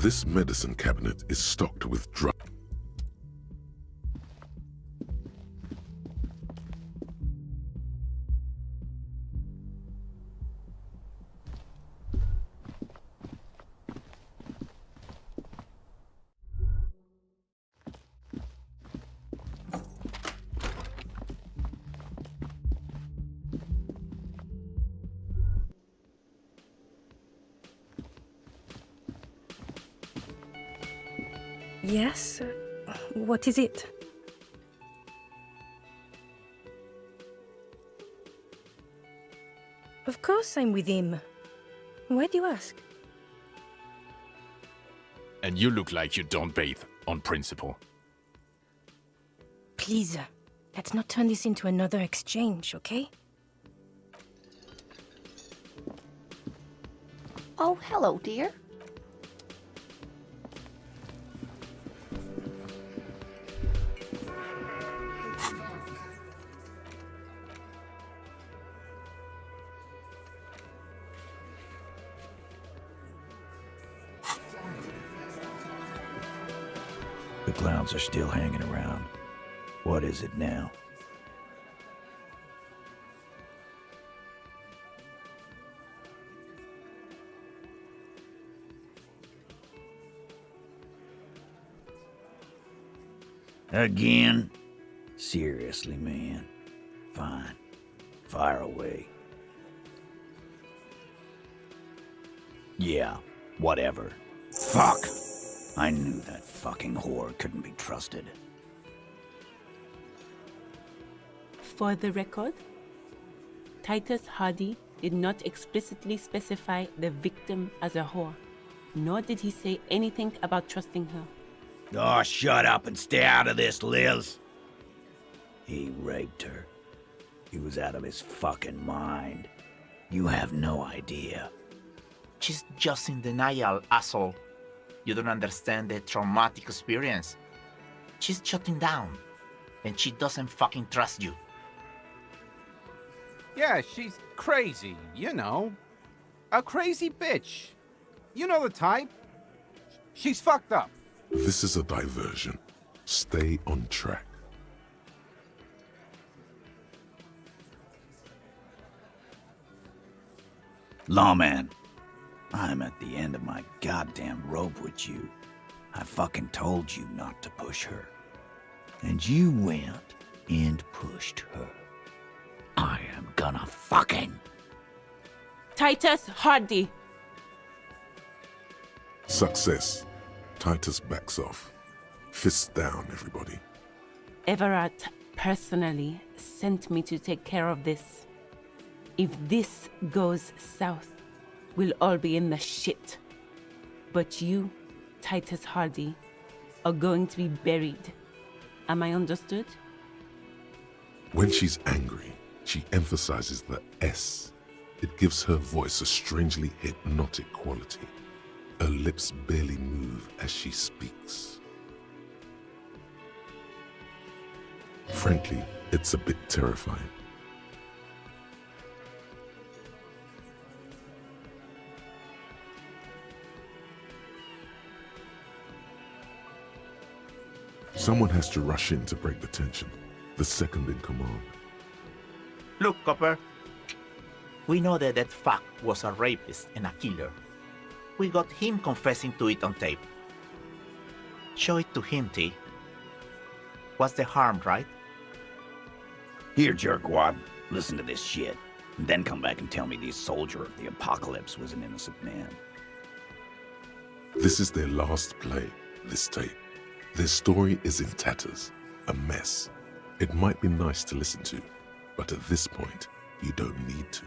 This medicine cabinet is stocked with drugs. Yes? What is it? Of course I'm with him. Why do you ask? And you look like you don't bathe on principle. Please, let's not turn this into another exchange, okay? Oh, hello, dear. The clowns are still hanging around. What is it now? Again? Seriously, man. Fine. Fire away. Yeah, whatever. Fuck! I knew that fucking whore couldn't be trusted. For the record, Titus Hardy did not explicitly specify the victim as a whore, nor did he say anything about trusting her. Oh, shut up and stay out of this, Liz. He raped her. He was out of his fucking mind. You have no idea. She's just in denial, asshole. You don't understand the traumatic experience. She's shutting down, and she doesn't fucking trust you. Yeah, she's crazy, you know. A crazy bitch. You know the type. She's fucked up. This is a diversion. Stay on track. Lawman, I'm at the end of my goddamn rope with you. I fucking told you not to push her. And you went and pushed her. I am gonna fucking... Titus Hardy! Success. Titus backs off. Fists down, everybody. Everett personally sent me to take care of this. If this goes south, we'll all be in the shit. But you, Titus Hardy, are going to be buried. Am I understood? When she's angry, she emphasizes the S. It gives her voice a strangely hypnotic quality. Her lips barely move as she speaks. Frankly, it's a bit terrifying. Someone has to rush in to break the tension. The second in command. Look, Copper. We know that that fuck was a rapist and a killer. We got him confessing to it on tape. Show it to him, T. What's the harm, right? Here, jerkwad, listen to this shit. And then come back and tell me the soldier of the apocalypse was an innocent man. This is their last play, this tape. Their story is in tatters, a mess. It might be nice to listen to, but at this point, you don't need to.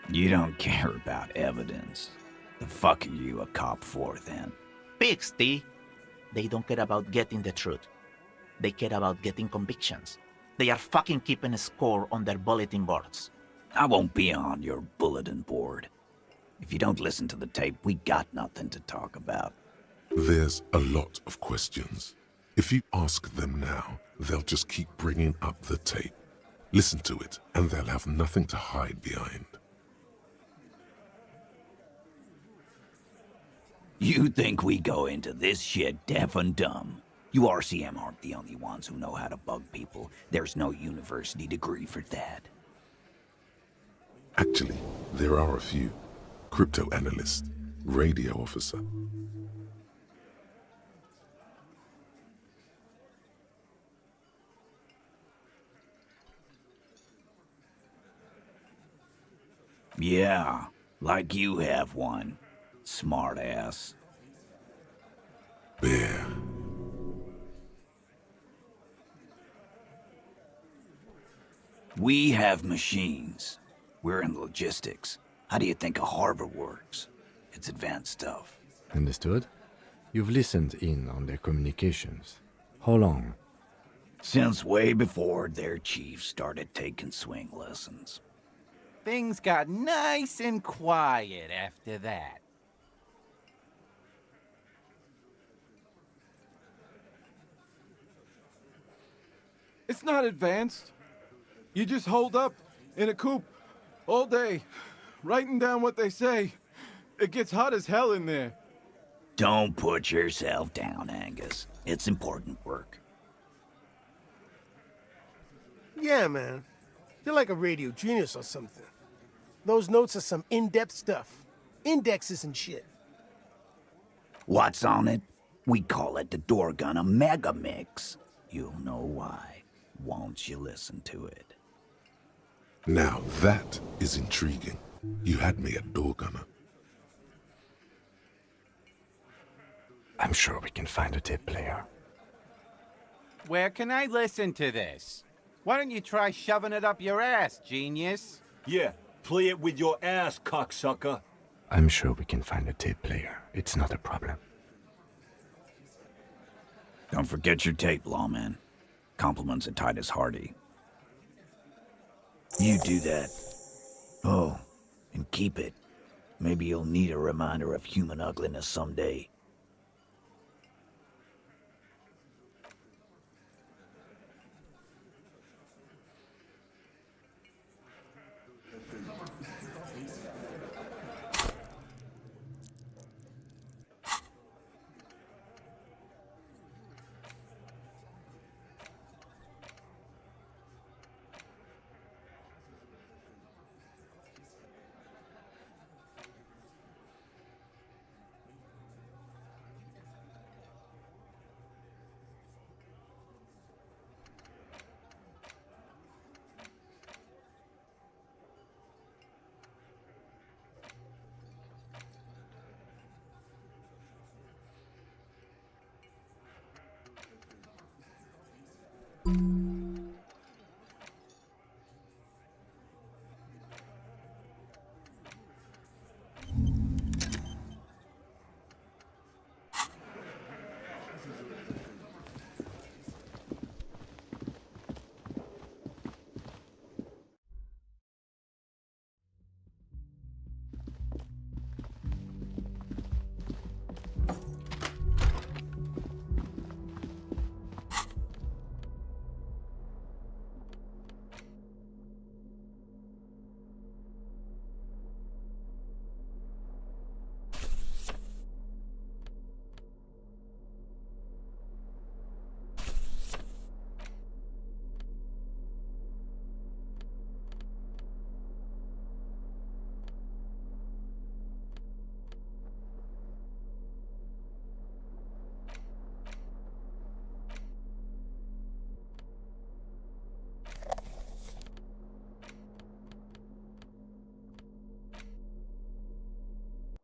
You don't care about evidence. The fuck are you a cop for, then? Pigs, T. They don't care about getting the truth. They care about getting convictions. They are fucking keeping a score on their bulletin boards. I won't be on your bulletin board. If you don't listen to the tape, we got nothing to talk about. There's a lot of questions. If you ask them now, they'll just keep bringing up the tape. Listen to it, and they'll have nothing to hide behind. You think we go into this shit deaf and dumb? You RCM aren't the only ones who know how to bug people. There's no university degree for that. Actually, there are a few. Crypto analyst, radio officer. Yeah, like you have one, smartass. Bear. We have machines. We're in logistics. How do you think a harbor works? It's advanced stuff. Understood. You've listened in on their communications. How long? Since way before their chief started taking swing lessons. Things got nice and quiet after that. It's not advanced. You just hold up in a coop all day, writing down what they say. It gets hot as hell in there. Don't put yourself down, Angus. It's important work. Yeah, man. You're like a radio genius or something. Those notes are some in-depth stuff. Indexes and shit. What's on it? We call it the door gun a mega mix. You'll know why. Won't you listen to it? Now that is intriguing. You had me at door gunner. I'm sure we can find a tape player. Where can I listen to this? Why don't you try shoving it up your ass, genius? Yeah, play it with your ass, cocksucker. I'm sure we can find a tape player. It's not a problem. Don't forget your tape, lawman. Compliments of Titus Hardy. You do that. Oh, and keep it. Maybe you'll need a reminder of human ugliness someday.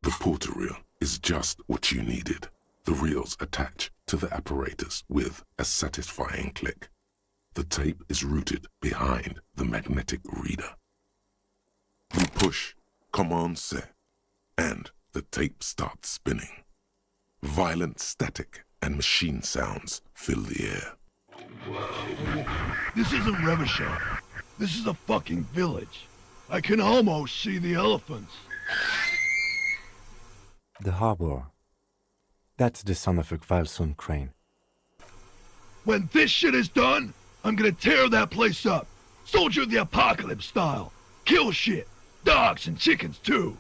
The porter reel is just what you needed. The reels attach to the apparatus with a satisfying click. The tape is routed behind the magnetic reader. You push Command C, and the tape starts spinning. Violent static and machine sounds fill the air. This isn't Revachol. This is a fucking village. I can almost see the elephants. The harbor. That's the son of a Kvalson crane. When this shit is done, I'm gonna tear that place up. Soldier of the Apocalypse style. Kill shit. Dogs and chickens, too.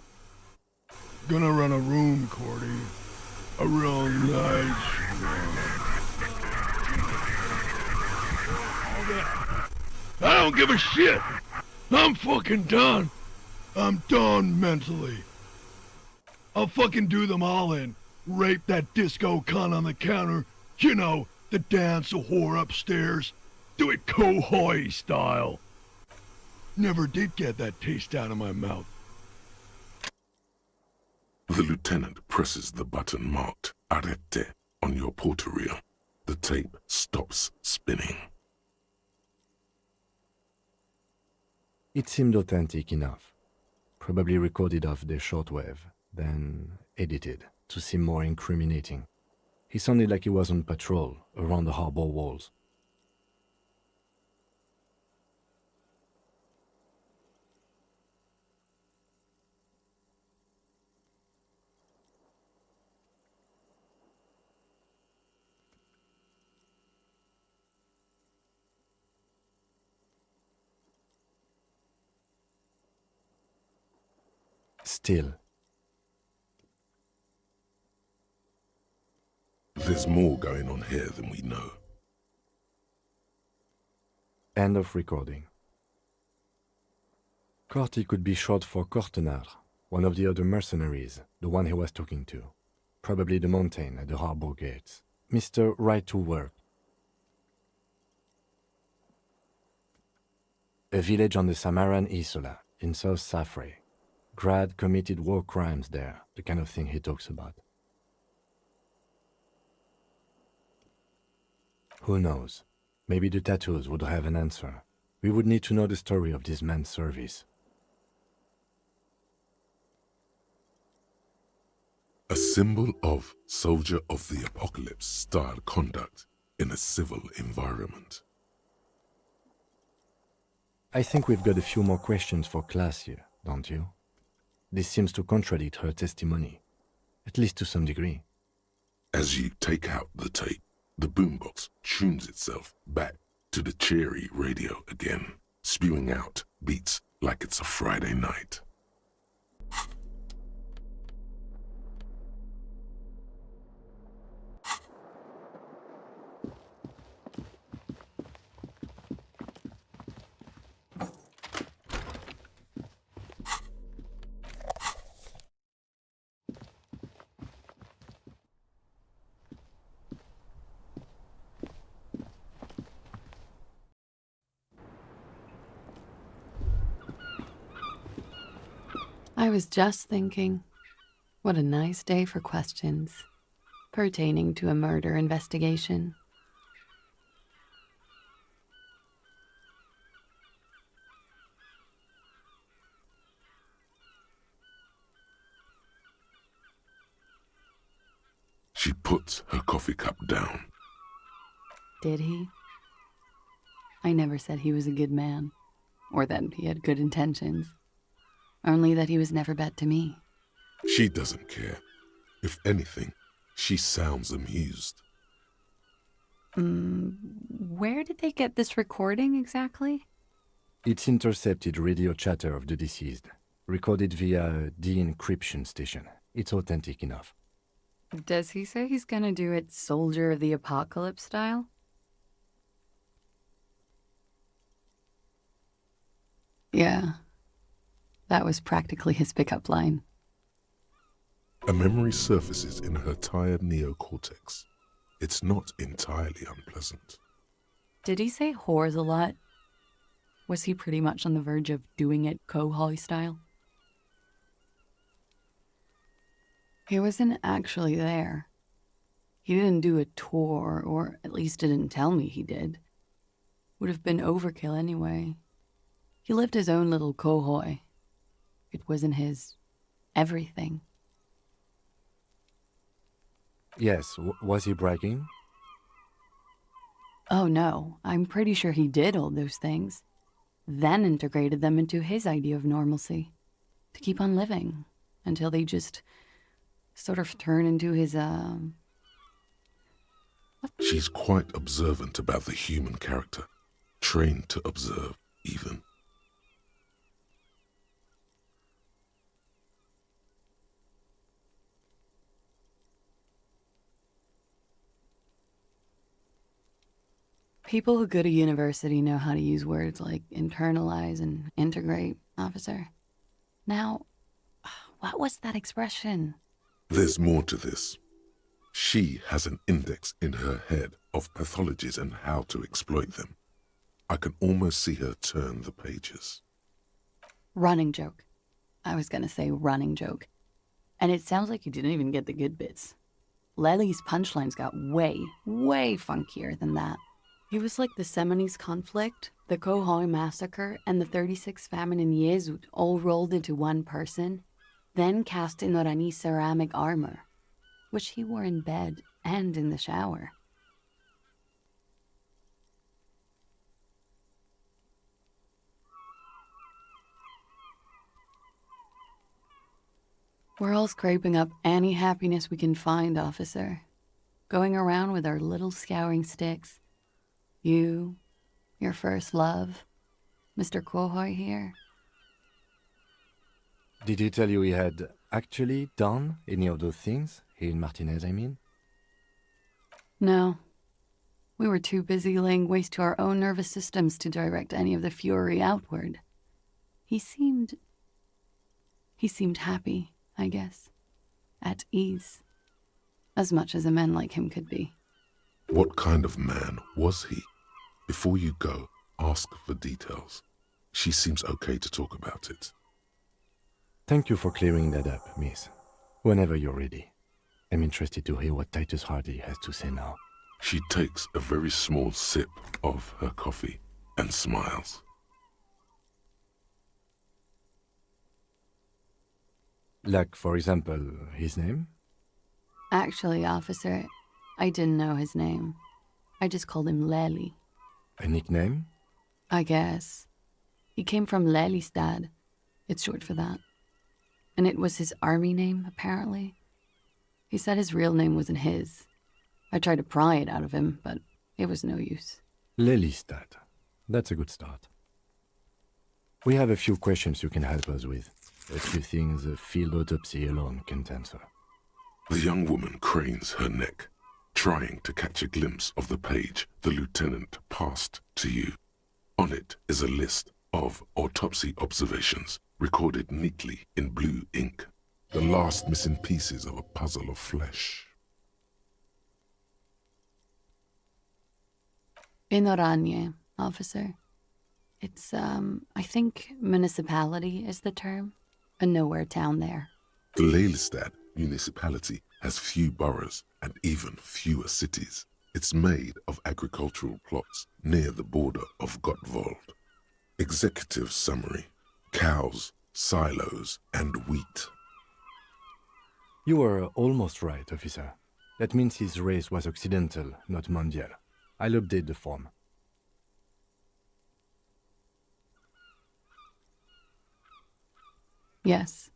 Gonna run a room, Cordy. A real nice I don't give a shit. I'm fucking done. I'm done mentally. I'll fucking do them all in. Rape that disco cunt on the counter. You know, the dance a whore upstairs. Do it Kohoi style. Never did get that taste out of my mouth. The lieutenant presses the button marked Arrete on your portereel. The tape stops spinning. It seemed authentic enough. Probably recorded off the shortwave, then edited to seem more incriminating. He sounded like he was on patrol around the harbor walls. Still, there's more going on here than we know. End of recording. Corty could be short for Cortenard, one of the other mercenaries, the one he was talking to. Probably the mountain at the harbor gates. Mr. Right to Work. A village on the Samaran Isola, in South Safre. Grad committed war crimes there, the kind of thing he talks about. Who knows? Maybe the tattoos would have an answer. We would need to know the story of this man's service. A symbol of soldier of the apocalypse style conduct in a civil environment. I think we've got a few more questions for class here, don't you? This seems to contradict her testimony, at least to some degree. As you take out the tape, the boombox tunes itself back to the cheery radio again, spewing out beats like it's a Friday night. I was just thinking, what a nice day for questions pertaining to a murder investigation. She puts her coffee cup down. Did he? I never said he was a good man, or that he had good intentions. Only that he was never bad to me. She doesn't care. If anything, she sounds amused. Where did they get this recording exactly? It's intercepted radio chatter of the deceased, recorded via a de-encryption station. It's authentic enough. Does he say he's gonna do it Soldier of the Apocalypse style? Yeah. That was practically his pickup line. A memory surfaces in her tired neocortex. It's not entirely unpleasant. Did he say whores a lot? Was he pretty much on the verge of doing it Kohoi style? He wasn't actually there. He didn't do a tour, or at least didn't tell me he did. Would have been overkill anyway. He lived his own little Kohoi. It wasn't his everything. Yes, was he bragging? Oh no, I'm pretty sure he did all those things. Then integrated them into his idea of normalcy. To keep on living. Until they just sort of turn into his, She's quite observant about the human character, trained to observe, even. People who go to university know how to use words like internalize and integrate, officer. Now, what was that expression? There's more to this. She has an index in her head of pathologies and how to exploit them. I can almost see her turn the pages. Running joke. I was gonna say running joke. And it sounds like you didn't even get the good bits. Lely's punchlines got way, way funkier than that. He was like the Seminese conflict, the Kohoi massacre, and the 36 famine in Yezud all rolled into one person, then cast in Orani ceramic armor, which he wore in bed and in the shower. We're all scraping up any happiness we can find, officer. Going around with our little scouring sticks. You, your first love, Mr. Kohoi here. Did he tell you he had actually done any of those things? He and Martinez, I mean? No. We were too busy laying waste to our own nervous systems to direct any of the fury outward. He seemed happy, I guess. At ease. As much as a man like him could be. What kind of man was he? Before you go, ask for details. She seems okay to talk about it. Thank you for clearing that up, miss. Whenever you're ready. I'm interested to hear what Titus Hardy has to say now. She takes a very small sip of her coffee and smiles. Like, for example, his name? Actually, officer, I didn't know his name. I just called him Lely. A nickname? I guess. He came from Lelystad. It's short for that. And it was his army name, apparently. He said his real name wasn't his. I tried to pry it out of him, but it was no use. Lelystad. That's a good start. We have a few questions you can help us with. A few things a field autopsy alone can't answer. The young woman cranes her neck, trying to catch a glimpse of the page the lieutenant passed to you. On it is a list of autopsy observations, recorded neatly in blue ink. The last missing pieces of a puzzle of flesh. In Oranje, officer. It's, I think municipality is the term. A nowhere town there. The Lelystad municipality has few boroughs and even fewer cities. It's made of agricultural plots near the border of Gottwald. Executive summary: cows, silos, and wheat. You were almost right, officer. That means his race was occidental, not mondial. I'll update the form. Yes.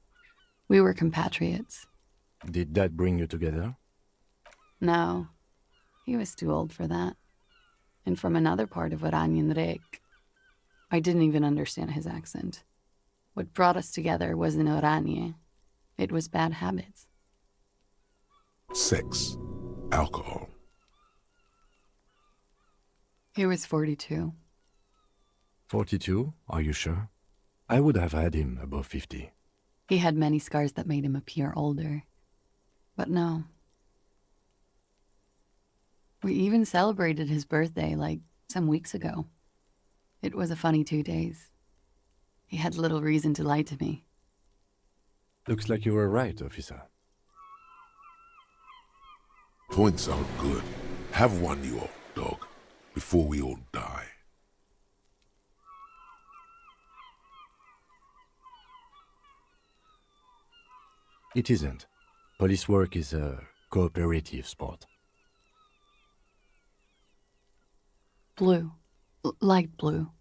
We were compatriots. Did that bring you together? No. He was too old for that. And from another part of Oranjenrek. I didn't even understand his accent. What brought us together wasn't Oranje. It was bad habits. Sex. Alcohol. He was 42. 42? Are you sure? I would have had him above 50. He had many scars that made him appear older. But no. We even celebrated his birthday, like, some weeks ago. It was a funny 2 days. He had little reason to lie to me. Looks like you were right, officer. Points are good. Have one, you old dog, before we all die. It isn't. Police work is a cooperative sport. Blue. Light blue.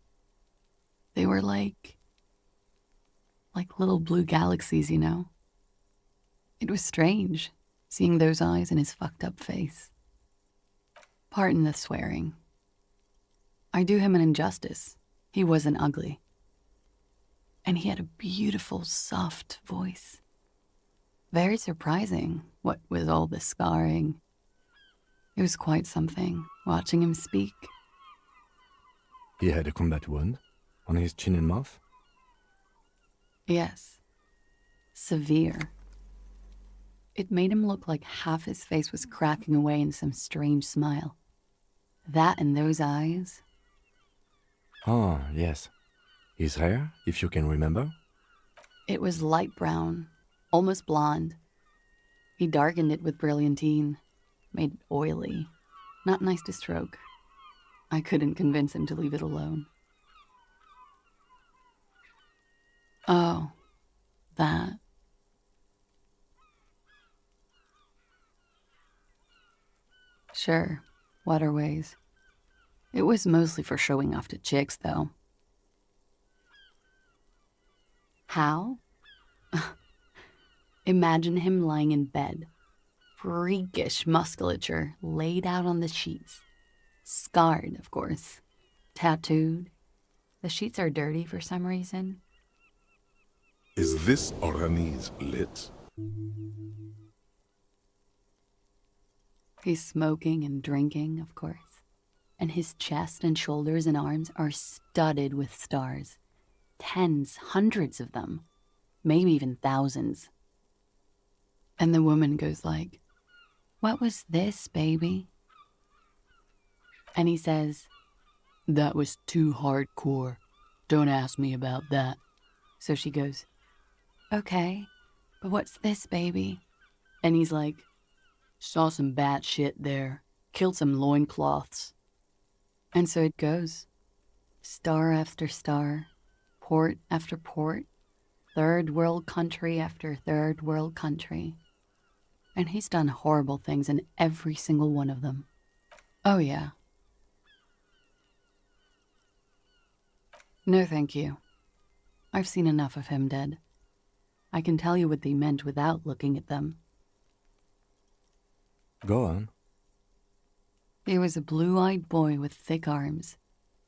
They were like little blue galaxies, you know? It was strange, seeing those eyes in his fucked up face. Pardon the swearing. I do him an injustice. He wasn't ugly. And he had a beautiful, soft voice. Very surprising, what with all the scarring. It was quite something, watching him speak. He had a combat wound on his chin and mouth? Yes. Severe. It made him look like half his face was cracking away in some strange smile. That and those eyes. Ah, yes. His hair, if you can remember? It was light brown, almost blonde. He darkened it with brilliantine, made it oily. Not nice to stroke. I couldn't convince him to leave it alone. Oh, that. Sure, waterways. It was mostly for showing off to chicks, though. How? Imagine him lying in bed. Freakish musculature laid out on the sheets. Scarred, of course. Tattooed. The sheets are dirty for some reason. Is this Orani's lit? He's smoking and drinking, of course. And his chest and shoulders and arms are studded with stars. Tens, hundreds of them. Maybe even thousands. And the woman goes like, "What was this, baby?" And he says, "That was too hardcore. Don't ask me about that." So she goes, "Okay, but what's this, baby?" And he's like, "Saw some bat shit there. Killed some loincloths." And so it goes. Star after star. Port after port. Third world country after third world country. And he's done horrible things in every single one of them. Oh, yeah. No, thank you. I've seen enough of him dead. I can tell you what they meant without looking at them. Go on. He was a blue-eyed boy with thick arms,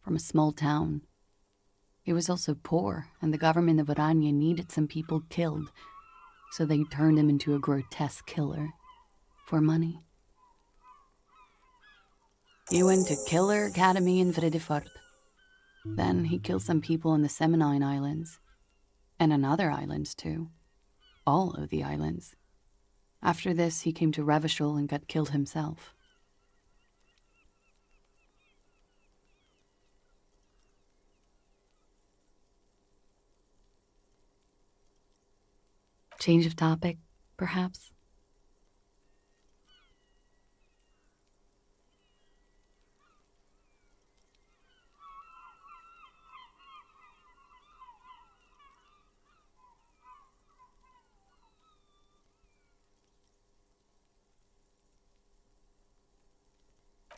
from a small town. He was also poor, and the government of Orania needed some people killed, so they turned him into a grotesque killer. For money. He went to Killer Academy in Vredefort. Then he killed some people in the Seminine Islands. And on other islands, too. All of the islands. After this, he came to Revachol and got killed himself. Change of topic, perhaps?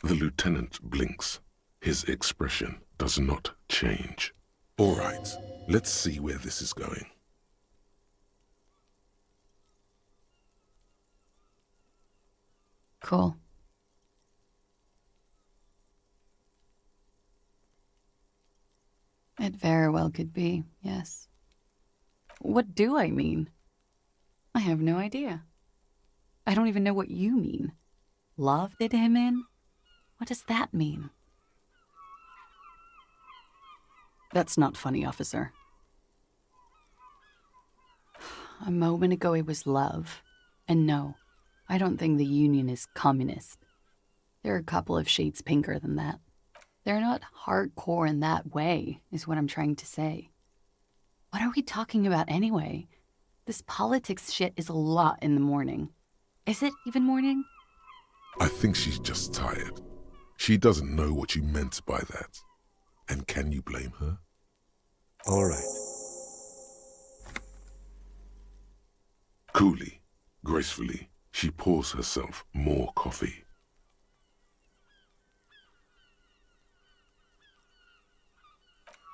The lieutenant blinks. His expression does not change. All right, let's see where this is going. Cool. It very well could be, yes. What do I mean? I have no idea. I don't even know what you mean. Love did him in? What does that mean? That's not funny, officer. A moment ago it was love. And no, I don't think the Union is communist. They're a couple of shades pinker than that. They're not hardcore in that way, is what I'm trying to say. What are we talking about anyway? This politics shit is a lot in the morning. Is it even morning? I think she's just tired. She doesn't know what you meant by that. And can you blame her? All right. Coolly, gracefully, she pours herself more coffee.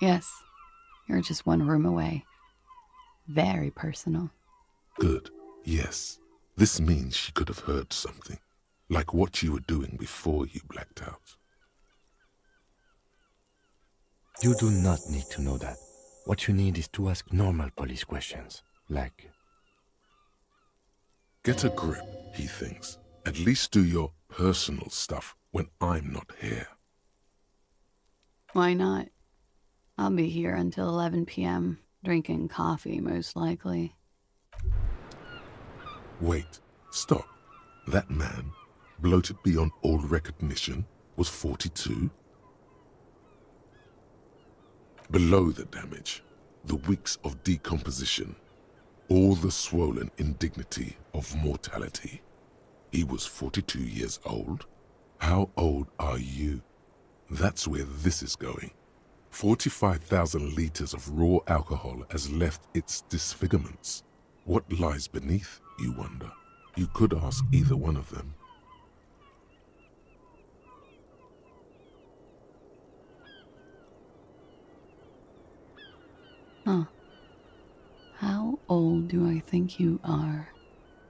Yes, you're just one room away. Very personal. Good, yes. This means she could have heard something, like what you were doing before you blacked out. You do not need to know that. What you need is to ask normal police questions, like... Get a grip, he thinks. At least do your personal stuff when I'm not here. Why not? I'll be here until 11 p.m., drinking coffee, most likely. Wait, stop. That man, bloated beyond all recognition, was 42? Below the damage, the weeks of decomposition, all the swollen indignity of mortality. He was 42 years old? How old are you? That's where this is going. 45,000 liters of raw alcohol has left its disfigurements. What lies beneath, you wonder? You could ask either one of them. Huh. How old do I think you are?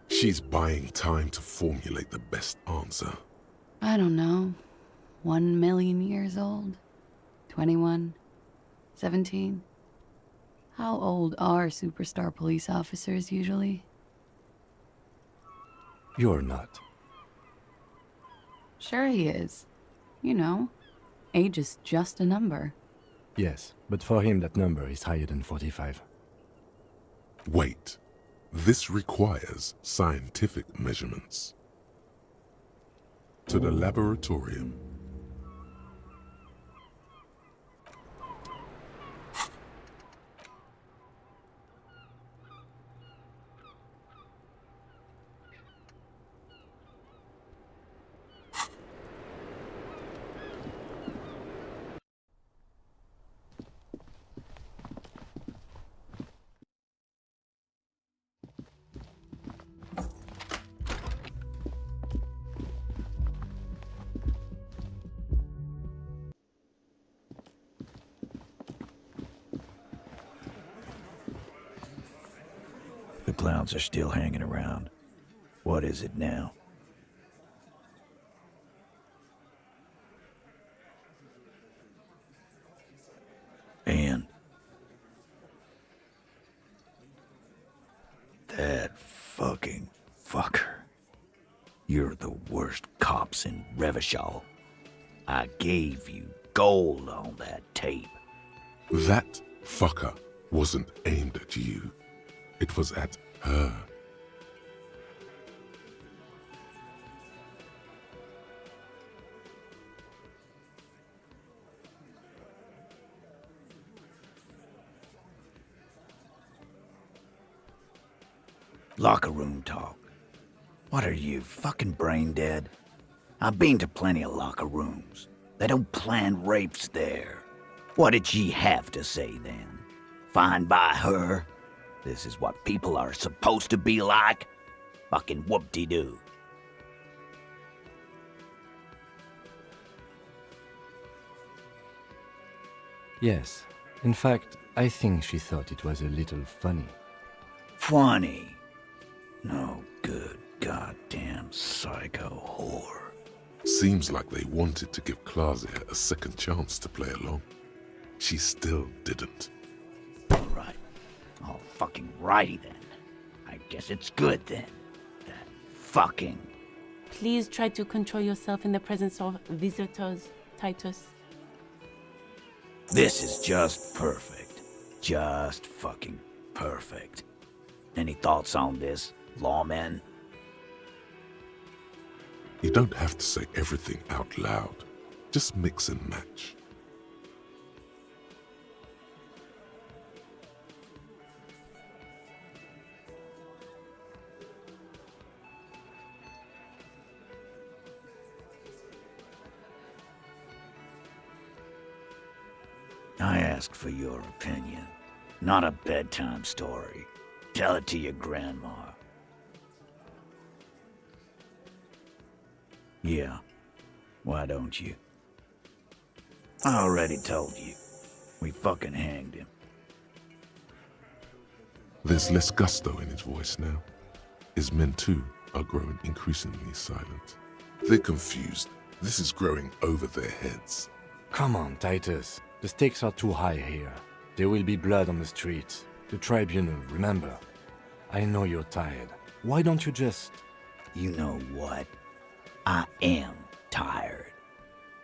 She's buying time to formulate the best answer. I don't know. 1 million years old? 21? 17? How old are superstar police officers usually? You're not. Sure he is. You know, age is just a number. Yes, but for him that number is higher than 45. Wait. This requires scientific measurements. To the laboratorium. The clowns are still hanging around. What is it now? And that fucking fucker. You're the worst cops in Revachol. I gave you gold on that tape. That fucker wasn't aimed at you. It was at her. Locker room talk. What are you, fucking brain dead? I've been to plenty of locker rooms. They don't plan rapes there. What did she have to say then? Fine by her? This is what people are supposed to be like? Fucking whoop-de-doo. Yes. In fact, I think she thought it was a little funny. Funny? No good goddamn psycho whore. Seems like they wanted to give Klasia a second chance to play along. She still didn't. Alright. All fucking righty then. I guess it's good then. That fucking... Please try to control yourself in the presence of visitors, Titus. This is just perfect. Just fucking perfect. Any thoughts on this, lawmen? You don't have to say everything out loud. Just mix and match. I asked for your opinion, not a bedtime story. Tell it to your grandma. Yeah, why don't you? I already told you. We fucking hanged him. There's less gusto in his voice now. His men too are growing increasingly silent. They're confused. This is growing over their heads. Come on, Titus. The stakes are too high here. There will be blood on the streets. The tribunal, remember. I know you're tired. Why don't you just... You know what? I am tired.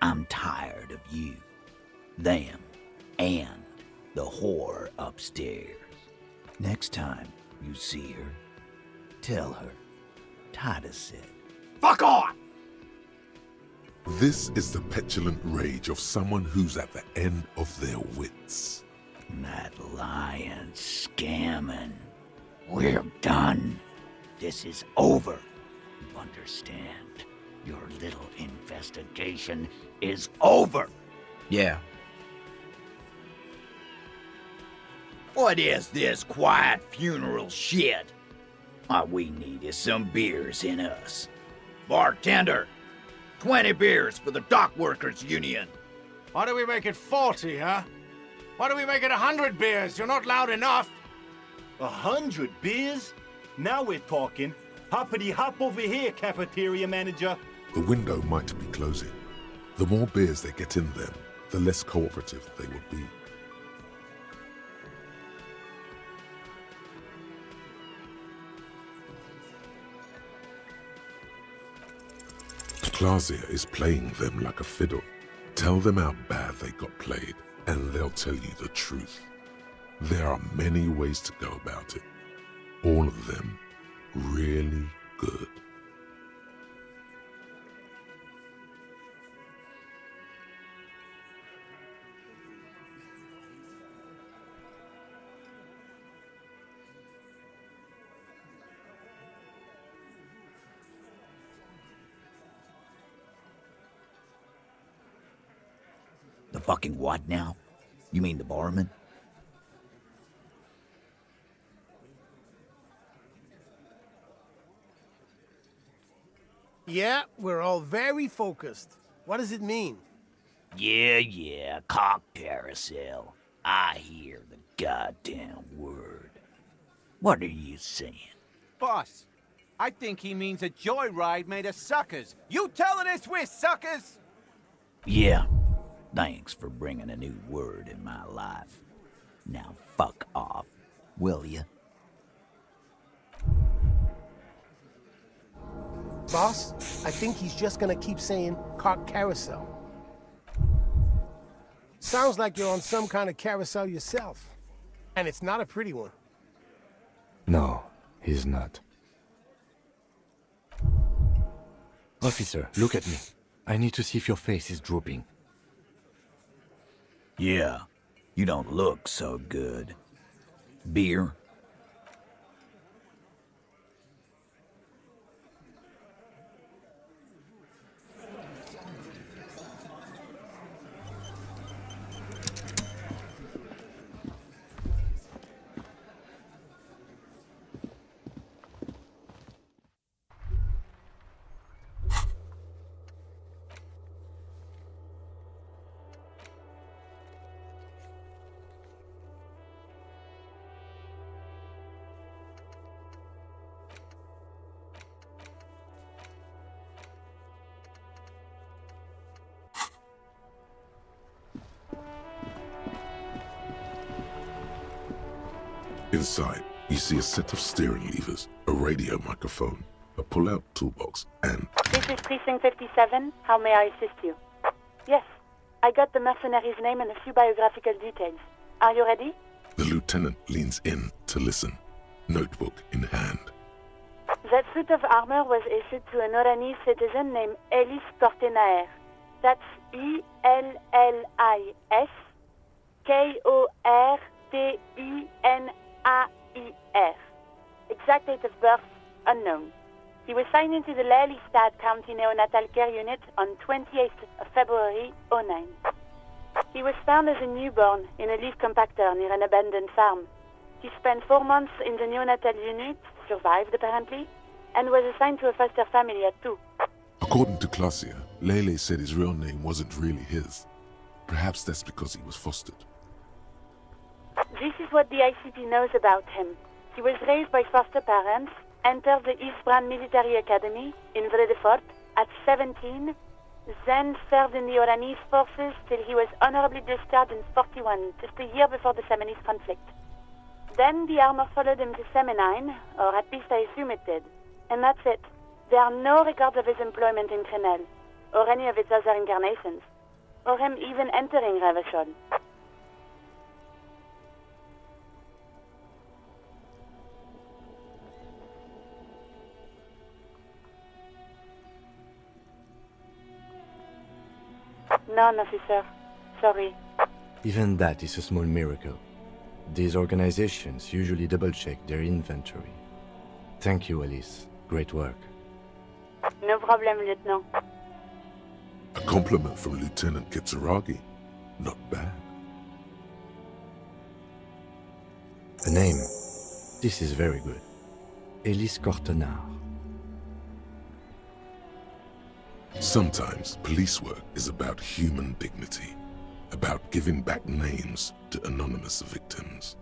I'm tired of you, them, and the whore upstairs. Next time you see her, tell her, Titus said, "Fuck on!" This is the petulant rage of someone who's at the end of their wits. That lying, scamming. We're done. This is over. You understand? Your little investigation is over. Yeah. What is this quiet funeral shit? All we need is some beers in us. Bartender, 20 beers for the Dock Workers Union. Why do we make it 40, huh? Why do we make it 100 beers? You're not loud enough. 100 beers? Now we're talking. Hoppity hop over here, cafeteria manager. The window might be closing. The more beers they get in them, the less cooperative they will be. Clausia is playing them like a fiddle. Tell them how bad they got played, and they'll tell you the truth. There are many ways to go about it. All of them really good. The fucking what now? You mean the barman? Yeah, we're all very focused. What does it mean? Yeah, cock carousel. I hear the goddamn word. What are you saying? Boss, I think he means a joyride made of suckers. You telling us we're suckers? Yeah. Thanks for bringing a new word in my life. Now fuck off, will ya? Boss, I think he's just gonna keep saying cock carousel. Sounds like you're on some kind of carousel yourself. And it's not a pretty one. No, he's not. Officer, look at me. I need to see if your face is drooping. Yeah, you don't look so good. Beer? Inside, you see a set of steering levers, a radio microphone, a pull-out toolbox, and... This is Precinct 57. How may I assist you? Yes, I got the mercenary's name and a few biographical details. Are you ready? The lieutenant leans in to listen, notebook in hand. That suit of armor was issued to an Oranese citizen named Elis Kortenaer. That's E-L-L-I-S Kortenaer. Exact date of birth, unknown. He was signed into the Lelystad County Neonatal Care Unit on 28th of February, 09. He was found as a newborn in a leaf compactor near an abandoned farm. He spent 4 months in the neonatal unit, survived apparently, and was assigned to a foster family at 2. According to Clausia, Lele said his real name wasn't really his. Perhaps that's because he was fostered. This is what the ICP knows about him. He was raised by foster parents, entered the East Brand Military Academy in Vredefort at 17, Then served in the Oranese forces till he was honorably discharged in 41, just a year before the Seminese conflict. Then the armor followed him to Seminine, or at least I assume it did. And that's it. There are no records of his employment in Crenel, or any of its other incarnations, or him even entering Revachol. None, officer. Sorry. Even that is a small miracle. These organizations usually double-check their inventory. Thank you, Alice. Great work. No problem, Lieutenant. A compliment from Lieutenant Kitsuragi. Not bad. A name. This is very good. Elise Cortenard. Sometimes police work is about human dignity, about giving back names to anonymous victims.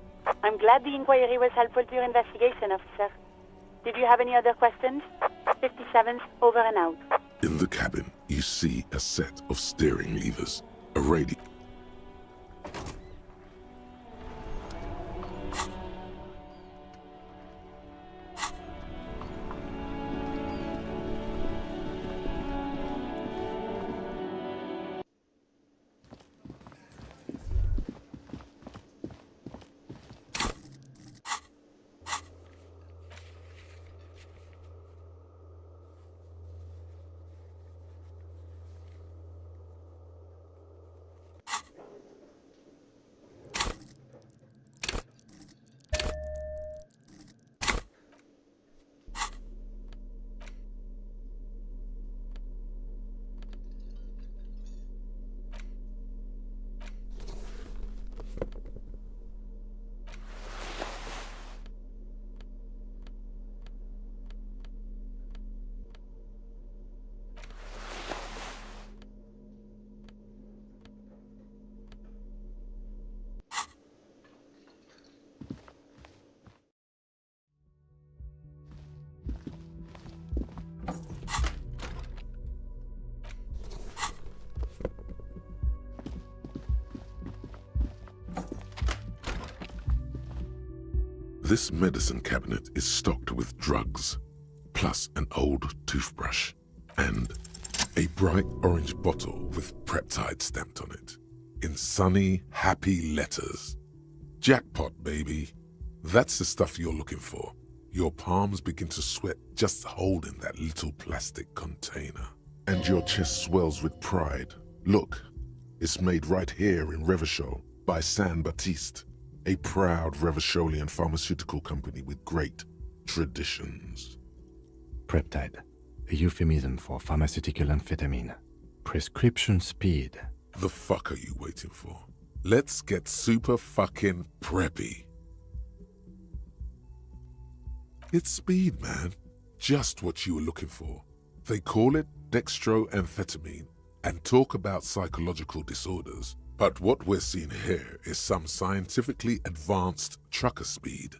I'm glad the inquiry was helpful to your investigation, officer. Did you have any other questions? 57th, over and out. In the cabin, you see a set of steering levers, a radio. This medicine cabinet is stocked with drugs, plus an old toothbrush, and a bright orange bottle with Preptide stamped on it, in sunny, happy letters. Jackpot, baby. That's the stuff you're looking for. Your palms begin to sweat just holding that little plastic container. And your chest swells with pride. Look, it's made right here in Revachol by San Baptiste, a proud Revacholian pharmaceutical company with great traditions. Preptide, a euphemism for pharmaceutical amphetamine. Prescription speed. The fuck are you waiting for? Let's get super fucking preppy. It's speed, man. Just what you were looking for. They call it dextroamphetamine and talk about psychological disorders. But what we're seeing here is some scientifically advanced trucker speed.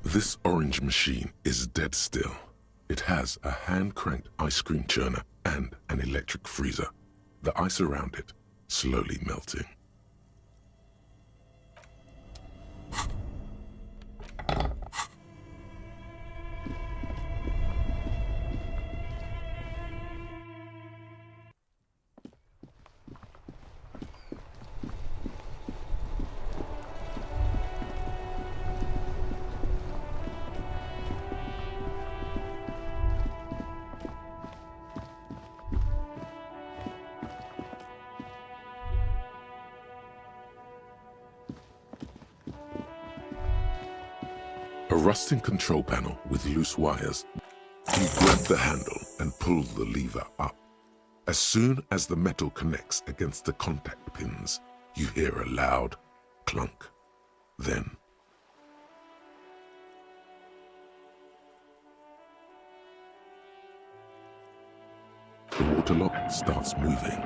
This orange machine is dead still. It has a hand-cranked ice cream churner and an electric freezer. the ice around it slowly melting. A rusting control panel with loose wires. You grab the handle and pull the lever up. As soon as the metal connects against the contact pins, you hear a loud clunk. Then the water lock starts moving.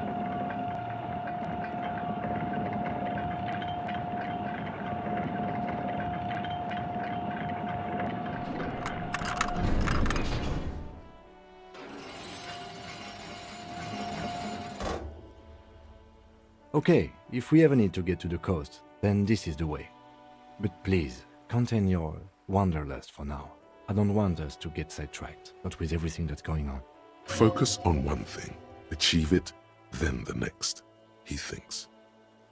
Okay, if we ever need to get to the coast, then this is the way. But please, contain your wanderlust for now. I don't want us to get sidetracked, not with everything that's going on. Focus on one thing, achieve it, then the next, he thinks.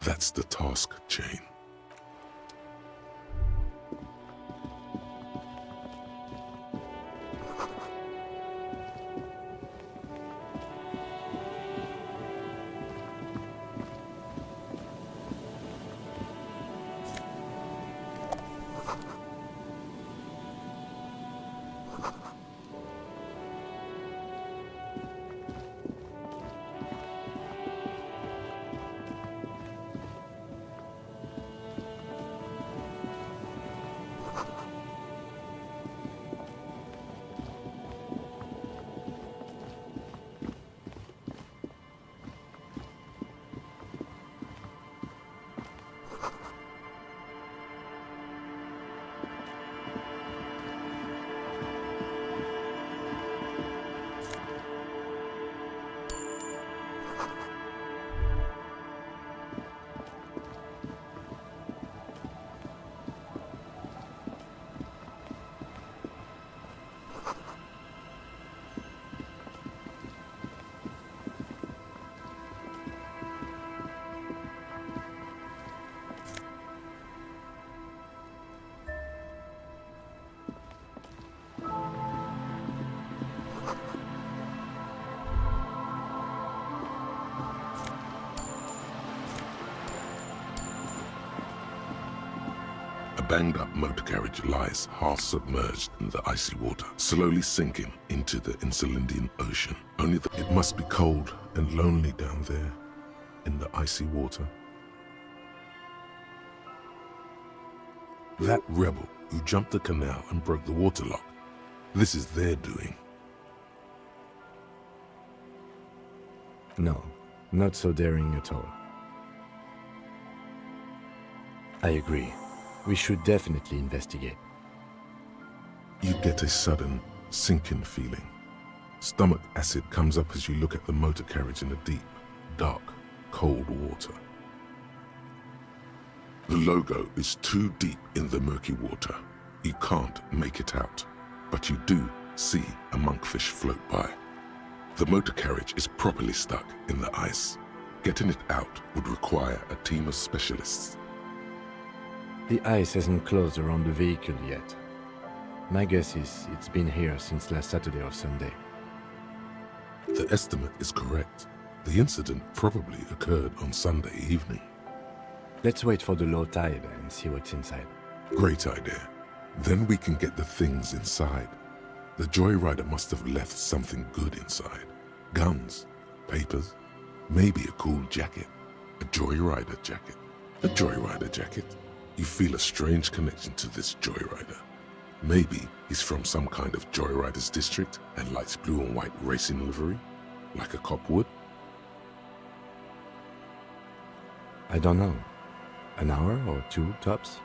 That's the task chain. A banged-up motor carriage lies half-submerged in the icy water, slowly sinking into the Insulindian Ocean. Only that it must be cold and lonely down there in the icy water. That rebel who jumped the canal and broke the water lock, this is their doing. No, not so daring at all. I agree. We should definitely investigate. You get a sudden, sinking feeling. Stomach acid comes up as you look at the motor carriage in the deep, dark, cold water. The logo is too deep in the murky water. You can't make it out, but you do see a monkfish float by. The motor carriage is properly stuck in the ice. Getting it out would require a team of specialists. The ice hasn't closed around the vehicle yet. My guess is it's been here since last Saturday or Sunday. The estimate is correct. The incident probably occurred on Sunday evening. Let's wait for the low tide and see what's inside. Great idea. Then we can get the things inside. The joyrider must have left something good inside. Guns, papers, maybe a cool jacket. A joyrider jacket. A joyrider jacket. You feel a strange connection to this joyrider. Maybe he's from some kind of joyriders district and likes blue and white racing livery, like a cop would. I don't know. An hour or two, tops?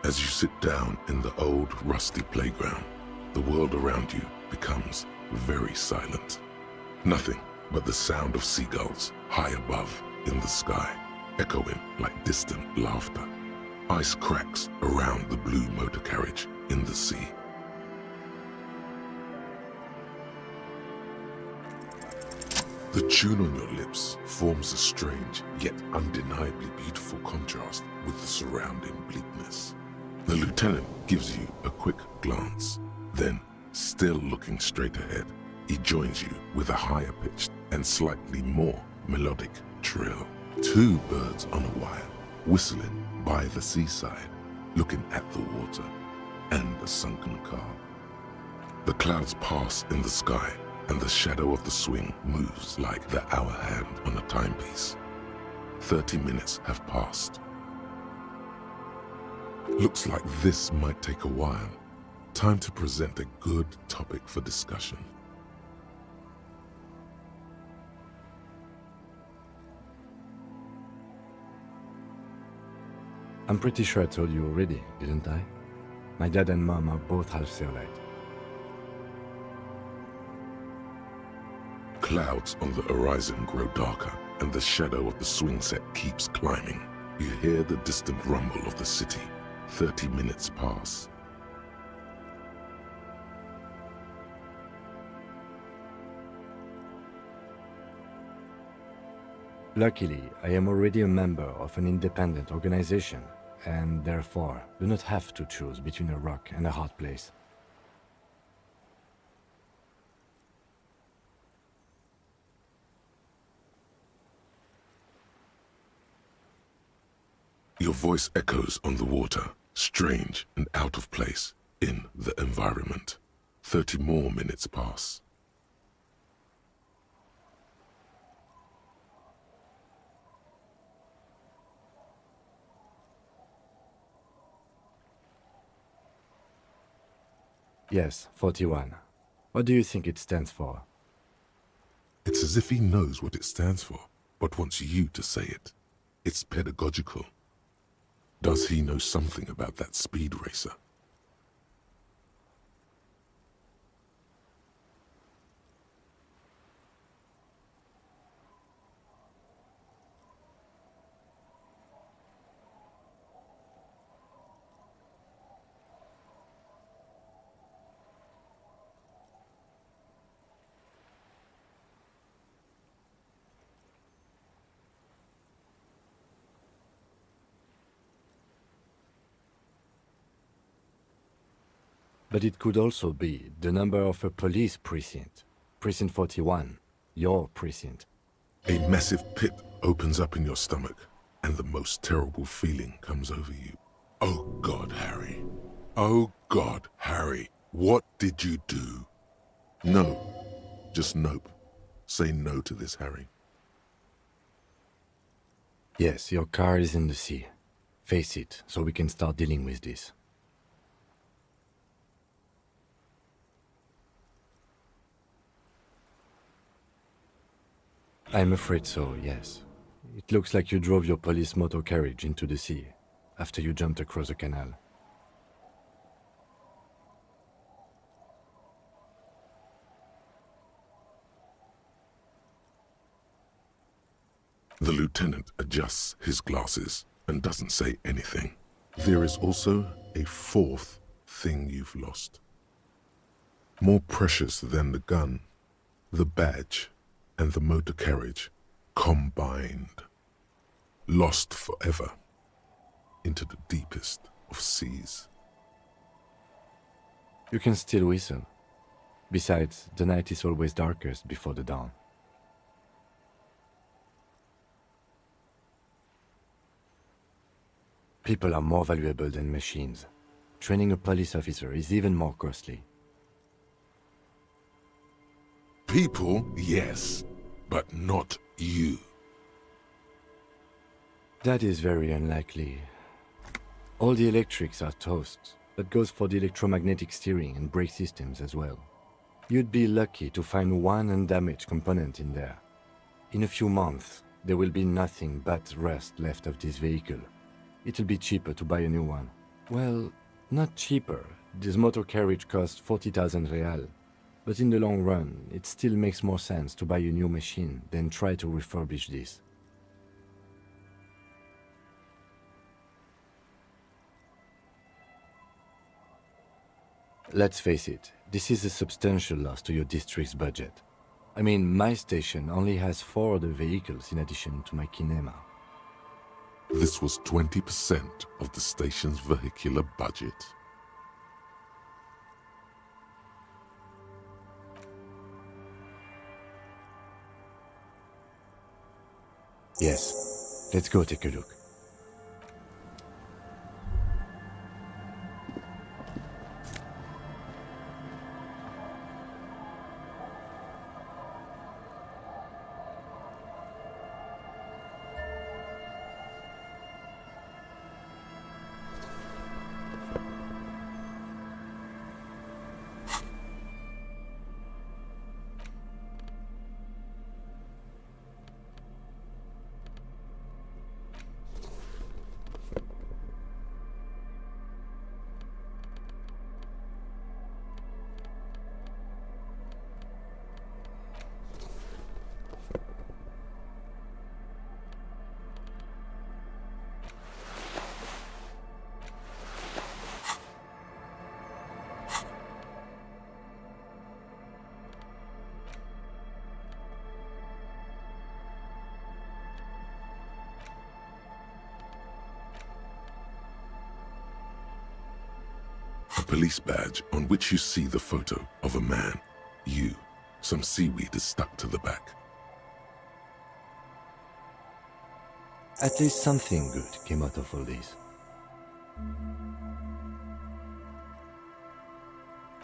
As you sit down in the old, rusty playground, the world around you becomes very silent. Nothing but the sound of seagulls high above in the sky, echoing like distant laughter. Ice cracks around the blue motor carriage in the sea. The tune on your lips forms a strange yet undeniably beautiful contrast with the surrounding bleakness. The lieutenant gives you a quick glance, then, still looking straight ahead, he joins you with a higher pitched and slightly more melodic trill. Two birds on a wire, whistling by the seaside, looking at the water and the sunken car. The clouds pass in the sky, and the shadow of the swing moves like the hour hand on a timepiece. 30 minutes have passed. Looks like this might take a while. Time to present a good topic for discussion. I'm pretty sure I told you already, didn't I? My dad and mom are both half Seolite. Clouds on the horizon grow darker, and the shadow of the swing set keeps climbing. You hear the distant rumble of the city. 30 minutes pass. Luckily, I am already a member of an independent organization, and therefore do not have to choose between a rock and a hard place. Your voice echoes on the water, strange and out of place in the environment. 30 more minutes pass. Yes, 41. What do you think it stands for? It's as if he knows what it stands for, but wants you to say it. It's pedagogical. Does he know something about that speed racer? But it could also be the number of a police precinct. Precinct 41. Your precinct. A massive pit opens up in your stomach, and the most terrible feeling comes over you. Oh God, Harry. Oh God, Harry. What did you do? No. Just nope. Say no to this, Harry. Yes, your car is in the sea. Face it, so we can start dealing with this. I'm afraid so, yes. It looks like you drove your police motor carriage into the sea after you jumped across the canal. The lieutenant adjusts his glasses and doesn't say anything. There is also a fourth thing you've lost. More precious than the gun, the badge, and the motor carriage combined. Lost forever into the deepest of seas. You can still whistle. Besides, the night is always darkest before the dawn. People are more valuable than machines. Training a police officer is even more costly. People, yes, but not you. That is very unlikely. All the electrics are toast. That goes for the electromagnetic steering and brake systems as well. You'd be lucky to find one undamaged component in there. In a few months, there will be nothing but rust left of this vehicle. It'll be cheaper to buy a new one. Well, not cheaper. This motor carriage costs 40,000 real. But in the long run, it still makes more sense to buy a new machine than try to refurbish this. Let's face it, this is a substantial loss to your district's budget. I mean, my station only has 4 other vehicles in addition to my kinema. This was 20% of the station's vehicular budget. Yes, let's go take a look. A police badge on which you see the photo of a man, you. Some seaweed is stuck to the back. At least something good came out of all this.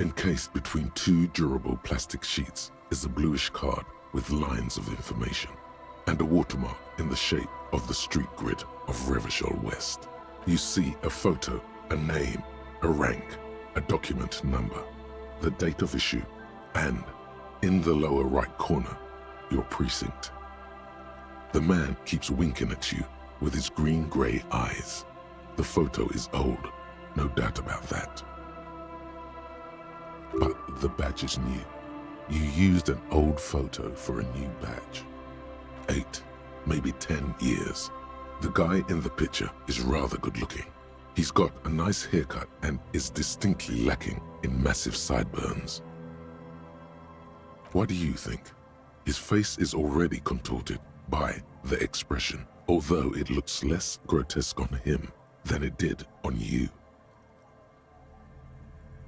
Encased between 2 durable plastic sheets is a bluish card with lines of information and a watermark in the shape of the street grid of Revachol West. You see a photo, a name, a rank, a document number, the date of issue, and, in the lower right corner, your precinct. The man keeps winking at you with his green-grey eyes. The photo is old, no doubt about that. But the badge is new. You used an old photo for a new badge. 8, maybe 10 years. The guy in the picture is rather good looking. He's got a nice haircut and is distinctly lacking in massive sideburns. What do you think? His face is already contorted by the expression, although it looks less grotesque on him than it did on you.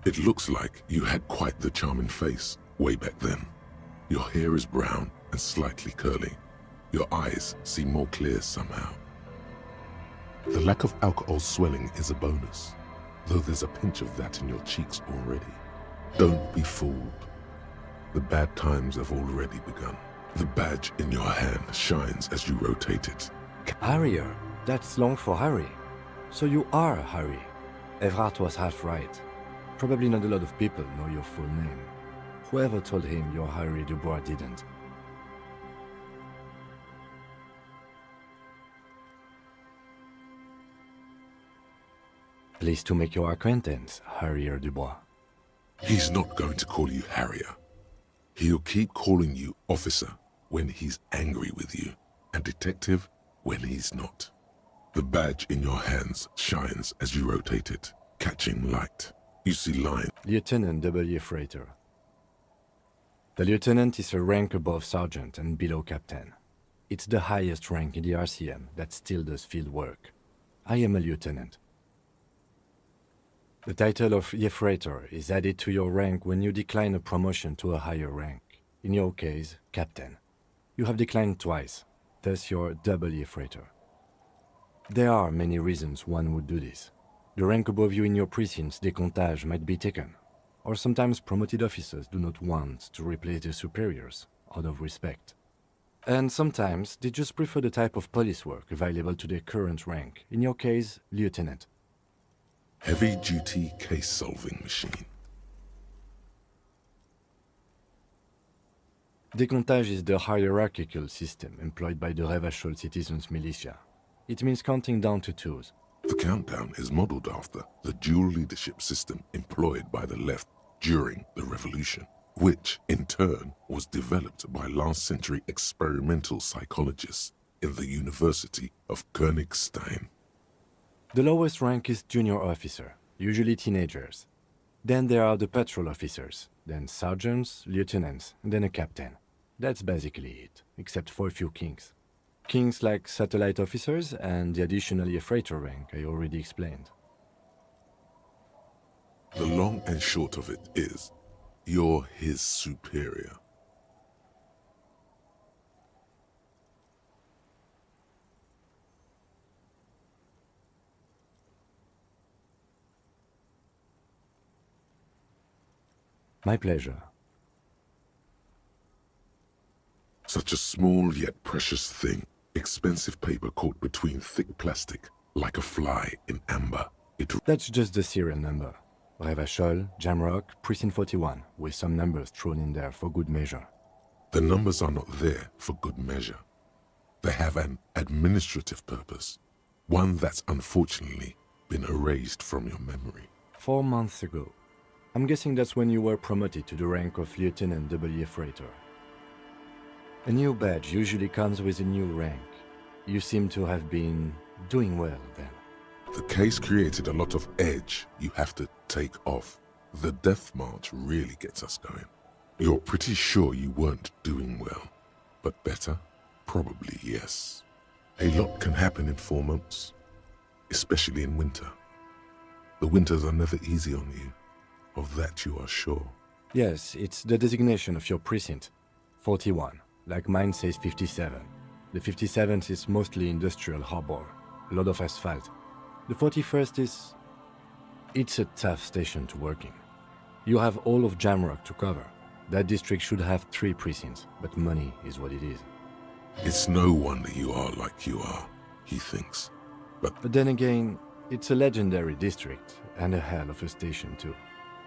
It looks like you had quite the charming face way back then. Your hair is brown and slightly curly. Your eyes seem more clear somehow. The lack of alcohol swelling is a bonus, though there's a pinch of that in your cheeks already. Don't be fooled. The bad times have already begun. The badge in your hand shines as you rotate it. Harrier, that's long for Harry. So you are Harry. Evrard was half right. Probably not a lot of people know your full name. Whoever told him you're Harry Dubois didn't. Pleased to make your acquaintance, Harrier Dubois. He's not going to call you Harrier. He'll keep calling you officer when he's angry with you, and detective when he's not. The badge in your hands shines as you rotate it, catching light. You see lines. Lieutenant W. Freighter. The lieutenant is a rank above sergeant and below captain. It's the highest rank in the RCM that still does field work. I am a lieutenant. The title of Freighter is added to your rank when you decline a promotion to a higher rank. In your case, captain. You have declined twice, thus you're double Freighter. There are many reasons one would do this. The rank above you in your precinct's décomptage might be taken, or sometimes promoted officers do not want to replace their superiors, out of respect. And sometimes they just prefer the type of police work available to their current rank, in your case, lieutenant. Heavy-duty case-solving machine. Décomptage is the hierarchical system employed by the Revachol citizens' militia. It means counting down to twos. The countdown is modeled after the dual leadership system employed by the left during the revolution, which in turn was developed by last century experimental psychologists in the University of Königstein. The lowest rank is junior officer, usually teenagers. Then there are the patrol officers, then sergeants, lieutenants, and then a captain. That's basically it, except for a few kings. Kings like satellite officers and the additionally a freighter rank I already explained. The long and short of it is, you're his superior. My pleasure. Such a small yet precious thing, expensive paper caught between thick plastic, like a fly in amber. That's just the serial number. Revachol, Jamrock, Precinct 41, with some numbers thrown in there for good measure. The numbers are not there for good measure. They have an administrative purpose, one that's unfortunately been erased from your memory. 4 months ago. I'm guessing that's when you were promoted to the rank of Lieutenant W. Freighter. A new badge usually comes with a new rank. You seem to have been doing well then. The case created a lot of edge you have to take off. The death march really gets us going. You're pretty sure you weren't doing well, but better? Probably yes. A lot can happen in 4 months, especially in winter. The winters are never easy on you. Of that you are sure. Yes, it's the designation of your precinct. 41, like mine says 57. The 57th is mostly industrial harbor, a lot of asphalt. The 41st is... it's a tough station to work in. You have all of Jamrock to cover. That district should have 3 precincts, but money is what it is. It's no wonder you are like you are, he thinks. But then again, it's a legendary district, and a hell of a station too.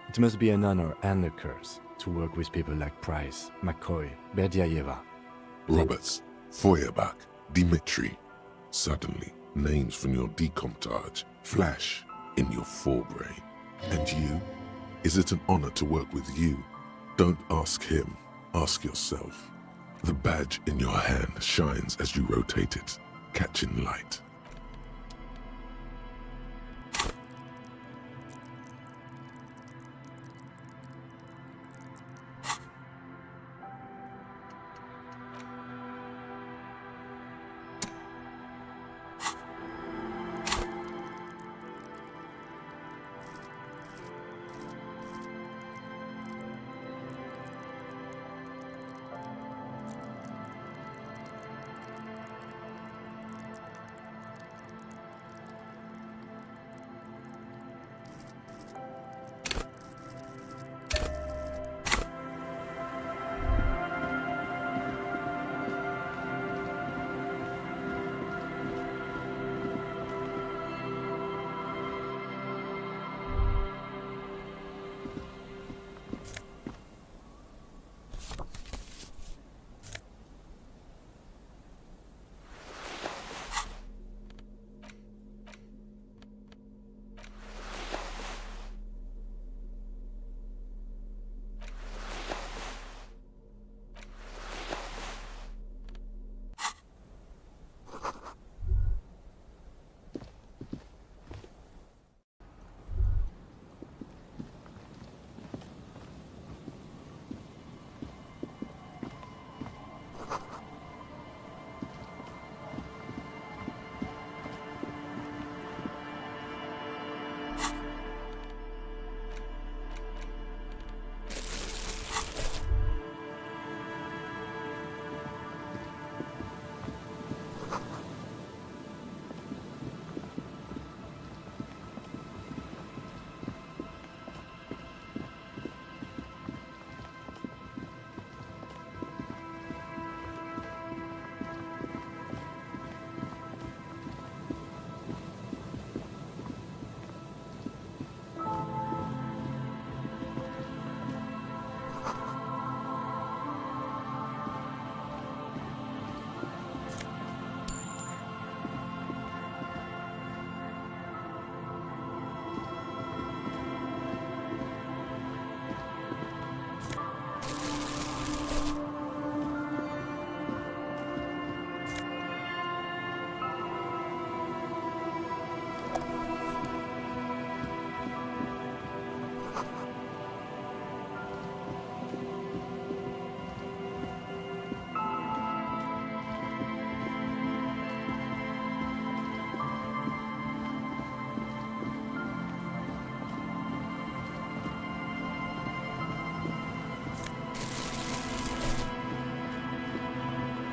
It must be an honor and a curse to work with people like Price, McCoy, Berdiaeva. Roberts, Feuerbach, Dimitri. Suddenly, names from your decomptage flash in your forebrain. And you? Is it an honor to work with you? Don't ask him, ask yourself. The badge in your hand shines as you rotate it, catching light.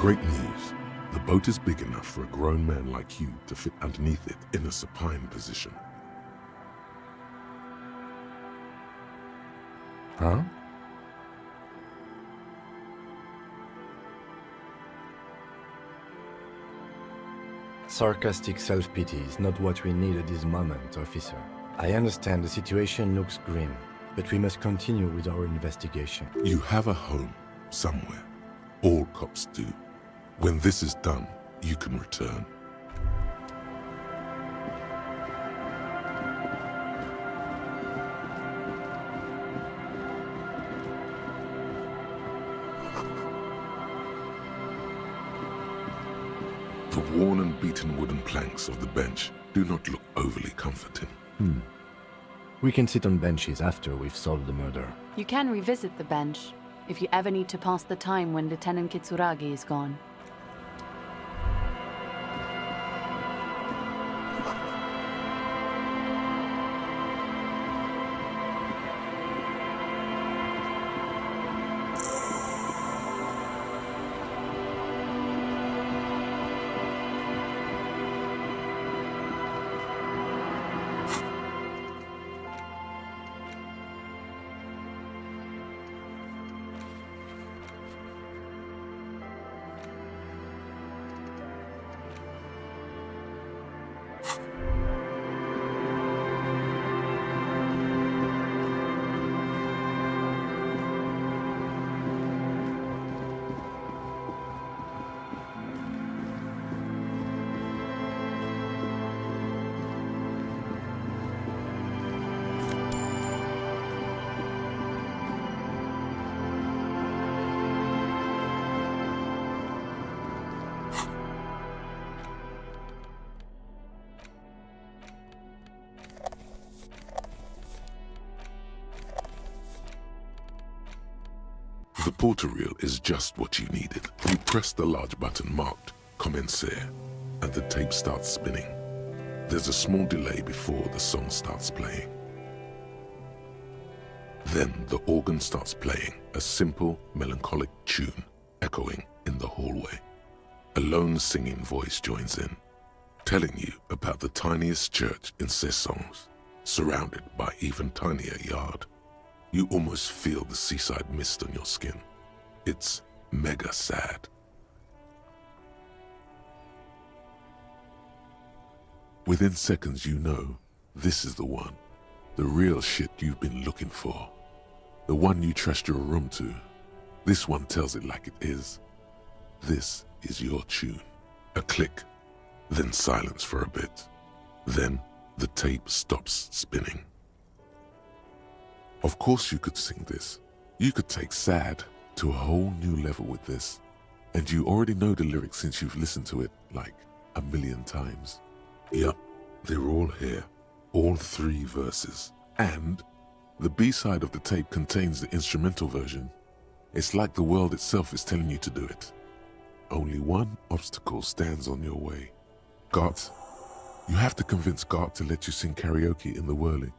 Great news. The boat is big enough for a grown man like you to fit underneath it in a supine position. Huh? Sarcastic self-pity is not what we need at this moment, officer. I understand the situation looks grim, but we must continue with our investigation. You have a home somewhere. All cops do. When this is done, you can return. The worn and beaten wooden planks of the bench do not look overly comforting. We can sit on benches after we've solved the murder. You can revisit the bench if you ever need to pass the time when Lieutenant Kitsuragi is gone. The porter reel is just what you needed. You press the large button marked Commencer, and the tape starts spinning. There's a small delay before the song starts playing. Then the organ starts playing a simple, melancholic tune echoing in the hallway. A lone singing voice joins in, telling you about the tiniest church in Cessons, surrounded by even tinier yard. You almost feel the seaside mist on your skin. It's mega sad. Within seconds you know, this is the one. The real shit you've been looking for. The one you trust your room to. This one tells it like it is. This is your tune. A click, then silence for a bit. Then the tape stops spinning. Of course you could sing this. You could take sad to a whole new level with this. And you already know the lyrics since you've listened to it like 1,000,000 times. Yup, they're all here. All 3 verses. And the B-side of the tape contains the instrumental version. It's like the world itself is telling you to do it. Only one obstacle stands on your way. Gart. You have to convince Gart to let you sing karaoke in the whirling.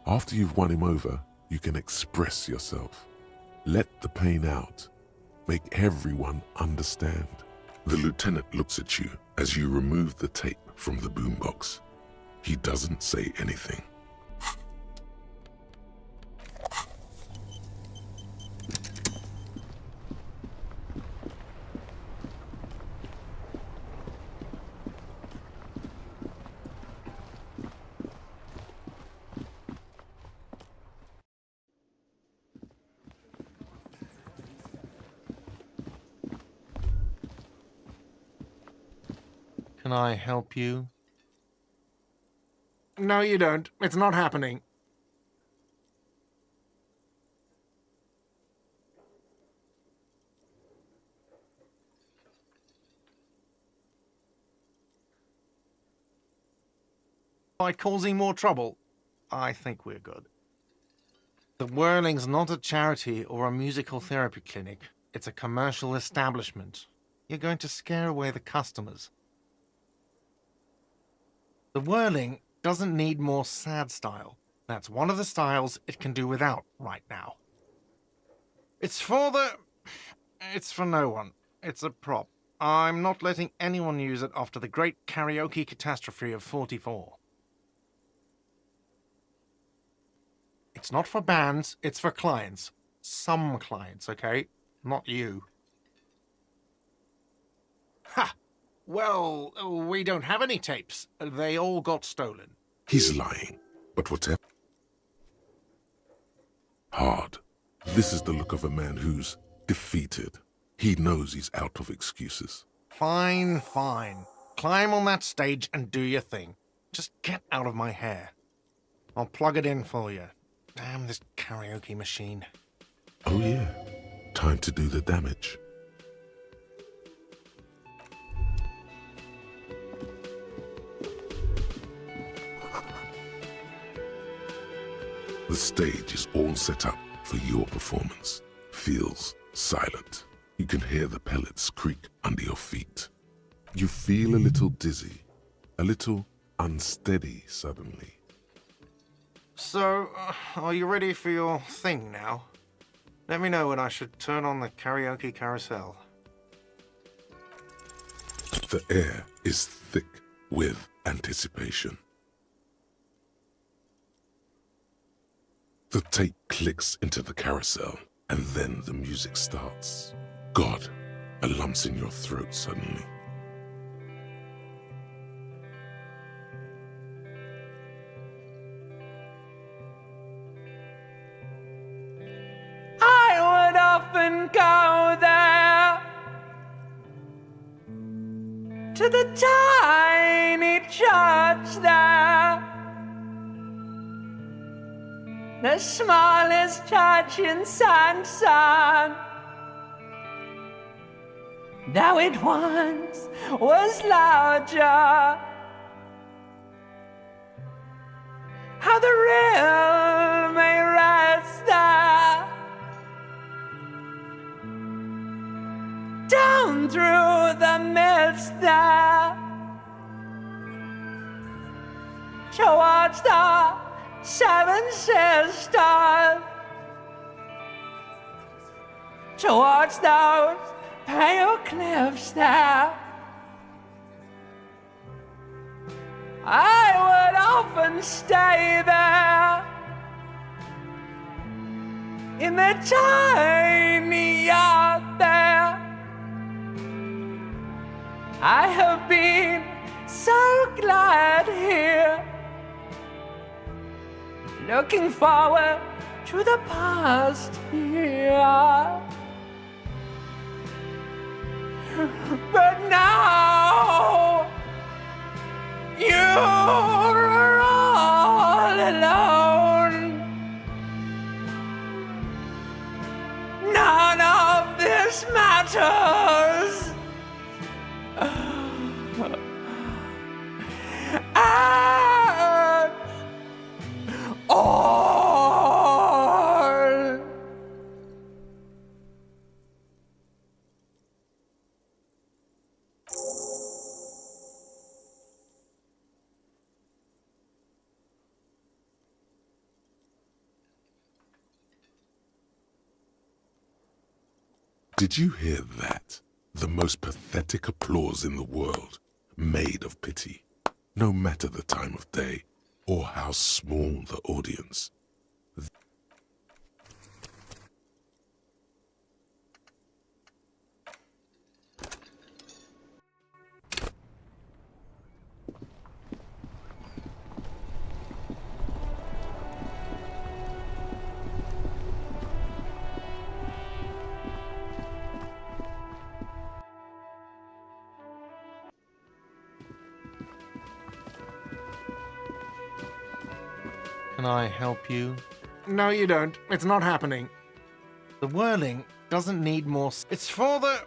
After you've won him over, you can express yourself. Let the pain out. Make everyone understand. The lieutenant looks at you as you remove the tape from the boombox. He doesn't say anything. Can I help you? No, you don't. It's not happening. By causing more trouble? I think we're good. The Whirling's not a charity or a musical therapy clinic. It's a commercial establishment. You're going to scare away the customers. The Whirling doesn't need more sad style. That's one of the styles it can do without right now. It's for no one. It's a prop. I'm not letting anyone use it after the great karaoke catastrophe of 44. It's not for bands, it's for clients. Some clients, okay? Not you. Ha! Well, we don't have any tapes. They all got stolen. He's lying, but whatever. Hard. This is the look of a man who's defeated. He knows he's out of excuses. Fine, fine. Climb on that stage and do your thing. Just get out of my hair. I'll plug it in for you. Damn this karaoke machine. Oh yeah, time to do the damage. The stage is all set up for your performance. Feels silent. You can hear the pellets creak under your feet. You feel a little dizzy, a little unsteady suddenly. So, are you ready for your thing now? Let me know when I should turn on the karaoke carousel. The air is thick with anticipation. The tape clicks into the carousel, and then the music starts. God, a lump's in your throat suddenly. I would often go there to the tiny church there, the smallest church in Sanson. Though it once was larger, how the real may rest there, down through the mist there, towards the Seven Sisters, towards those pale cliffs there. I would often stay there in the tiny yard there. I have been so glad here, looking forward to the past here. But now you're all alone. None of this matters. At all. Did you hear that? The most pathetic applause in the world, made of pity, no matter the time of day or how small the audience. Can I help you? No, you don't. It's not happening. The whirling doesn't need more... It's for the...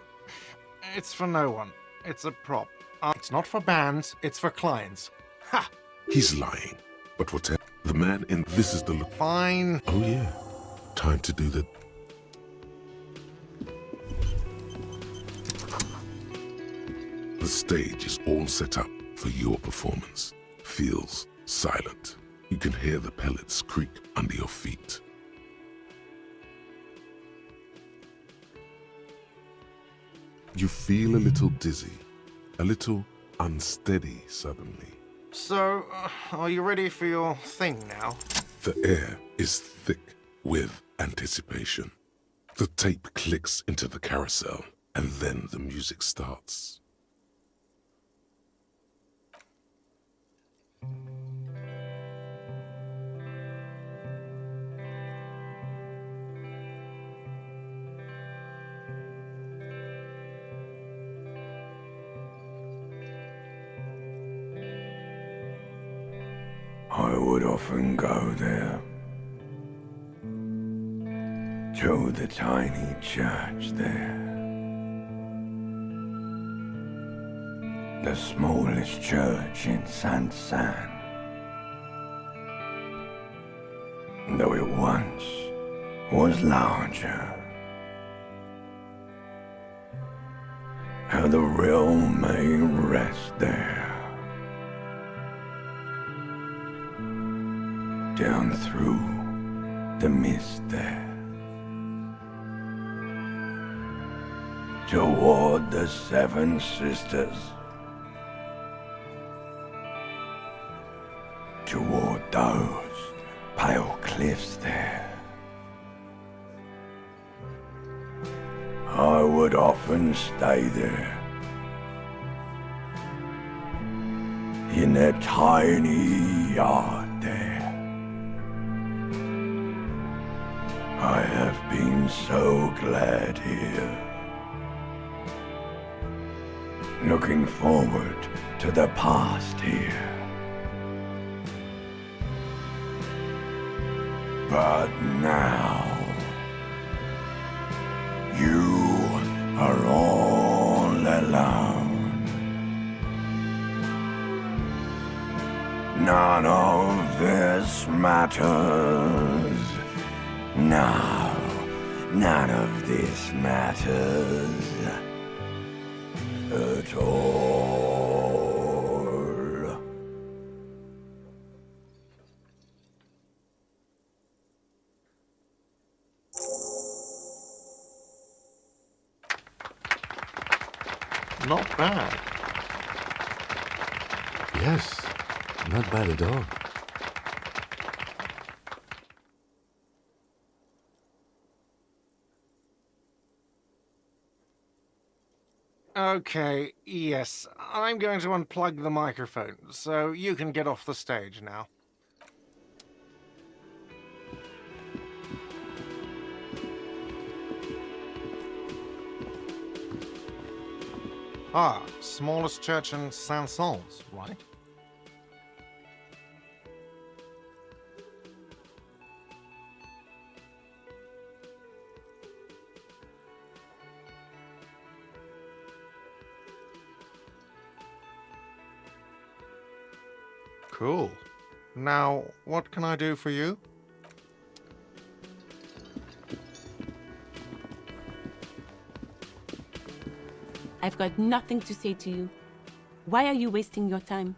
It's for no one. It's a prop. It's not for bands, it's for clients. Ha! He's lying, but whatever. The man in this is the look. Fine. Oh yeah, time to do the... The stage is all set up for your performance. Feels silent. You can hear the pellets creak under your feet. You feel a little dizzy, a little unsteady suddenly. So, are you ready for your thing now? The air is thick with anticipation. The tape clicks into the carousel, and then the music starts. I would often go there, to the tiny church there, the smallest church in Saint-Saëns, though it once was larger. How the realm may rest there, down through the mist there, toward the Seven Sisters, toward those pale cliffs there. I would often stay there, in that tiny yard there. I have been so glad here, looking forward to the past here. But now, you are all alone. None of this matters. No, none of this matters at all. Not bad. Yes, not bad at all. Okay, yes. I'm going to unplug the microphone, so you can get off the stage now. Ah, smallest church in Saint-Saëns, right? Cool. Now, what can I do for you? I've got nothing to say to you. Why are you wasting your time?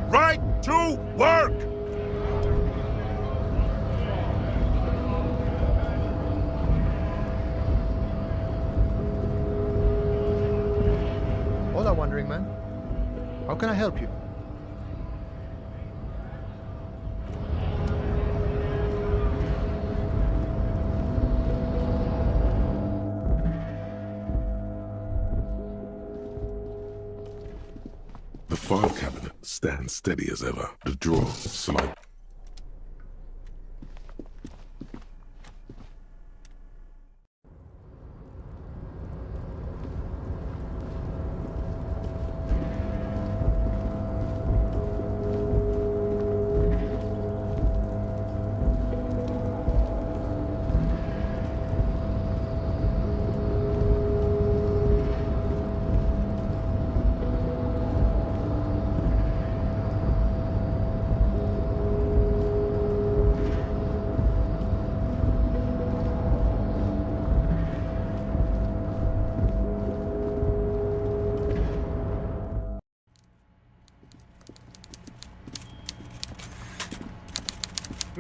Right to work! Hola, Wandering Man. How can I help you? The file cabinet stands steady as ever. The drawer slides.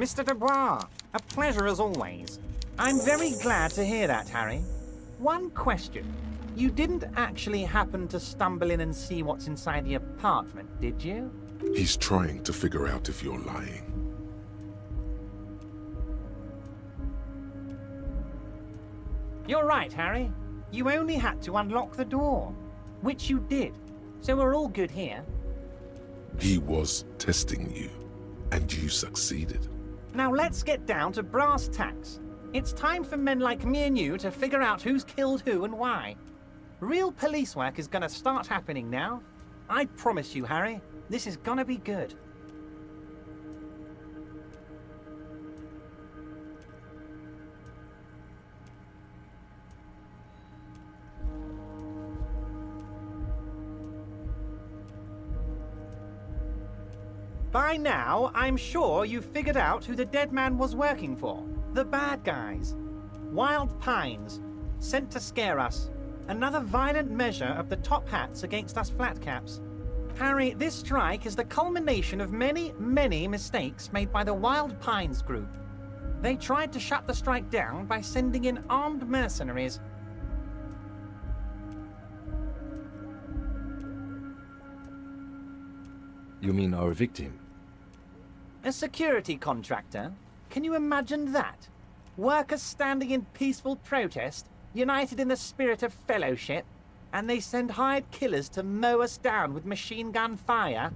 Mr. Dubois, a pleasure as always. I'm very glad to hear that, Harry. One question. You didn't actually happen to stumble in and see what's inside the apartment, did you? He's trying to figure out if you're lying. You're right, Harry. You only had to unlock the door, which you did. So we're all good here. He was testing you, and you succeeded. Now let's get down to brass tacks. It's time for men like me and you to figure out who's killed who and why. Real police work is gonna start happening now. I promise you, Harry, this is gonna be good. By now, I'm sure you've figured out who the dead man was working for. The bad guys. Wild Pines. Sent to scare us. Another violent measure of the top hats against us flatcaps. Harry, this strike is the culmination of many, many mistakes made by the Wild Pines group. They tried to shut the strike down by sending in armed mercenaries. You mean our victim? A security contractor? Can you imagine that? Workers standing in peaceful protest, united in the spirit of fellowship, and they send hired killers to mow us down with machine gun fire?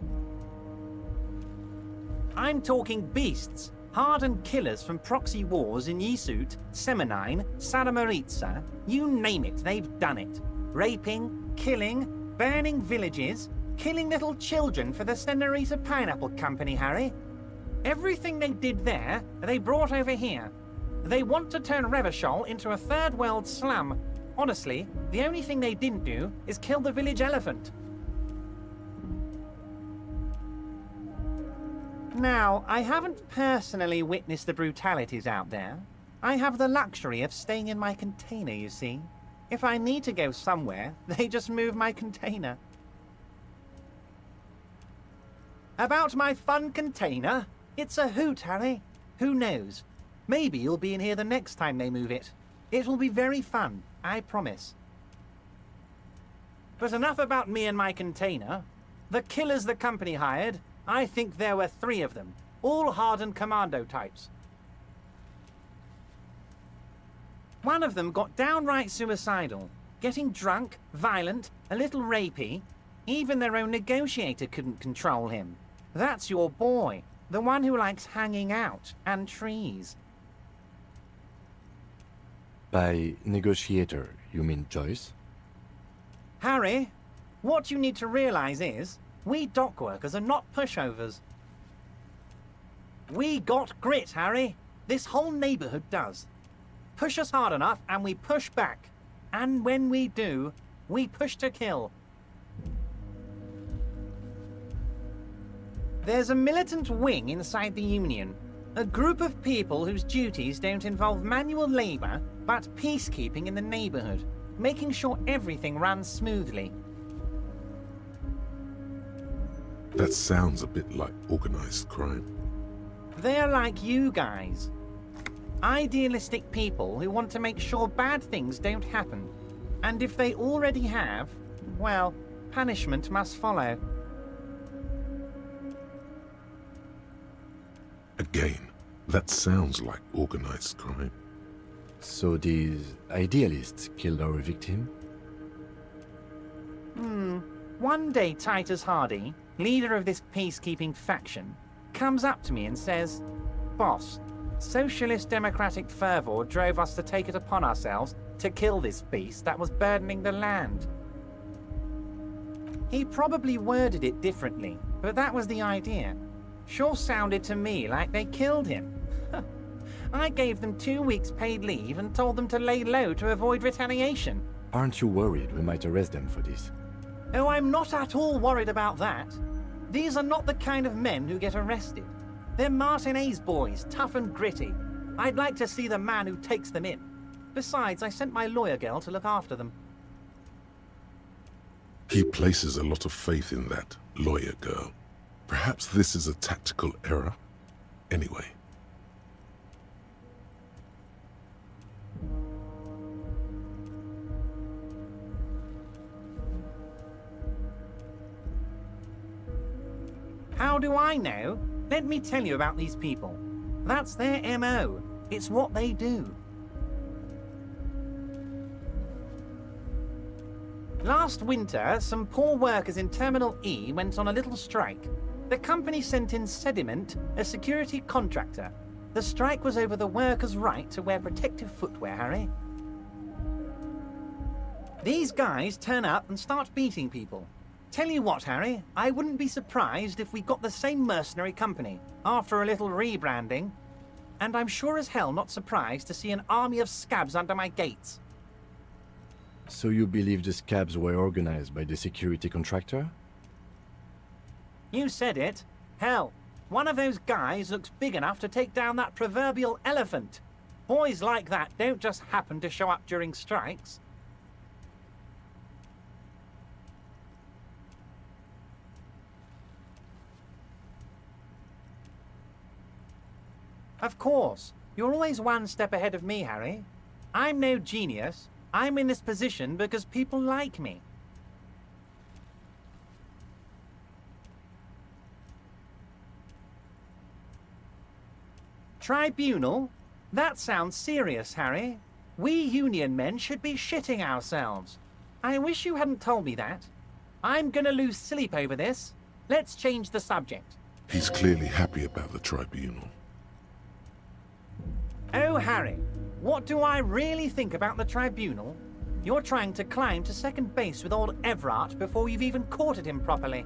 I'm talking beasts, hardened killers from proxy wars in Yisut, Semenine, Saramaritsa, you name it, they've done it. Raping, killing, burning villages, killing little children for the Senorita Pineapple Company, Harry. Everything they did there, they brought over here. They want to turn Revachol into a third world slum. Honestly, the only thing they didn't do is kill the village elephant. Now, I haven't personally witnessed the brutalities out there. I have the luxury of staying in my container, you see. If I need to go somewhere, they just move my container. About my fun container? It's a hoot, Harry. Who knows? Maybe you'll be in here the next time they move it. It will be very fun, I promise. But enough about me and my container. The killers the company hired, I think there were 3 of them, all hardened commando types. One of them got downright suicidal, getting drunk, violent, a little rapey. Even their own negotiator couldn't control him. That's your boy, the one who likes hanging out and trees. By negotiator, you mean Joyce? Harry, what you need to realize is, we dock workers are not pushovers. We got grit, Harry. This whole neighborhood does. Push us hard enough and we push back. And when we do, we push to kill. There's a militant wing inside the Union. A group of people whose duties don't involve manual labor, but peacekeeping in the neighborhood, making sure everything runs smoothly. That sounds a bit like organized crime. They're like you guys. Idealistic people who want to make sure bad things don't happen. And if they already have, well, punishment must follow. Again, that sounds like organized crime. So these idealists killed our victim? One day Titus Hardy, leader of this peacekeeping faction, comes up to me and says, "Boss, socialist democratic fervor drove us to take it upon ourselves to kill this beast that was burdening the land." He probably worded it differently, but that was the idea. Sure sounded to me like they killed him. I gave them 2 weeks paid leave and told them to lay low to avoid retaliation. Aren't you worried we might arrest them for this? Oh, I'm not at all worried about that. These are not the kind of men who get arrested. They're Martinez boys, tough and gritty. I'd like to see the man who takes them in. Besides, I sent my lawyer girl to look after them. He places a lot of faith in that lawyer girl. Perhaps this is a tactical error. Anyway, How do I know? Let me tell you about these people. That's their MO. It's what they do. Last winter, some poor workers in Terminal E went on a little strike. The company sent in Sediment, a security contractor. The strike was over the workers' right to wear protective footwear, Harry. These guys turn up and start beating people. Tell you what, Harry, I wouldn't be surprised if we got the same mercenary company after a little rebranding. And I'm sure as hell not surprised to see an army of scabs under my gates. So you believe the scabs were organized by the security contractor? You said it. Hell, one of those guys looks big enough to take down that proverbial elephant. Boys like that don't just happen to show up during strikes. Of course. You're always one step ahead of me, Harry. I'm no genius. I'm in this position because people like me. Tribunal? That sounds serious, Harry. We Union men should be shitting ourselves. I wish you hadn't told me that. I'm gonna lose sleep over this. Let's change the subject. He's clearly happy about the tribunal. Oh, Harry, what do I really think about the tribunal? You're trying to climb to second base with old Everard before you've even courted him properly.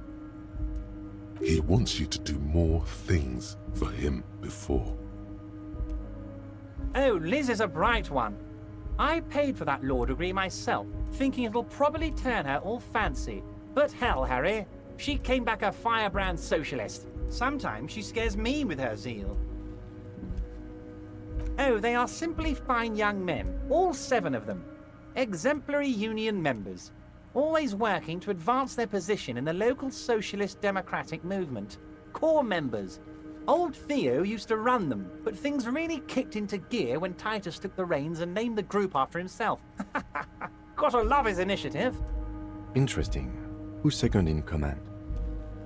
He wants you to do more things for him before. Oh, Liz is a bright one. I paid for that law degree myself, thinking it'll probably turn her all fancy. But hell, Harry, she came back a firebrand socialist. Sometimes she scares me with her zeal. Oh, they are simply fine young men, all 7 of them. Exemplary union members, always working to advance their position in the local socialist democratic movement. Core members. Old Theo used to run them, but things really kicked into gear when Titus took the reins and named the group after himself. Gotta love his initiative. Interesting. Who's second in command?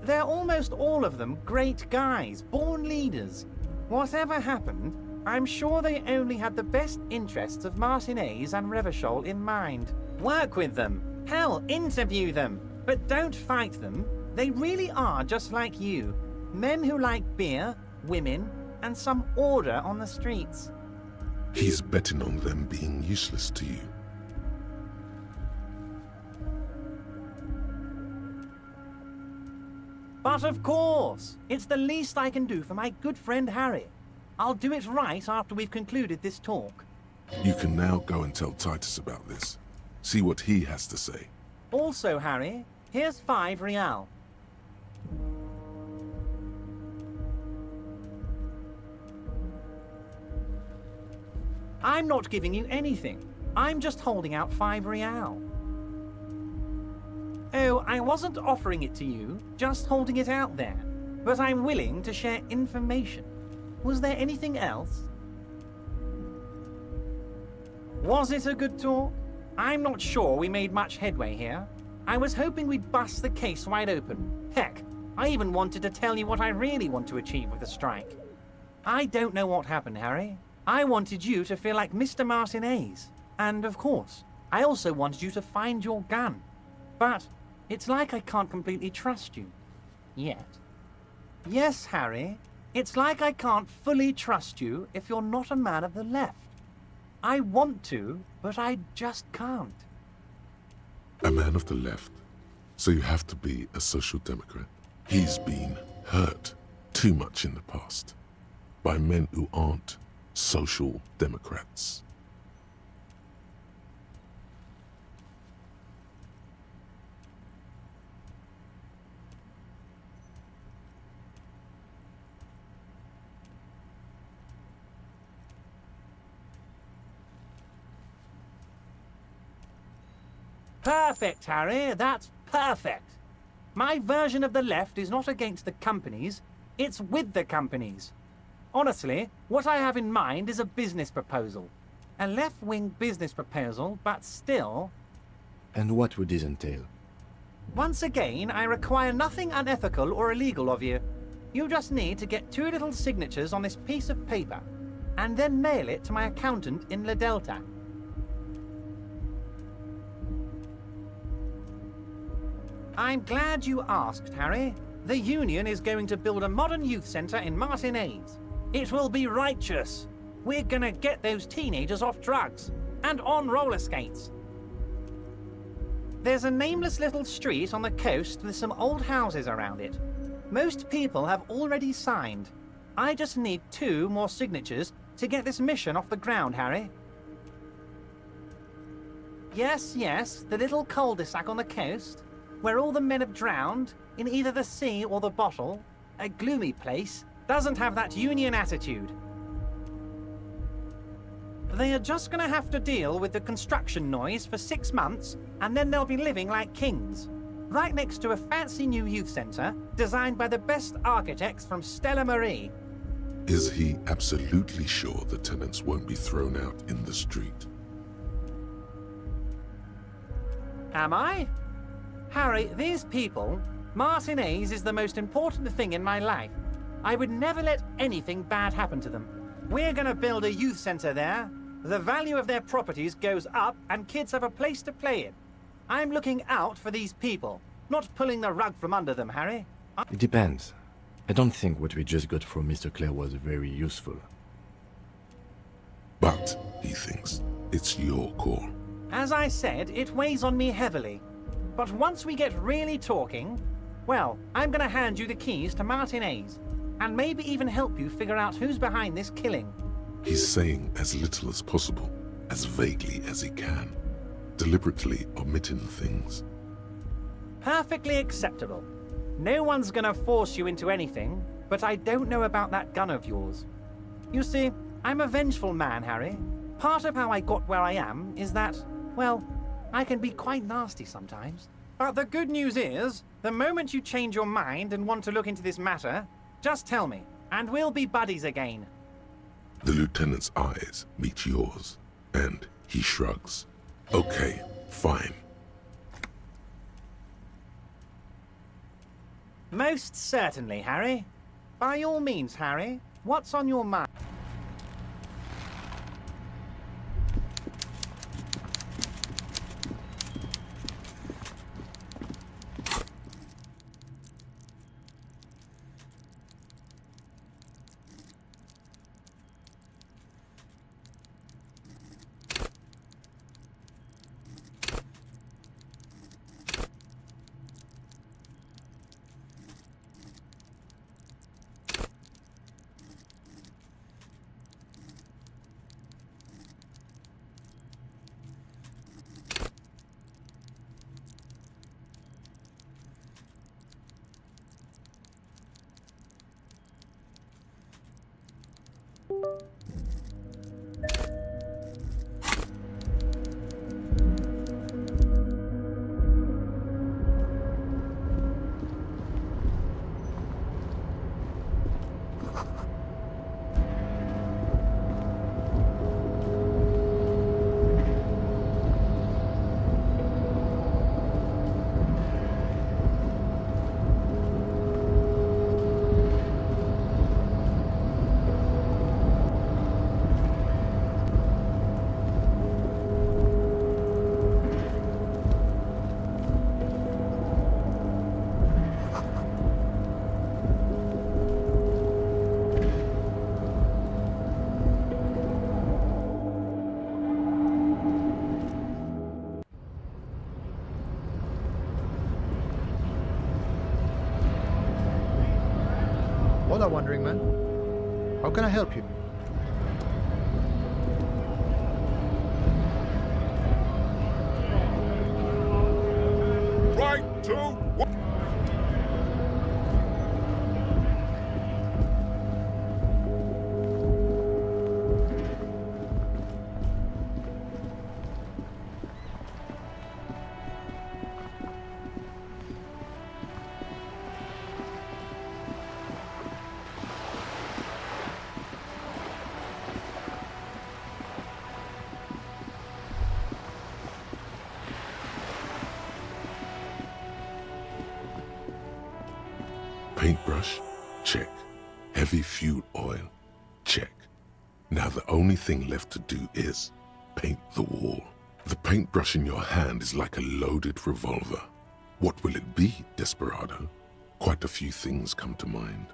They're almost all of them great guys, born leaders. Whatever happened, I'm sure they only had the best interests of Martinez and Revachol in mind. Work with them. Hell, interview them. But don't fight them. They really are just like you. Men who like beer, women, and some order on the streets. He's betting on them being useless to you. But of course, it's the least I can do for my good friend Harry. I'll do it right after we've concluded this talk. You can now go and tell Titus about this. See what he has to say. Also, Harry, here's 5 real. I'm not giving you anything. I'm just holding out 5 real. Oh, I wasn't offering it to you, just holding it out there. But I'm willing to share information. Was there anything else? Was it a good talk? I'm not sure we made much headway here. I was hoping we'd bust the case wide open. Heck, I even wanted to tell you what I really want to achieve with the strike. I don't know what happened, Harry. I wanted you to feel like Mr. Martinez. And of course, I also wanted you to find your gun. But it's like I can't completely trust you. Yet. Yes, Harry. It's like I can't fully trust you if you're not a man of the left. I want to, but I just can't. A man of the left. So you have to be a social democrat. He's been hurt too much in the past by men who aren't social democrats. Perfect, Harry. That's perfect. My version of the left is not against the companies, it's with the companies. Honestly, what I have in mind is a business proposal. A left-wing business proposal, but still... And what would this entail? Once again, I require nothing unethical or illegal of you. You just need to get 2 little signatures on this piece of paper, and then mail it to my accountant in La Delta. I'm glad you asked, Harry. The Union is going to build a modern youth centre in Martinez. It will be righteous. We're gonna get those teenagers off drugs and on roller skates. There's a nameless little street on the coast with some old houses around it. Most people have already signed. I just need 2 more signatures to get this mission off the ground, Harry. Yes, the little cul-de-sac on the coast, where all the men have drowned, in either the sea or the bottle. A gloomy place, doesn't have that Union attitude. They are just gonna have to deal with the construction noise for 6 months, and then they'll be living like kings. Right next to a fancy new youth centre, designed by the best architects from Stella Marie. Is he absolutely sure the tenants won't be thrown out in the street? Am I? Harry, these people, Martinez is the most important thing in my life. I would never let anything bad happen to them. We're gonna build a youth centre there. The value of their properties goes up and kids have a place to play in. I'm looking out for these people, not pulling the rug from under them, Harry. It depends. I don't think what we just got from Mr. Clare was very useful. But, he thinks, it's your call. As I said, it weighs on me heavily. But once we get really talking, well, I'm gonna hand you the keys to Martinez, and maybe even help you figure out who's behind this killing. He's saying as little as possible, as vaguely as he can, deliberately omitting things. Perfectly acceptable. No one's gonna force you into anything, but I don't know about that gun of yours. You see, I'm a vengeful man, Harry. Part of how I got where I am is that, well, I can be quite nasty sometimes. But the good news is, the moment you change your mind and want to look into this matter, just tell me, and we'll be buddies again. The lieutenant's eyes meet yours, and he shrugs. Okay, fine. Most certainly, Harry. By all means, Harry. What's on your mind? Hola, Wandering Man. How can I help you? Right, 2, 1. Paintbrush, Check. Heavy fuel oil? Check. Now the only thing left to do is paint the wall. The paintbrush in your hand is like a loaded revolver. What will it be, Desperado? Quite a few things come to mind.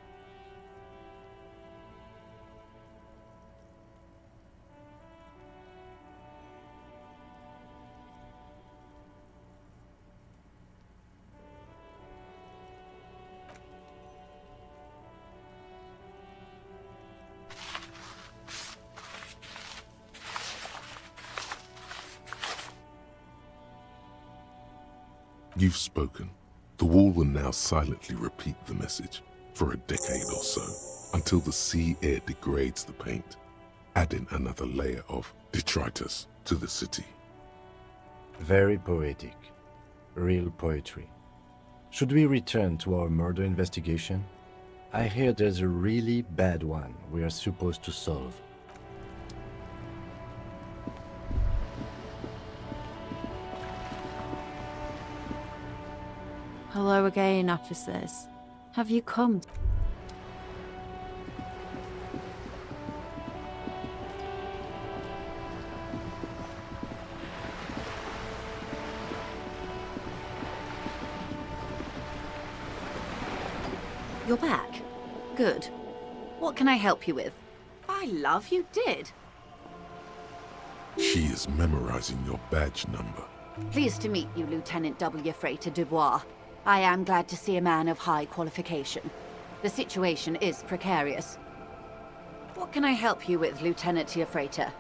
You've spoken. The wall will now silently repeat the message for a decade or so, until the sea air degrades the paint, adding another layer of detritus to the city. Very poetic. Real poetry. Should we return to our murder investigation? I hear there's a really bad one we are supposed to solve. Hello again, officers. Have you come? You're back. Good. What can I help you with? By love, you did. She is memorizing your badge number. Pleased to meet you, Lieutenant W. Freighter Dubois. I am glad to see a man of high qualification. The situation is precarious. What can I help you with, Lieutenant Freighter?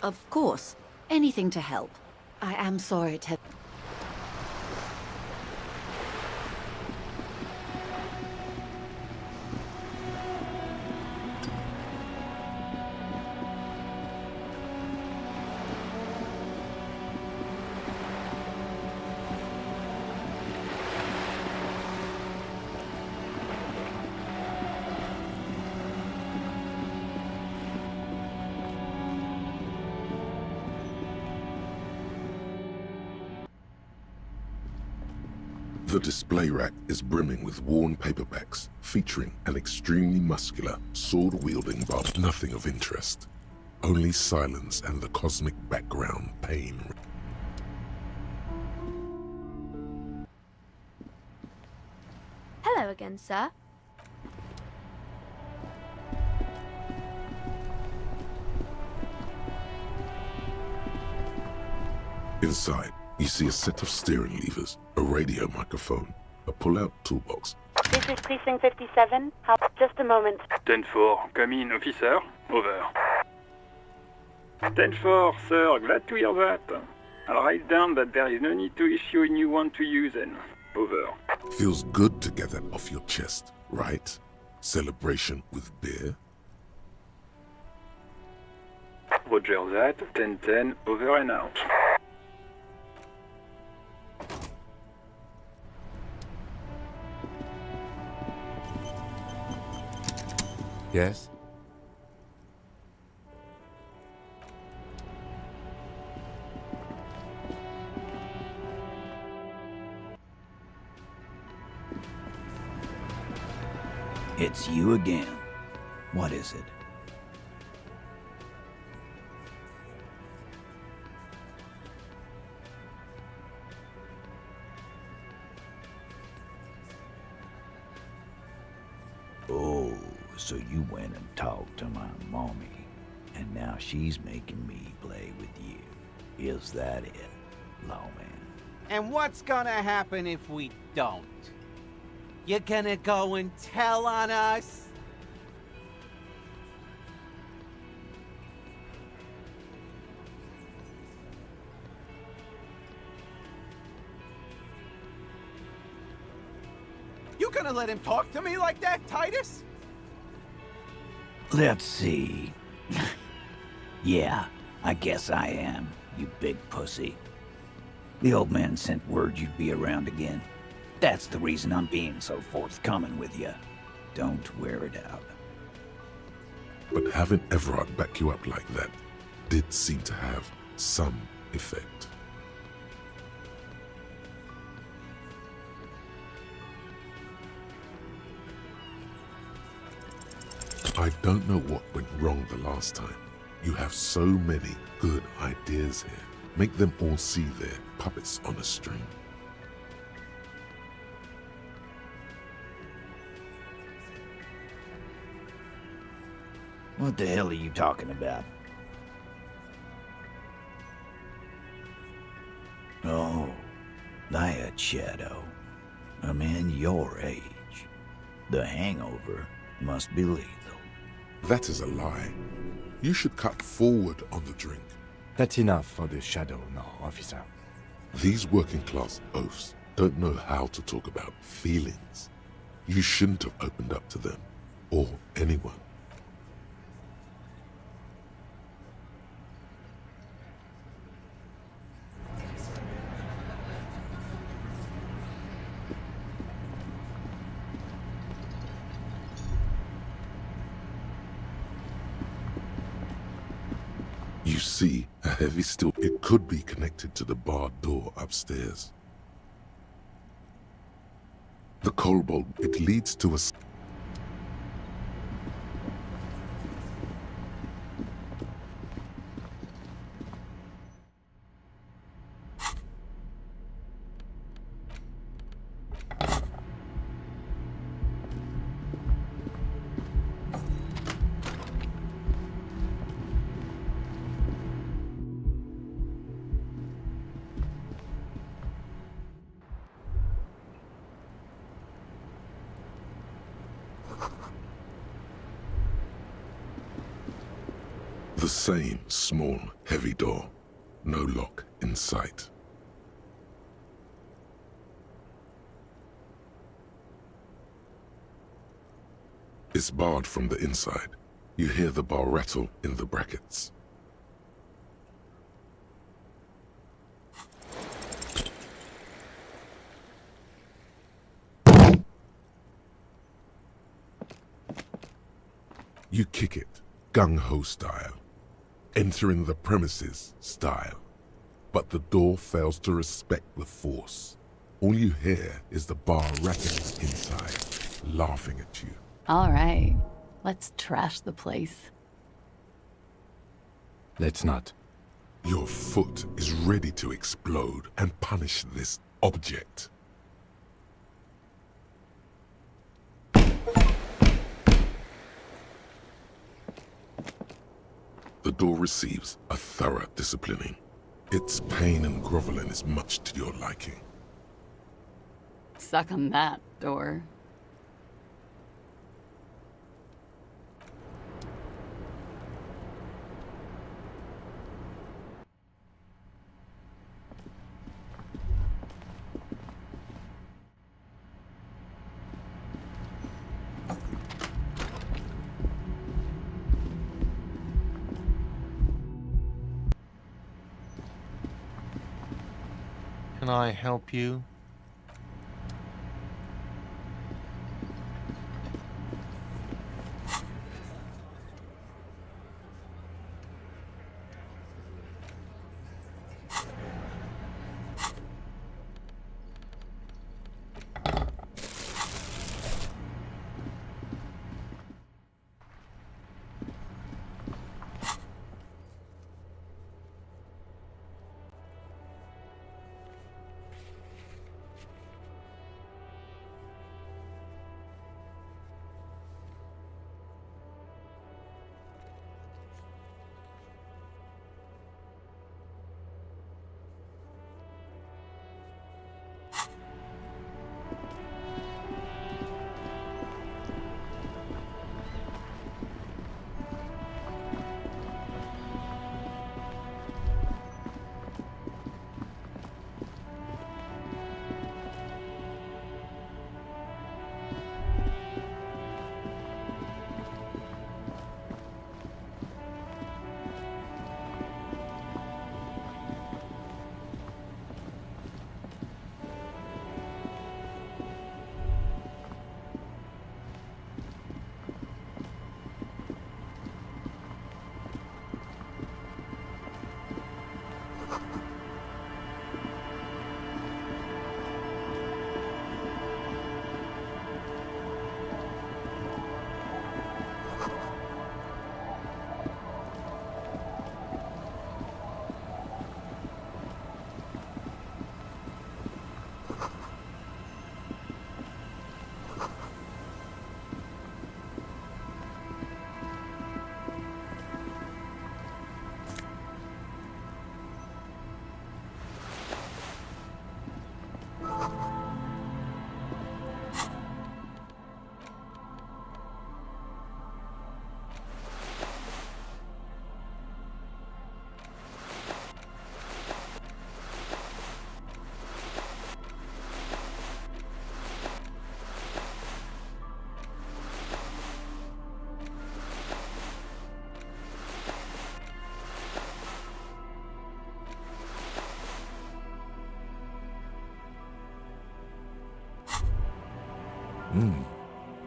Of course. Anything to help. I am sorry to... The display rack is brimming with worn paperbacks featuring an extremely muscular, sword-wielding Bob. Nothing of interest. Only silence and the cosmic background pain. Hello again, sir. Inside, you see a set of steering levers, a radio microphone, a pull-out toolbox. This is Precinct 57. Just a moment. 10-4, come in, officer. Over. 10-4, sir, glad to hear that. I'll write down that there is no need to issue a new one to you then. Over. Feels good to get that off your chest, right? Celebration with beer? Roger that, 10-10, over and out. Yes? It's you again. What is it? Oh, so you went and talked to my mommy, and now she's making me play with you. Is that it, lawman? And what's gonna happen if we don't? You're gonna go and tell on us? You gonna let him talk to me like that, Titus? Let's see. Yeah, I guess I am, you big pussy. The old man sent word you'd be around again. That's the reason I'm being so forthcoming with you. Don't wear it out. But having Everard back you up like that did seem to have some effect. I don't know what went wrong the last time. You have so many good ideas here. Make them all see they're puppets on a string. What the hell are you talking about? Oh, that shadow. A man your age. The hangover must be lethal. That is a lie. You should cut forward on the drink. That's enough for the shadow now, officer. These working class oafs don't know how to talk about feelings. You shouldn't have opened up to them, or anyone. You see a heavy steel. It could be connected to the barred door upstairs. The cobalt, it leads to a... The same small, heavy door. No lock in sight. It's barred from the inside. You hear the bar rattle in the brackets. You kick it, gung-ho style. Entering the premises style. But the door fails to respect the force. All you hear is the bar rattling inside, laughing at you. All right, let's trash the place. Let's not. Your foot is ready to explode and punish this object. The door receives a thorough disciplining. Its pain and groveling is much to your liking. Suck on that, door. Can I help you?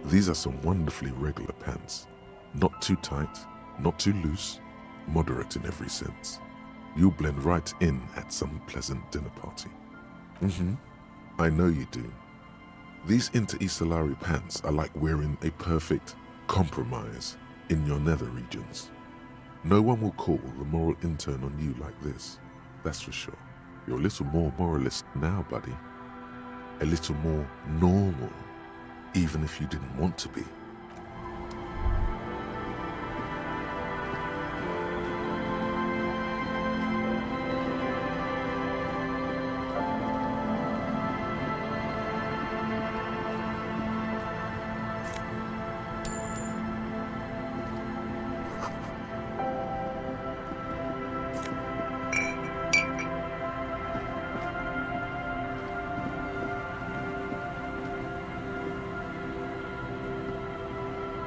These are some wonderfully regular pants. Not too tight, not too loose, moderate in every sense. You'll blend right in at some pleasant dinner party. I know you do. These Inter-Isolari pants are like wearing a perfect compromise in your nether regions. No one will call the moral intern on you like this, that's for sure. You're a little more moralist now, buddy. A little more normal, even if you didn't want to be.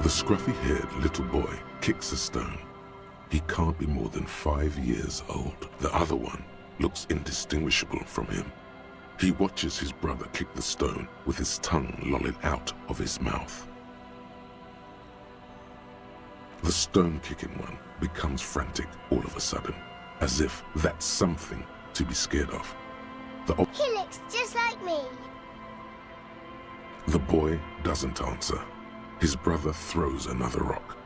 The scruffy-haired little boy kicks a stone. He can't be more than 5 years old. The other one looks indistinguishable from him. He watches his brother kick the stone with his tongue lolling out of his mouth. The stone-kicking one becomes frantic all of a sudden, as if that's something to be scared of. He looks just like me. The boy doesn't answer. His brother throws another rock.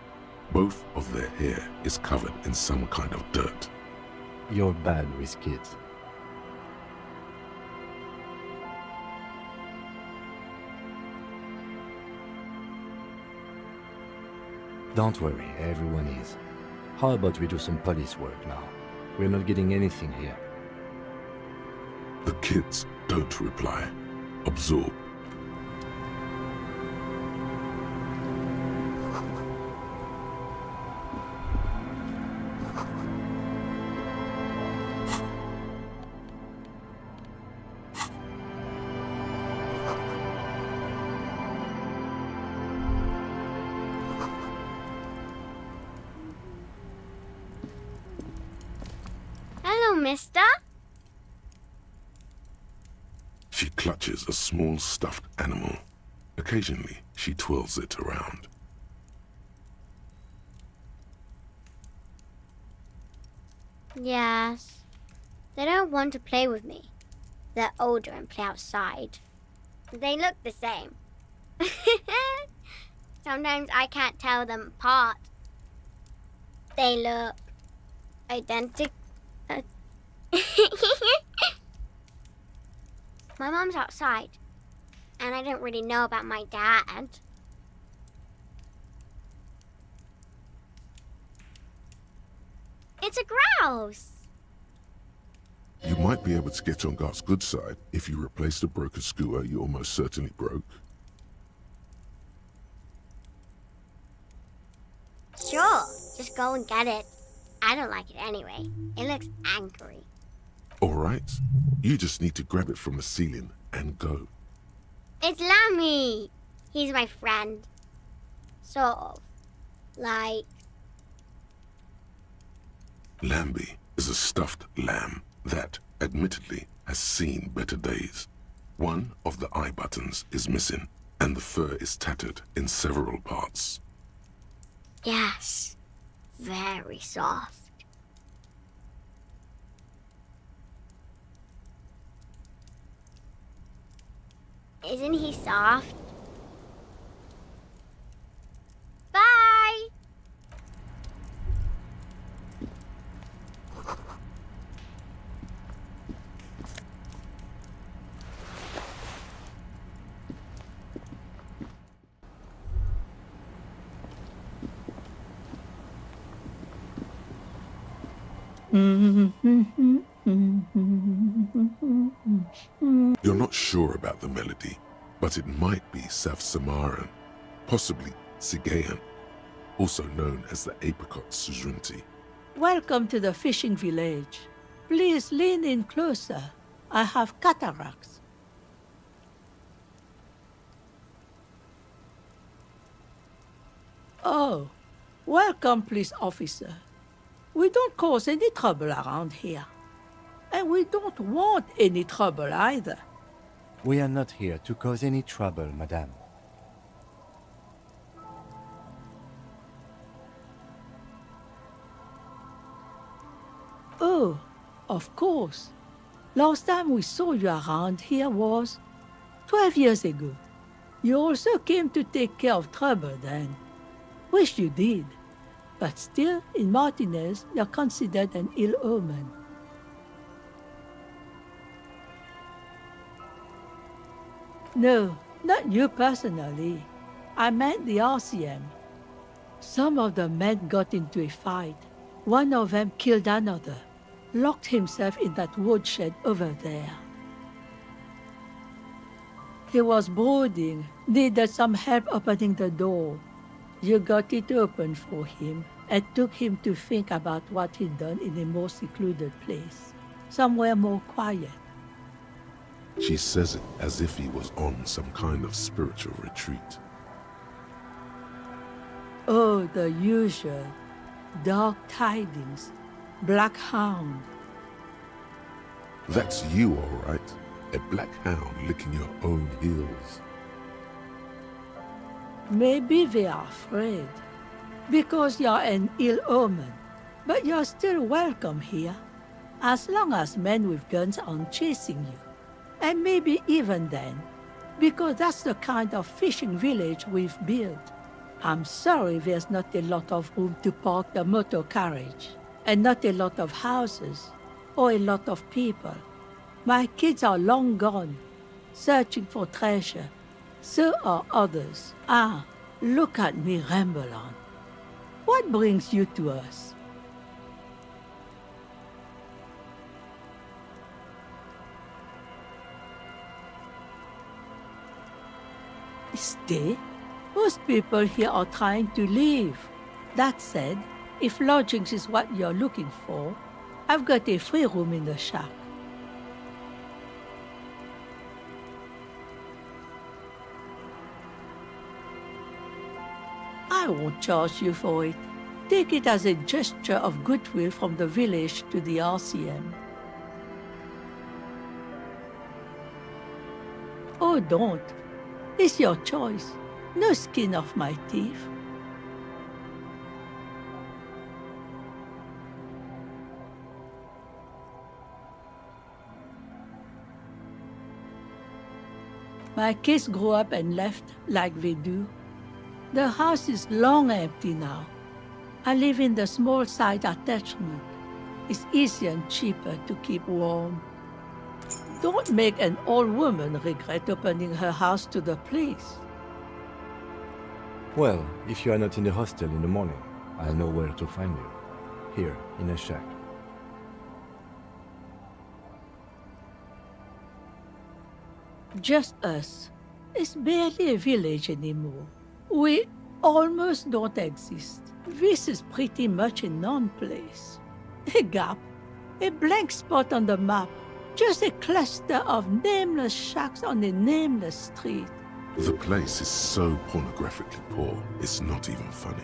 Both of their hair is covered in some kind of dirt. You're bad with kids. Don't worry, everyone is. How about we do some police work now? We're not getting anything here. The kids don't reply. Absorb. Hello, mister. She clutches a small stuffed animal. Occasionally, she twirls it around. Yes. They don't want to play with me. They're older and play outside. They look the same. Sometimes I can't tell them apart. They look identical. My mom's outside, and I don't really know about my dad. It's a grouse. You might be able to get on Gart's good side if you replace the broken skewer you almost certainly broke. Sure, just go and get it. I don't like it anyway. It looks angry. All right, you just need to grab it from the ceiling and go. It's Lammy. He's my friend. Sort of. Like... Lambie is a stuffed lamb that, admittedly, has seen better days. One of the eye buttons is missing, and the fur is tattered in several parts. Yes. Very soft. Isn't he soft? Bye! You're not sure about the melody, but it might be South Samaran, possibly Sigayan, also known as the apricot suzerainty. Welcome to the fishing village. Please lean in closer. I have cataracts. Oh, welcome, police officer. We don't cause any trouble around here. And we don't want any trouble either. We are not here to cause any trouble, madame. of course. Last time we saw you around here was 12 years ago. You also came to take care of trouble then. Wish you did. But still, in Martinez, you're considered an ill omen. No, not you personally. I meant the RCM. Some of the men got into a fight. One of them killed another, locked himself in that woodshed over there. He was brooding, needed some help opening the door. You got it open for him and took him to think about what he'd done in a more secluded place, somewhere more quiet. She says it as if he was on some kind of spiritual retreat. Oh, the usual. Dark tidings. Black hound. That's you, all right. A black hound licking your own heels. Maybe they are afraid. Because you're an ill omen. But you're still welcome here. As long as men with guns aren't chasing you. And maybe even then. Because that's the kind of fishing village we've built. I'm sorry there's not a lot of room to park the motor carriage, and not a lot of houses, or a lot of people. My kids are long gone, searching for treasure. So are others. Ah, look at me ramble on. What brings you to us? Stay? Most people here are trying to leave. That said, if lodgings is what you're looking for, I've got a free room in the shack. I won't charge you for it. Take it as a gesture of goodwill from the village to the RCM. Oh, don't. It's your choice. No skin off my teeth. My kids grew up and left like they do. The house is long empty now. I live in the small side attachment. It's easier and cheaper to keep warm. Don't make an old woman regret opening her house to the place. Well, if you are not in the hostel in the morning, I'll know where to find you. Here, in a shack. Just us. It's barely a village anymore. We almost don't exist. This is pretty much a non-place. A gap. A blank spot on the map. Just a cluster of nameless shacks on a nameless street. The place is so pornographically poor, it's not even funny.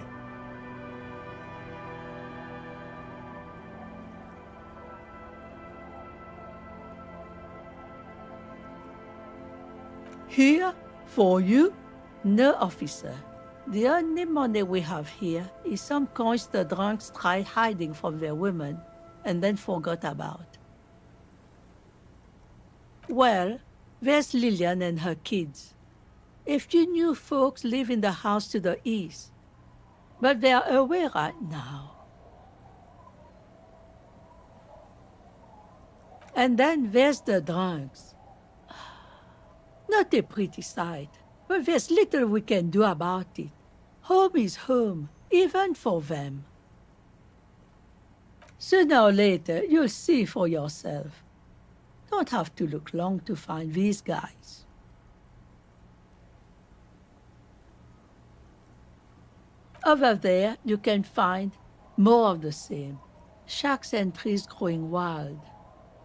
Here? For you? No, officer. The only money we have here is some coins the drunks tried hiding from their women and then forgot about. Well, there's Lillian and her kids. A few new folks live in the house to the east, but they're away right now. And then there's the drunks. Not a pretty sight, but there's little we can do about it. Home is home, even for them. Sooner or later, you'll see for yourself. Don't have to look long to find these guys. Over there, you can find more of the same. Shacks and trees growing wild.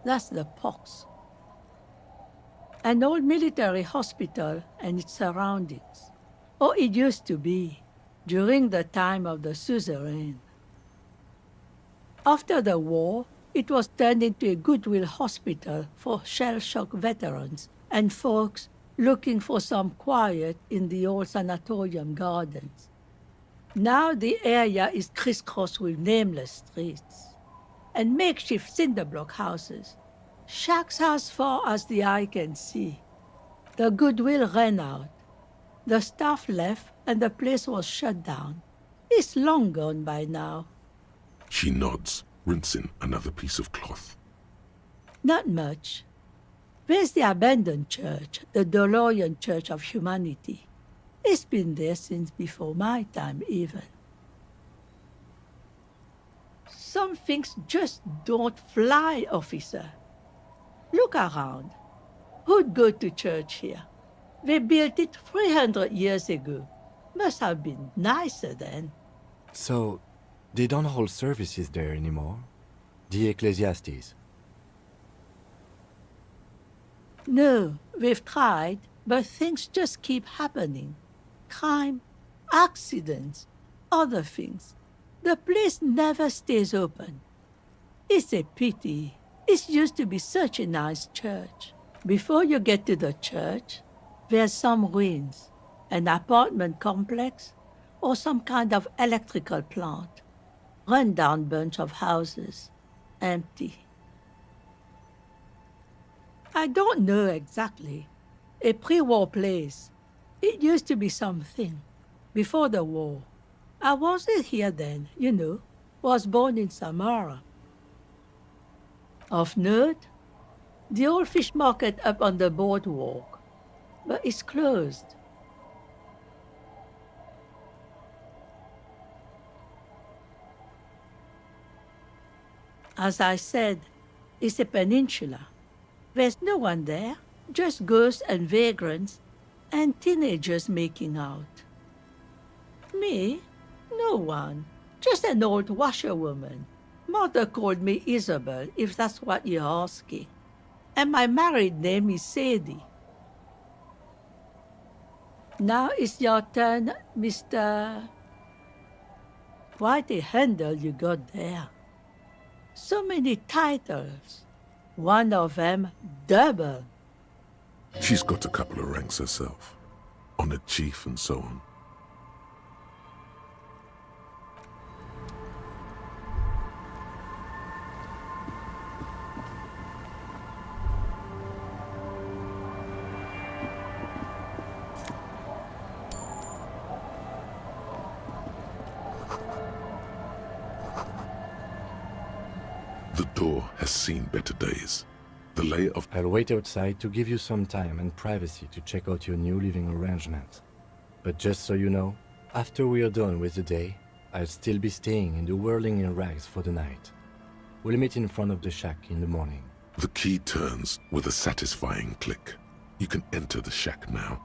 That's the pox. An old military hospital and its surroundings. Or it used to be, during the time of the suzerain. After the war, it was turned into a goodwill hospital for shell-shock veterans and folks looking for some quiet in the old sanatorium gardens. Now the area is crisscrossed with nameless streets. and makeshift cinder block houses. Shacks as far as the eye can see. The goodwill ran out. The staff left and the place was shut down. It's long gone by now. She nods, rinsing another piece of cloth. Not much. There's the abandoned church, the DeLorean Church of Humanity. It's been there since before my time, even. Some things just don't fly, officer. Look around. Who'd go to church here? They built it 300 years ago. Must have been nicer then. So, they don't hold services there anymore? The Ecclesiastes? No, we've tried, but things just keep happening. Crime, accidents, other things. The place never stays open. It's a pity. It used to be such a nice church. Before you get to the church, there's some ruins, an apartment complex, or some kind of electrical plant. Run-down bunch of houses, empty. I don't know exactly. A pre-war place. It used to be something. Before the war. I wasn't here then, you know. Was born in Samara. Of note, the old fish market up on the boardwalk. But it's closed. As I said, it's a peninsula. There's no one there, just ghosts and vagrants, and teenagers making out. Me? No one. Just an old washerwoman. Mother called me Isabel, if that's what you're asking. And my married name is Sadie. Now it's your turn, Mr. Quite a handle you got there. So many titles. One of them double. She's got a couple of ranks herself. Honored chief and so on. The door has seen better days. The layer of... I'll wait outside to give you some time and privacy to check out your new living arrangement. But just so you know, after we are done with the day, I'll still be staying in the whirling in rags for the night. We'll meet in front of the shack in the morning. The key turns with a satisfying click. You can enter the shack now.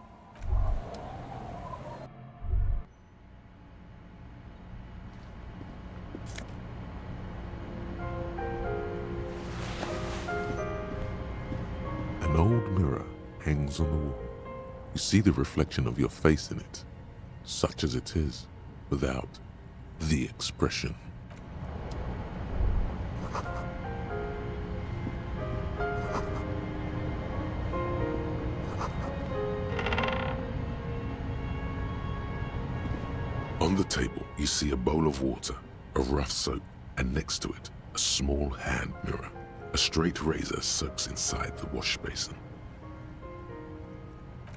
An old mirror hangs on the wall. You see the reflection of your face in it, such as it is, without the expression. On the table, you see a bowl of water, a rough soap, and next to it, a small hand mirror. A straight razor soaks inside the wash basin.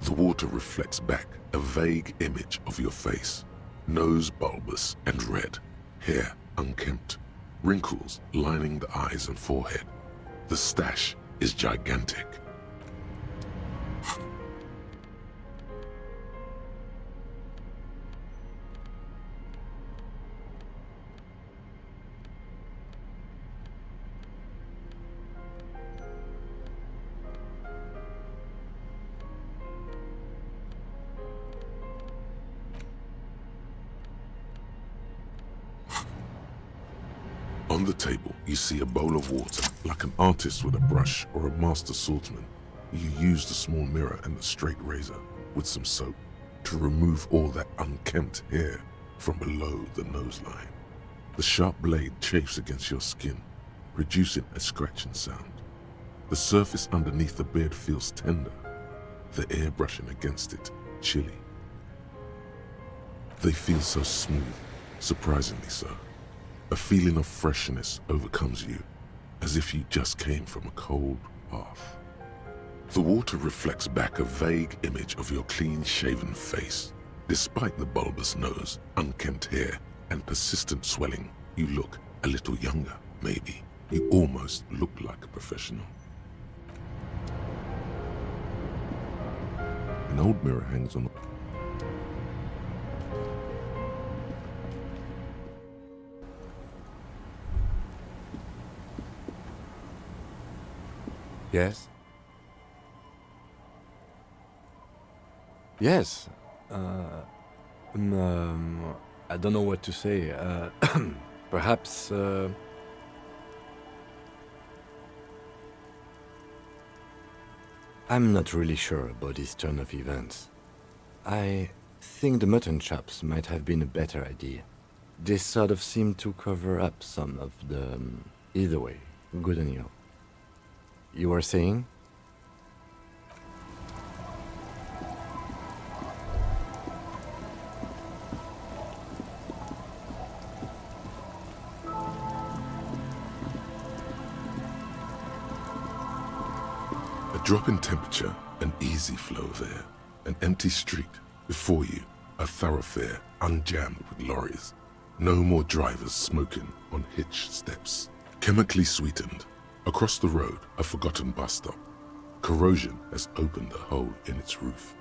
The water reflects back a vague image of your face. Nose bulbous and red, hair unkempt, wrinkles lining the eyes and forehead. The stash is gigantic. On the table, you see a bowl of water. Like an artist with a brush or a master swordsman, you use the small mirror and the straight razor with some soap to remove all that unkempt hair from below the noseline. The sharp blade chafes against your skin, producing a scratching sound. The surface underneath the beard feels tender, the air brushing against it chilly. They feel so smooth, surprisingly so. A feeling of freshness overcomes you, as if you just came from a cold bath. The water reflects back a vague image of your clean-shaven face. Despite the bulbous nose, unkempt hair, and persistent swelling, you look a little younger, maybe. You almost look like a professional. An old mirror hangs on. Yes? Yes. I don't know what to say. Perhaps, I'm not really sure about this turn of events. I think the mutton chops might have been a better idea. They sort of seem to cover up some of the... either way, good on you. You were saying? A drop in temperature, an easy flow of air, an empty street. Before you, a thoroughfare unjammed with lorries. No more drivers smoking on hitch steps. Chemically sweetened. Across the road, a forgotten bus stop. Corrosion has opened a hole in its roof.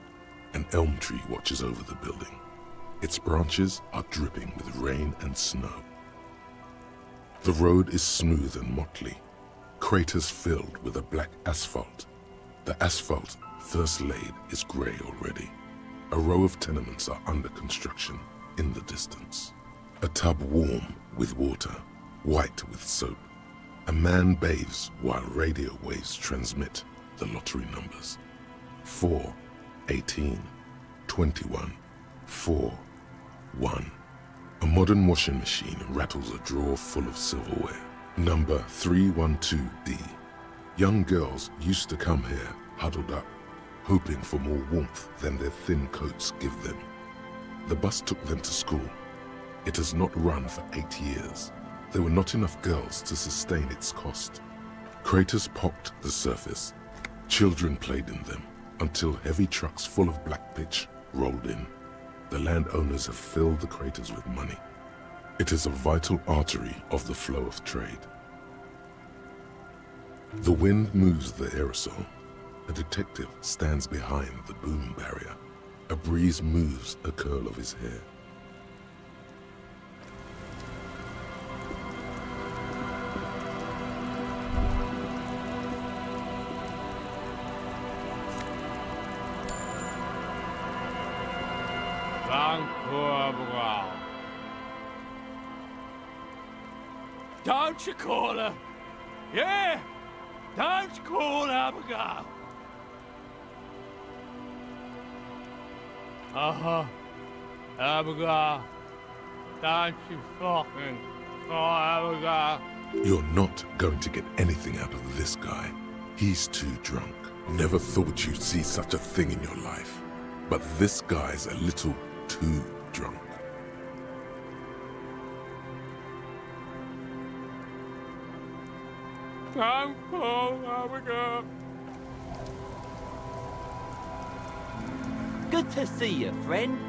An elm tree watches over the building. Its branches are dripping with rain and snow. The road is smooth and motley. Craters filled with a black asphalt. The asphalt, first laid, is grey already. A row of tenements are under construction in the distance. A tub warm with water, white with soap. A man bathes while radio waves transmit the lottery numbers. 4, 18, 21, 4, 1. A modern washing machine rattles a drawer full of silverware. Number 312D. Young girls used to come here, huddled up, hoping for more warmth than their thin coats give them. The bus took them to school. It has not run for 8 years. There were not enough girls to sustain its cost. Craters pocked the surface. Children played in them until heavy trucks full of black pitch rolled in. The landowners have filled the craters with money. It is a vital artery of the flow of trade. The wind moves the aerosol. A detective stands behind the boom barrier. A breeze moves a curl of his hair. Don't you call her? Yeah! Don't call Abigail! Abigail. Don't you fucking call Abigail. You're not going to get anything out of this guy. He's too drunk. Never thought you'd see such a thing in your life. But this guy's a little too drunk. Don't call Abigail. Good to see you, friend.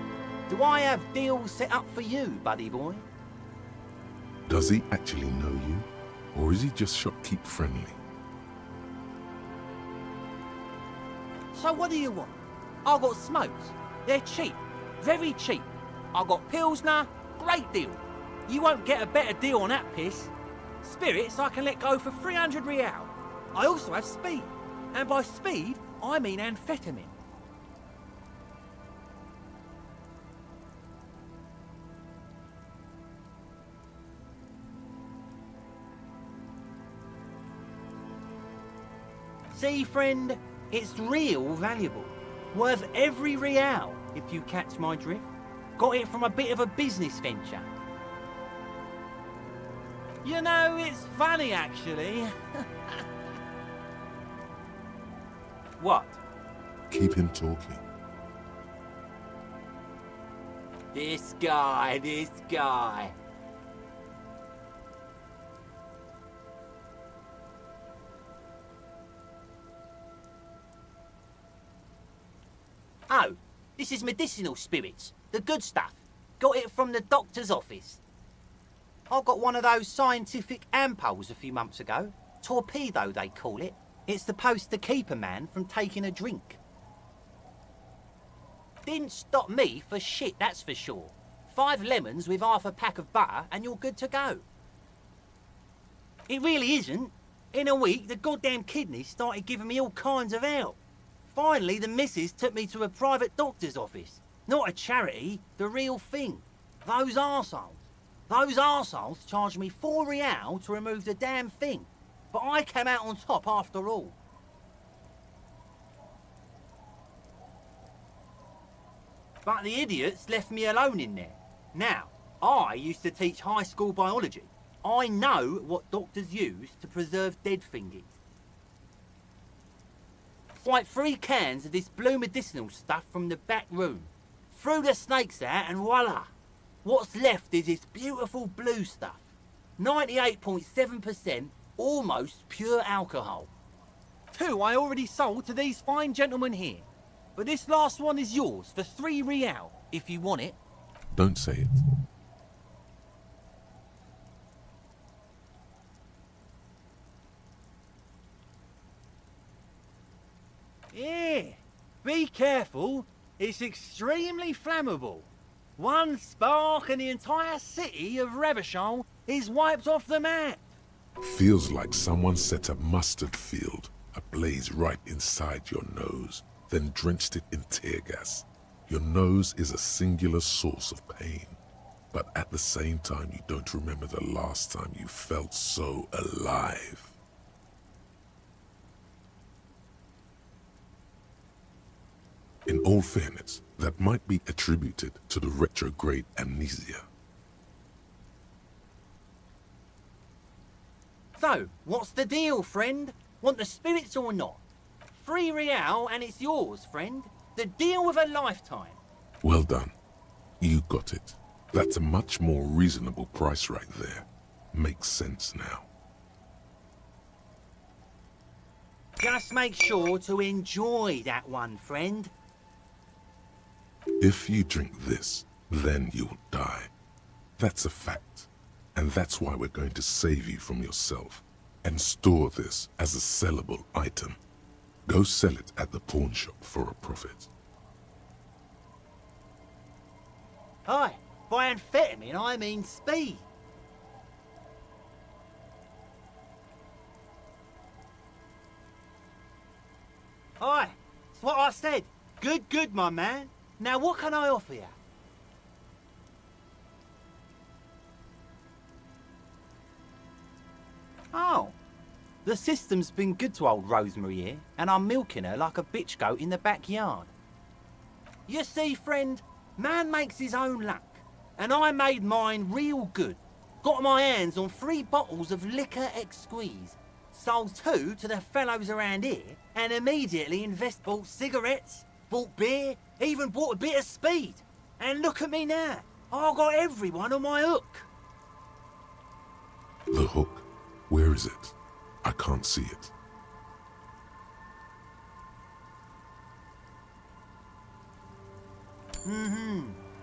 Do I have deals set up for you, buddy boy? Does he actually know you? Or is he just shopkeep friendly? So what do you want? I got smokes. They're cheap. Very cheap. I got Pilsner. Great deal. You won't get a better deal on that piss. Spirits I can let go for 300 real. I also have speed. And by speed, I mean amphetamine. See, friend, it's real valuable. Worth every real, if you catch my drift. Got it from a bit of a business venture. You know, it's funny, actually. What? Keep him talking. This guy. This is medicinal spirits. The good stuff. Got it from the doctor's office. I got one of those scientific ampoules a few months ago. Torpedo, they call it. It's supposed to keep a man from taking a drink. Didn't stop me for shit, that's for sure. 5 lemons with half a pack of butter and you're good to go. It really isn't. In a week, the goddamn kidneys started giving me all kinds of help. Finally, the missus took me to a private doctor's office. Not a charity, the real thing. Those arseholes charged me £4 to remove the damn thing. But I came out on top after all. But the idiots left me alone in there. Now, I used to teach high school biology. I know what doctors use to preserve dead thingies. Like 3 cans of this blue medicinal stuff from the back room. Threw the snakes out and voila! What's left is this beautiful blue stuff. 98.7% almost pure alcohol. 2 I already sold to these fine gentlemen here. But this last one is yours for 3 real, if you want it. Don't say it. Yeah, be careful. It's extremely flammable. One spark and the entire city of Revachol is wiped off the map. Feels like someone set a mustard field ablaze right inside your nose, then drenched it in tear gas. Your nose is a singular source of pain, but at the same time you don't remember the last time you felt so alive. In all fairness, that might be attributed to the retrograde amnesia. So, what's the deal, friend? Want the spirits or not? 3 real and it's yours, friend. The deal of a lifetime. Well done. You got it. That's a much more reasonable price right there. Makes sense now. Just make sure to enjoy that one, friend. If you drink this, then you'll die. That's a fact. And that's why we're going to save you from yourself and store this as a sellable item. Go sell it at the pawn shop for a profit. Hi, by amphetamine I mean speed. Hi, it's what I said. Good, my man. Now what can I offer you? Oh, the system's been good to old Rosemary here, and I'm milking her like a bitch goat in the backyard. You see, friend, man makes his own luck, and I made mine real good. Got my hands on 3 bottles of liquor exquise, sold 2 to the fellows around here, and immediately bought cigarettes, bought beer, even bought a bit of speed. And look at me now, I got everyone on my hook. The hook? Where is it? I can't see it.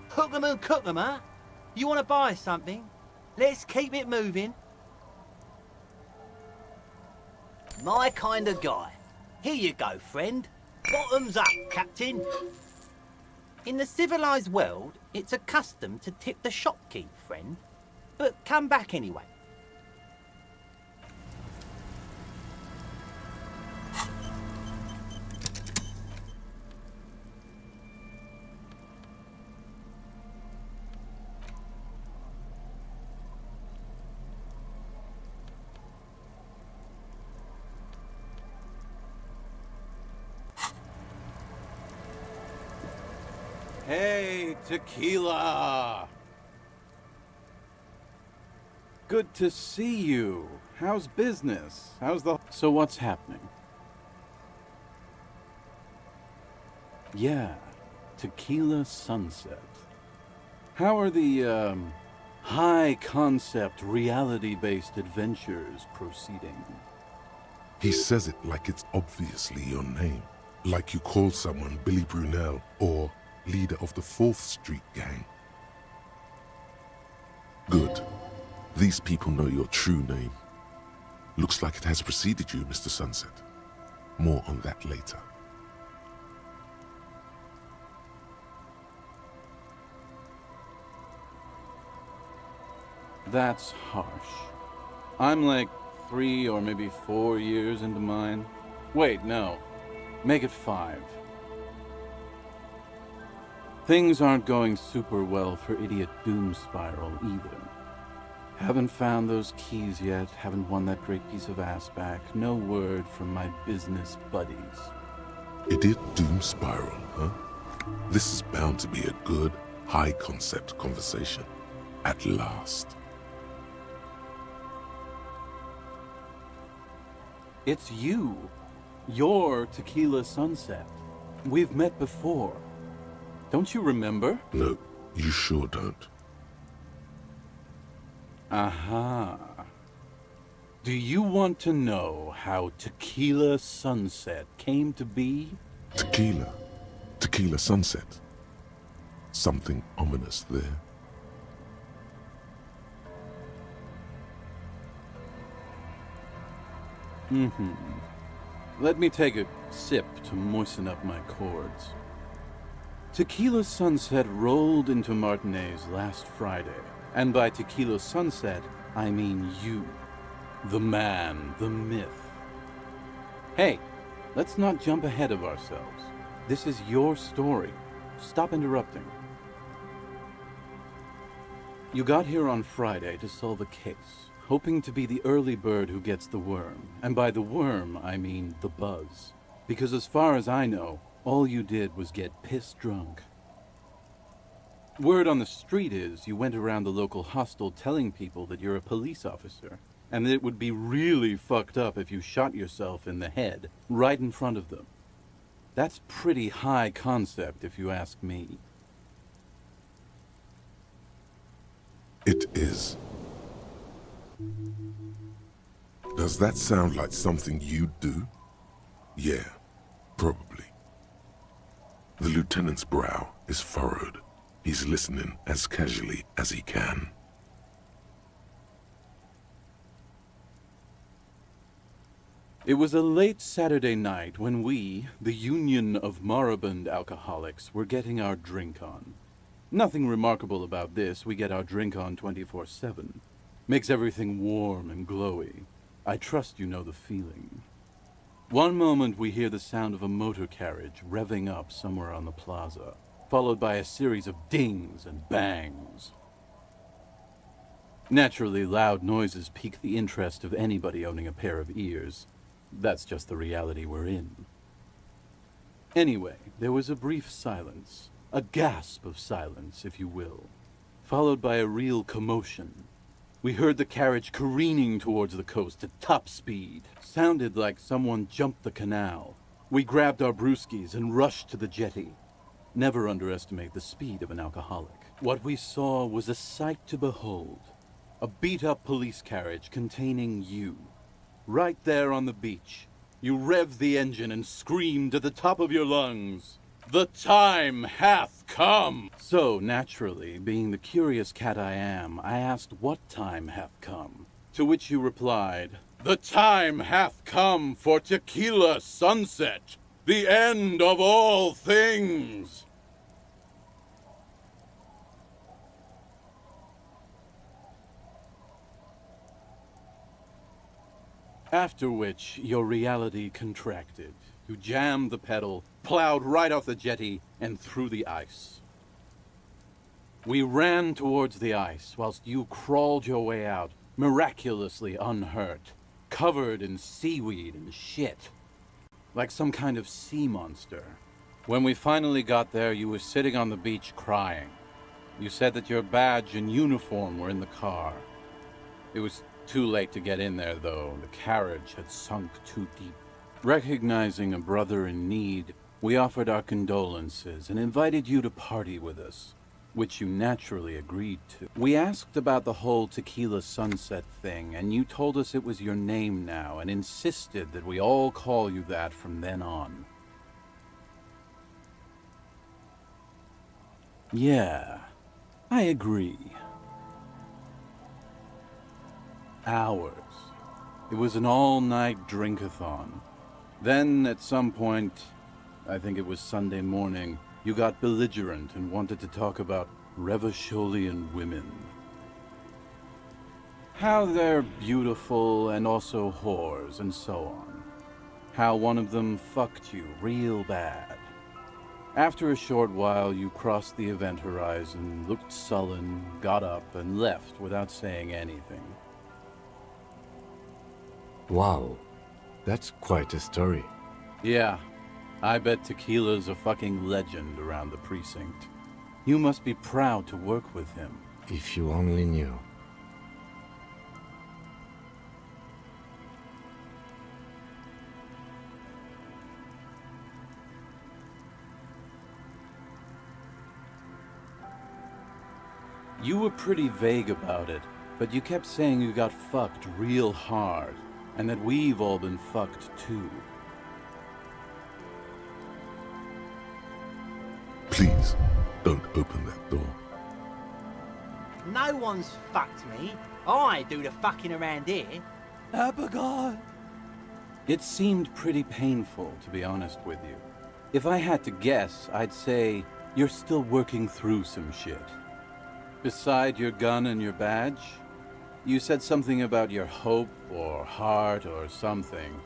Hook 'em and cook 'em, huh? You want to buy something? Let's keep it moving. My kind of guy. Here you go, friend. Bottoms up, Captain. In the civilized world, it's a custom to tip the shopkeep, friend. But come back anyway. Hey, tequila! Good to see you. How's business? So what's happening? Yeah, Tequila Sunset. How are the, high-concept, reality-based adventures proceeding? He says it like it's obviously your name. Like you call someone Billy Brunel or leader of the 4th Street gang. Good. These people know your true name. Looks like it has preceded you, Mr. Sunset. More on that later. That's harsh. I'm like 3 or maybe 4 years into mine. Wait, no. Make it 5. Things aren't going super well for Idiot Doom Spiral either. Haven't found those keys yet, haven't won that great piece of ass back. No word from my business buddies. Idiot Doom Spiral, huh? This is bound to be a good, high-concept conversation. At last. It's you. You're Tequila Sunset. We've met before. Don't you remember? No, you sure don't. Aha. Do you want to know how Tequila Sunset came to be? Tequila. Tequila Sunset. Something ominous there. Let me take a sip to moisten up my chords. Tequila Sunset rolled into Martinez last Friday. And by Tequila Sunset, I mean you. The man, the myth. Hey, let's not jump ahead of ourselves. This is your story. Stop interrupting. You got here on Friday to solve a case, hoping to be the early bird who gets the worm. And by the worm, I mean the buzz. Because as far as I know, all you did was get piss drunk. Word on the street is you went around the local hostel telling people that you're a police officer, and that it would be really fucked up if you shot yourself in the head right in front of them. That's pretty high concept, if you ask me. It is. Does that sound like something you'd do? Yeah, probably. The lieutenant's brow is furrowed. He's listening as casually as he can. It was a late Saturday night when we, the Union of Moribund Alcoholics, were getting our drink on. Nothing remarkable about this. We get our drink on 24/7. Makes everything warm and glowy. I trust you know the feeling. One moment we hear the sound of a motor carriage revving up somewhere on the plaza, followed by a series of dings and bangs. Naturally, loud noises pique the interest of anybody owning a pair of ears. That's just the reality we're in. Anyway, there was a brief silence, a gasp of silence, if you will, followed by a real commotion. We heard the carriage careening towards the coast at top speed. Sounded like someone jumped the canal. We grabbed our brewskis and rushed to the jetty. Never underestimate the speed of an alcoholic. What we saw was a sight to behold. A beat-up police carriage containing you. Right there on the beach. You revved the engine and screamed at the top of your lungs, "The time hath come!" So, naturally, being the curious cat I am, I asked what time hath come. To which you replied, "The time hath come for Tequila Sunset! The end of all things!" After which, your reality contracted. You jammed the pedal, plowed right off the jetty, and through the ice. We ran towards the ice, whilst you crawled your way out, miraculously unhurt, covered in seaweed and shit. Like some kind of sea monster. When we finally got there, you were sitting on the beach crying. You said that your badge and uniform were in the car. It was too late to get in there, though. The carriage had sunk too deep. Recognizing a brother in need, we offered our condolences and invited you to party with us, which you naturally agreed to. We asked about the whole Tequila Sunset thing, and you told us it was your name now and insisted that we all call you that from then on. Yeah, I agree. Hours. It was an all-night drink-a-thon. Then, at some point, I think it was Sunday morning, you got belligerent and wanted to talk about Revacholian women. How they're beautiful and also whores and so on. How one of them fucked you real bad. After a short while, you crossed the event horizon, looked sullen, got up, and left without saying anything. Wow, that's quite a story. Yeah, I bet Tequila's a fucking legend around the precinct. You must be proud to work with him. If you only knew. You were pretty vague about it, but you kept saying you got fucked real hard, and that we've all been fucked too. Please, don't open that door. No one's fucked me. I do the fucking around here. Abigail! It seemed pretty painful, to be honest with you. If I had to guess, I'd say you're still working through some shit. Beside your gun and your badge, you said something about your hope or heart or something.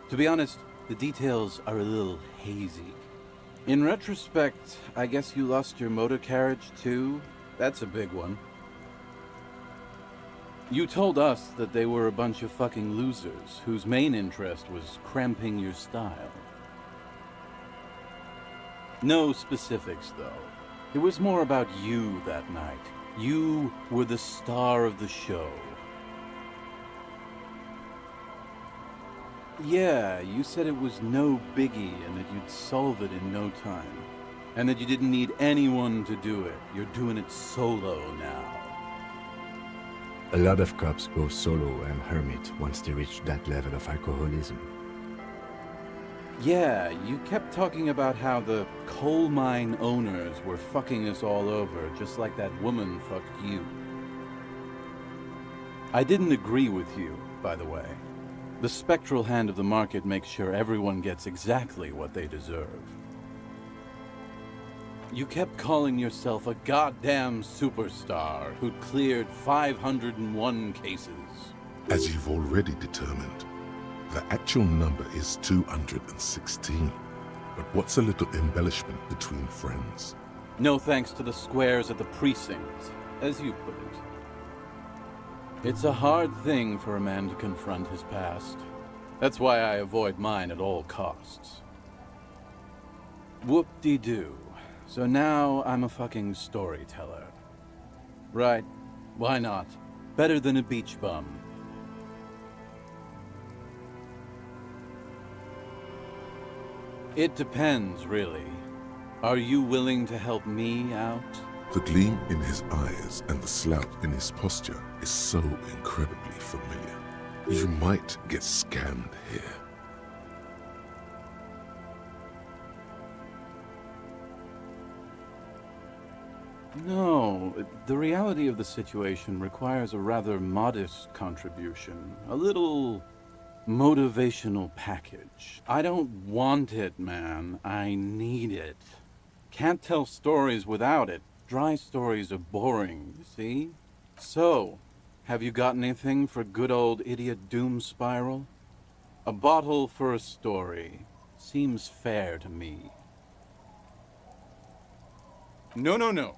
To be honest, the details are a little hazy. In retrospect, I guess you lost your motor carriage too? That's a big one. You told us that they were a bunch of fucking losers whose main interest was cramping your style. No specifics, though. It was more about you that night. You were the star of the show. Yeah, you said it was no biggie and that you'd solve it in no time. And that you didn't need anyone to do it. You're doing it solo now. A lot of cops go solo and hermit once they reach that level of alcoholism. Yeah, you kept talking about how the coal mine owners were fucking us all over, just like that woman fucked you. I didn't agree with you, by the way. The spectral hand of the market makes sure everyone gets exactly what they deserve. You kept calling yourself a goddamn superstar who'd cleared 501 cases. As you've already determined, the actual number is 216. But what's a little embellishment between friends? No thanks to the squares at the precinct, as you put it. It's a hard thing for a man to confront his past. That's why I avoid mine at all costs. Whoop-de-doo. So now I'm a fucking storyteller. Right, why not? Better than a beach bum. It depends, really. Are you willing to help me out? The gleam in his eyes and the slouch in his posture is so incredibly familiar. You might get scammed here. No, the reality of the situation requires a rather modest contribution. A little motivational package. I don't want it, man. I need it. Can't tell stories without it. Dry stories are boring, you see? So, have you got anything for good old idiot Doom Spiral? A bottle for a story. Seems fair to me. No.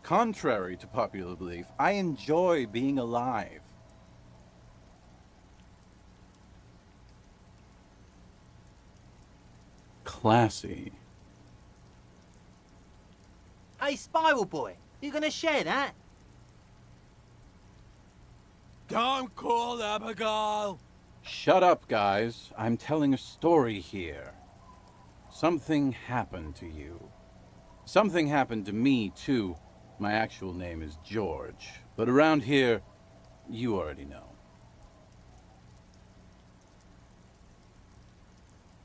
Contrary to popular belief, I enjoy being alive. Classy. Hey, Spiral Boy, you gonna share that? Don't call Abigail! Shut up, guys. I'm telling a story here. Something happened to you. Something happened to me, too. My actual name is George, but around here, you already know.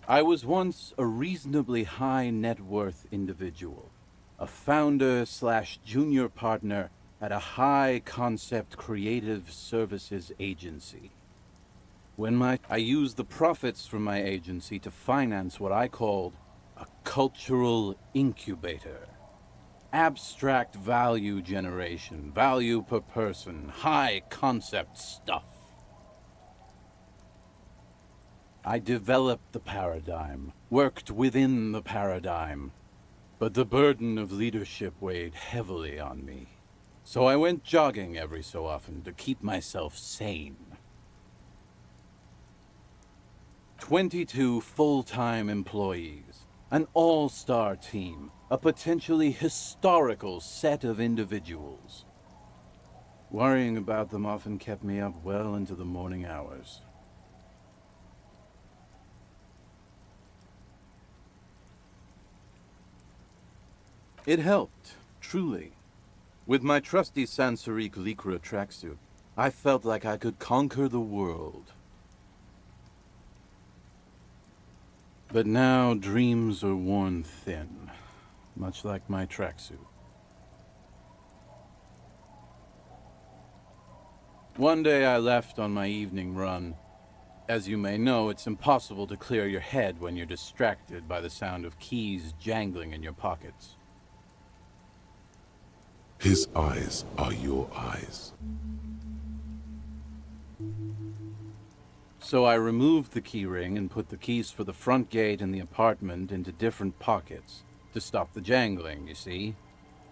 I was once a reasonably high net worth individual. a founder/junior partner at a high-concept creative services agency. I used the profits from my agency to finance what I called a cultural incubator. Abstract value generation, value per person, high-concept stuff. I developed the paradigm, worked within the paradigm, but the burden of leadership weighed heavily on me. So I went jogging every so often to keep myself sane. 22 full-time employees, an all-star team, a potentially historical set of individuals. Worrying about them often kept me up well into the morning hours. It helped, truly. With my trusty Sansarique Lycra tracksuit, I felt like I could conquer the world. But now dreams are worn thin, much like my tracksuit. One day I left on my evening run. As you may know, it's impossible to clear your head when you're distracted by the sound of keys jangling in your pockets. His eyes are your eyes. So I removed the key ring and put the keys for the front gate and the apartment into different pockets to stop the jangling, you see?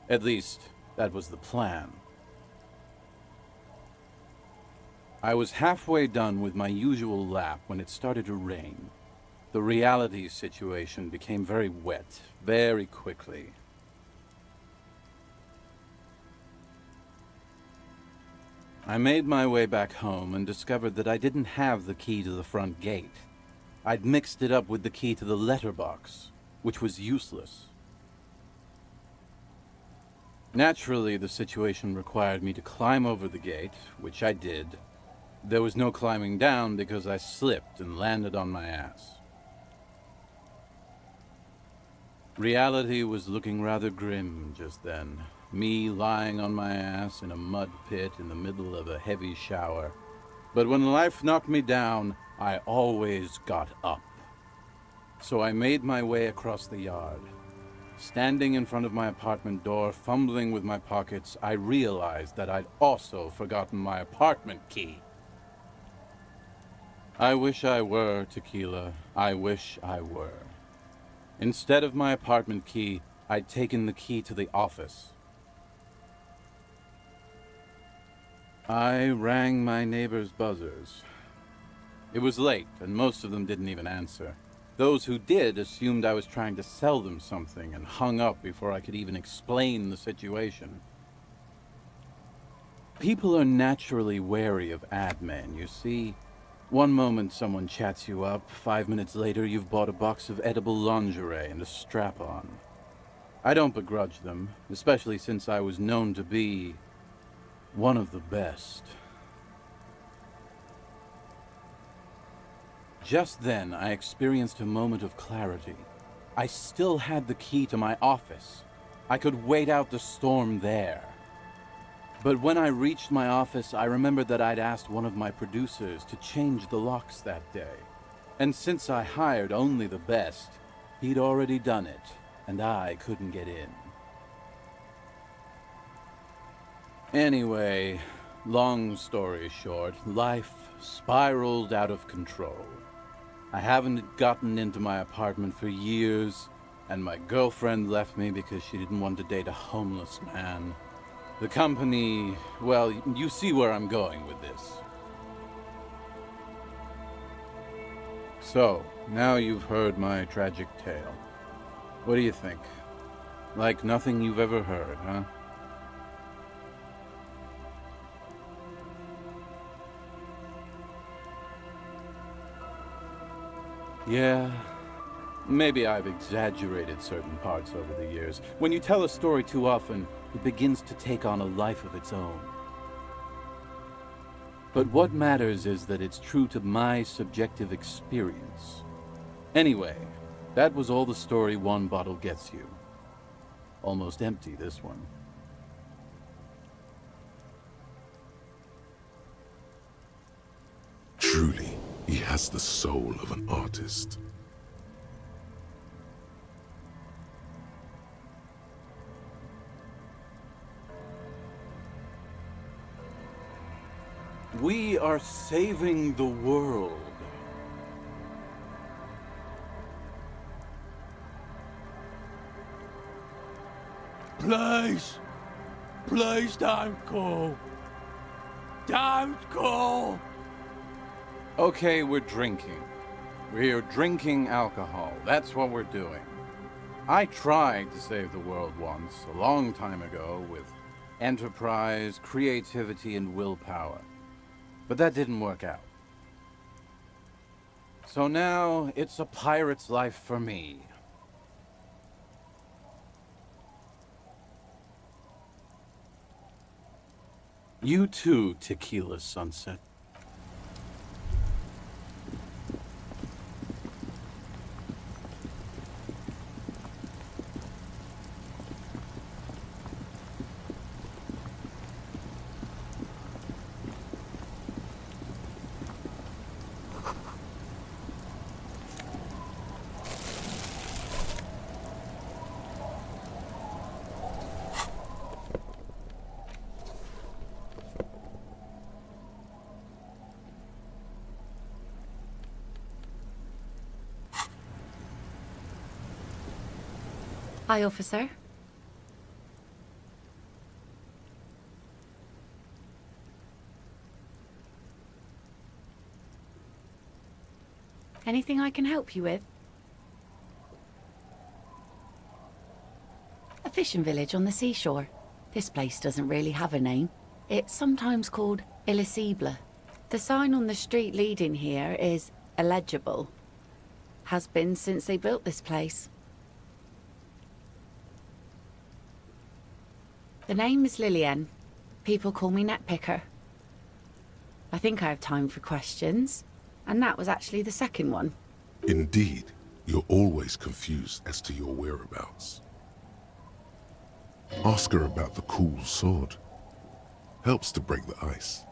At least, that was the plan. I was halfway done with my usual lap when it started to rain. The reality situation became very wet, very quickly. I made my way back home and discovered that I didn't have the key to the front gate. I'd mixed it up with the key to the letterbox, which was useless. Naturally, the situation required me to climb over the gate, which I did. There was no climbing down because I slipped and landed on my ass. Reality was looking rather grim just then. Me lying on my ass in a mud pit in the middle of a heavy shower. But when life knocked me down, I always got up. So I made my way across the yard. Standing in front of my apartment door, fumbling with my pockets, I realized that I'd also forgotten my apartment key. I wish I were, Tequila. I wish I were. Instead of my apartment key, I'd taken the key to the office. I rang my neighbors' buzzers. It was late, and most of them didn't even answer. Those who did assumed I was trying to sell them something and hung up before I could even explain the situation. People are naturally wary of ad men, you see. One moment someone chats you up, 5 minutes later you've bought a box of edible lingerie and a strap-on. I don't begrudge them, especially since I was known to be one of the best. Just then, I experienced a moment of clarity. I still had the key to my office. I could wait out the storm there. But when I reached my office, I remembered that I'd asked one of my producers to change the locks that day. And since I hired only the best, he'd already done it, and I couldn't get in. Anyway, long story short, life spiraled out of control. I haven't gotten into my apartment for years, and my girlfriend left me because she didn't want to date a homeless man. The company, well, you see where I'm going with this. So, now you've heard my tragic tale. What do you think? Like nothing you've ever heard, huh? Yeah, maybe I've exaggerated certain parts over the years. When you tell a story too often, it begins to take on a life of its own. But what matters is that it's true to my subjective experience. Anyway, that was all the story one bottle gets you. Almost empty, this one. Truly, he has the soul of an artist. We are saving the world. Please. Please don't go. Don't go. Okay, we're drinking. We're drinking alcohol. That's what we're doing. I tried to save the world once, a long time ago, with enterprise, creativity, and willpower. But that didn't work out. So now, it's a pirate's life for me. You too, Tequila Sunset. Hi, officer. Anything I can help you with? A fishing village on the seashore. This place doesn't really have a name. It's sometimes called Elysium. The sign on the street leading here is illegible. Has been since they built this place. The name is Lillian. People call me Netpicker. I think I have time for questions, and that was actually the second one. Indeed, you're always confused as to your whereabouts. Ask her about the cool sword. Helps to break the ice.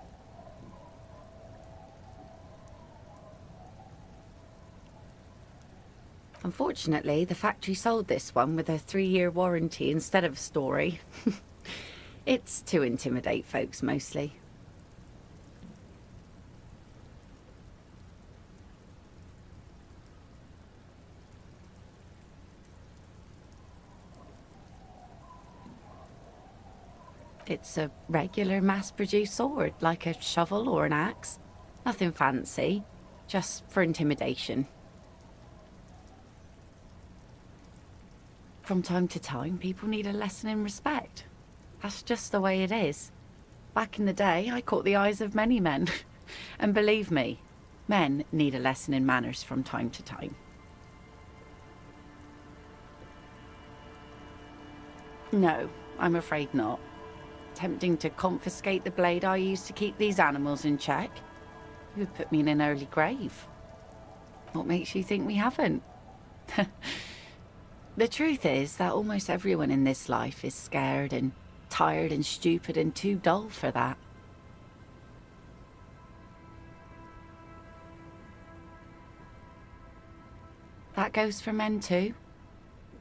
Unfortunately, the factory sold this one with a 3-year warranty instead of a story. It's to intimidate folks, mostly. It's a regular mass-produced sword, like a shovel or an axe. Nothing fancy, just for intimidation. From time to time, people need a lesson in respect. That's just the way it is. Back in the day, I caught the eyes of many men. And believe me, men need a lesson in manners from time to time. No, I'm afraid not. Attempting to confiscate the blade I used to keep these animals in check, you would put me in an early grave. What makes you think we haven't? The truth is that almost everyone in this life is scared and tired and stupid and too dull for that. That goes for men too.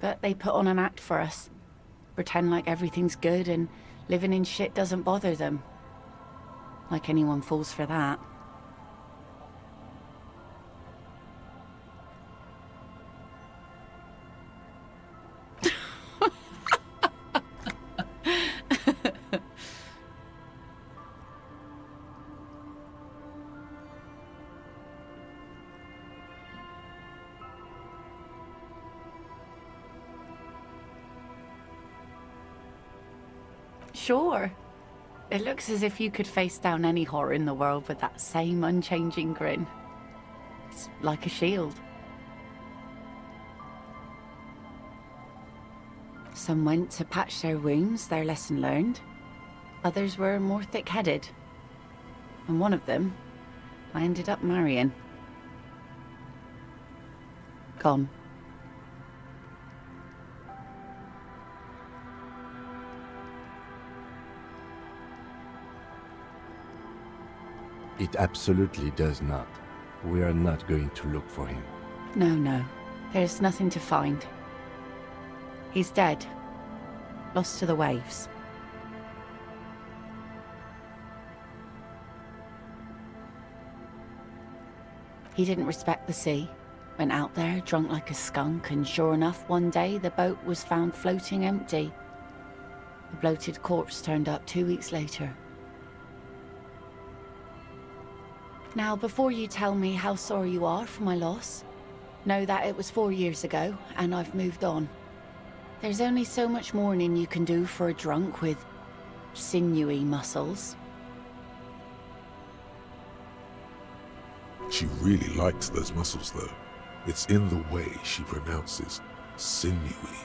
But they put on an act for us. Pretend like everything's good and living in shit doesn't bother them. Like anyone falls for that. Sure. It looks as if you could face down any horror in the world with that same unchanging grin. It's like a shield. Some went to patch their wounds, their lesson learned. Others were more thick-headed. And one of them, I ended up marrying. Gone. It absolutely does not. We are not going to look for him. No. There's nothing to find. He's dead. Lost to the waves. He didn't respect the sea. Went out there, drunk like a skunk, and sure enough, one day the boat was found floating empty. The bloated corpse turned up 2 weeks later. Now, before you tell me how sorry you are for my loss, know that it was 4 years ago, and I've moved on. There's only so much mourning you can do for a drunk with sinewy muscles. She really likes those muscles, though. It's in the way she pronounces sinewy.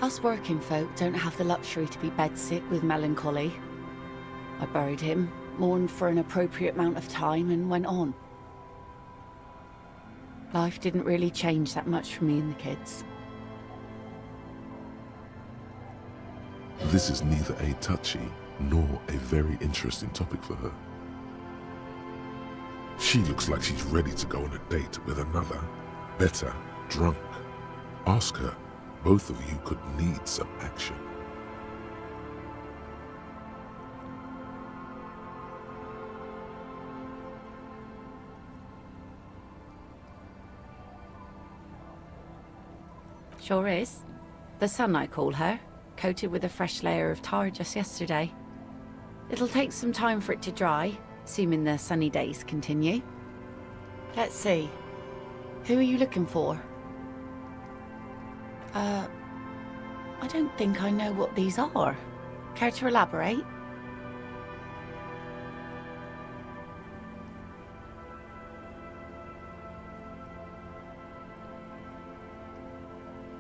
Us working folk don't have the luxury to be bedsick with melancholy. I buried him, mourned for an appropriate amount of time, and went on. Life didn't really change that much for me and the kids. This is neither a touchy nor a very interesting topic for her. She looks like she's ready to go on a date with another, better drunk. Ask her. Both of you could need some action. Sure is. The sun, I call her, coated with a fresh layer of tar just yesterday. It'll take some time for it to dry, assuming the sunny days continue. Let's see. Who are you looking for? I don't think I know what these are. Care to elaborate?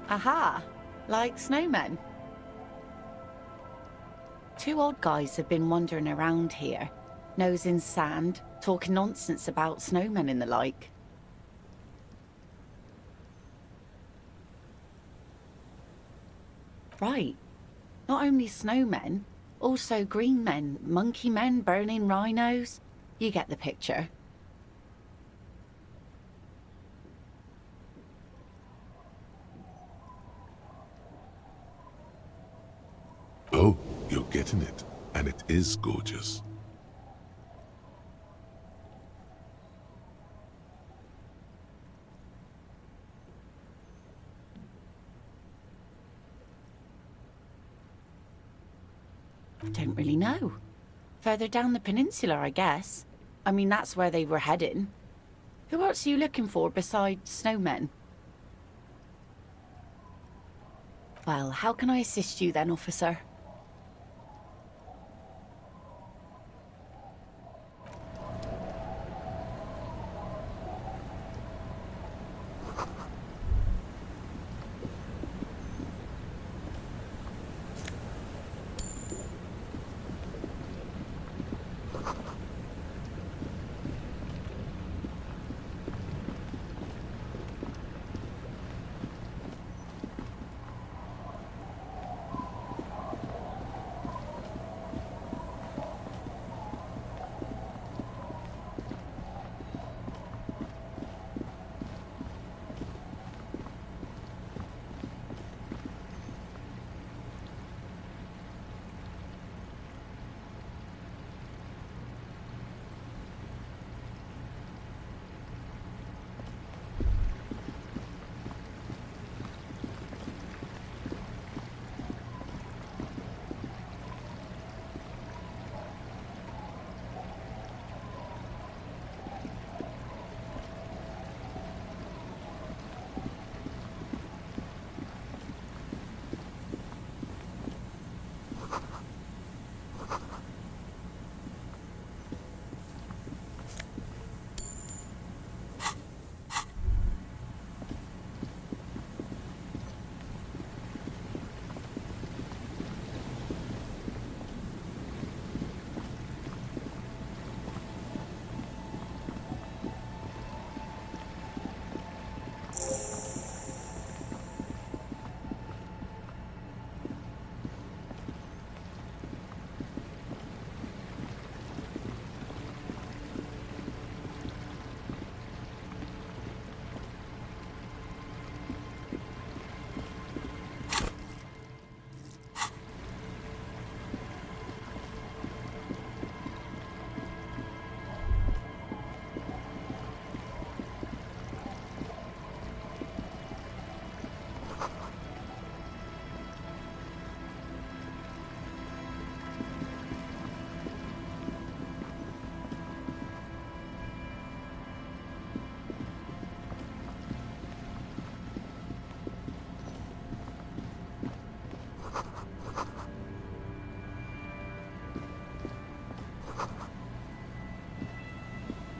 Aha! Like snowmen. Two old guys have been wandering around here, nose in sand, talking nonsense about snowmen and the like. Right. Not only snowmen, also green men, monkey men burning rhinos. You get the picture. Oh, you're getting it. And it is gorgeous. I don't really know. Further down the peninsula, I guess. I mean, that's where they were heading. Who else are you looking for besides snowmen? Well, how can I assist you then, officer?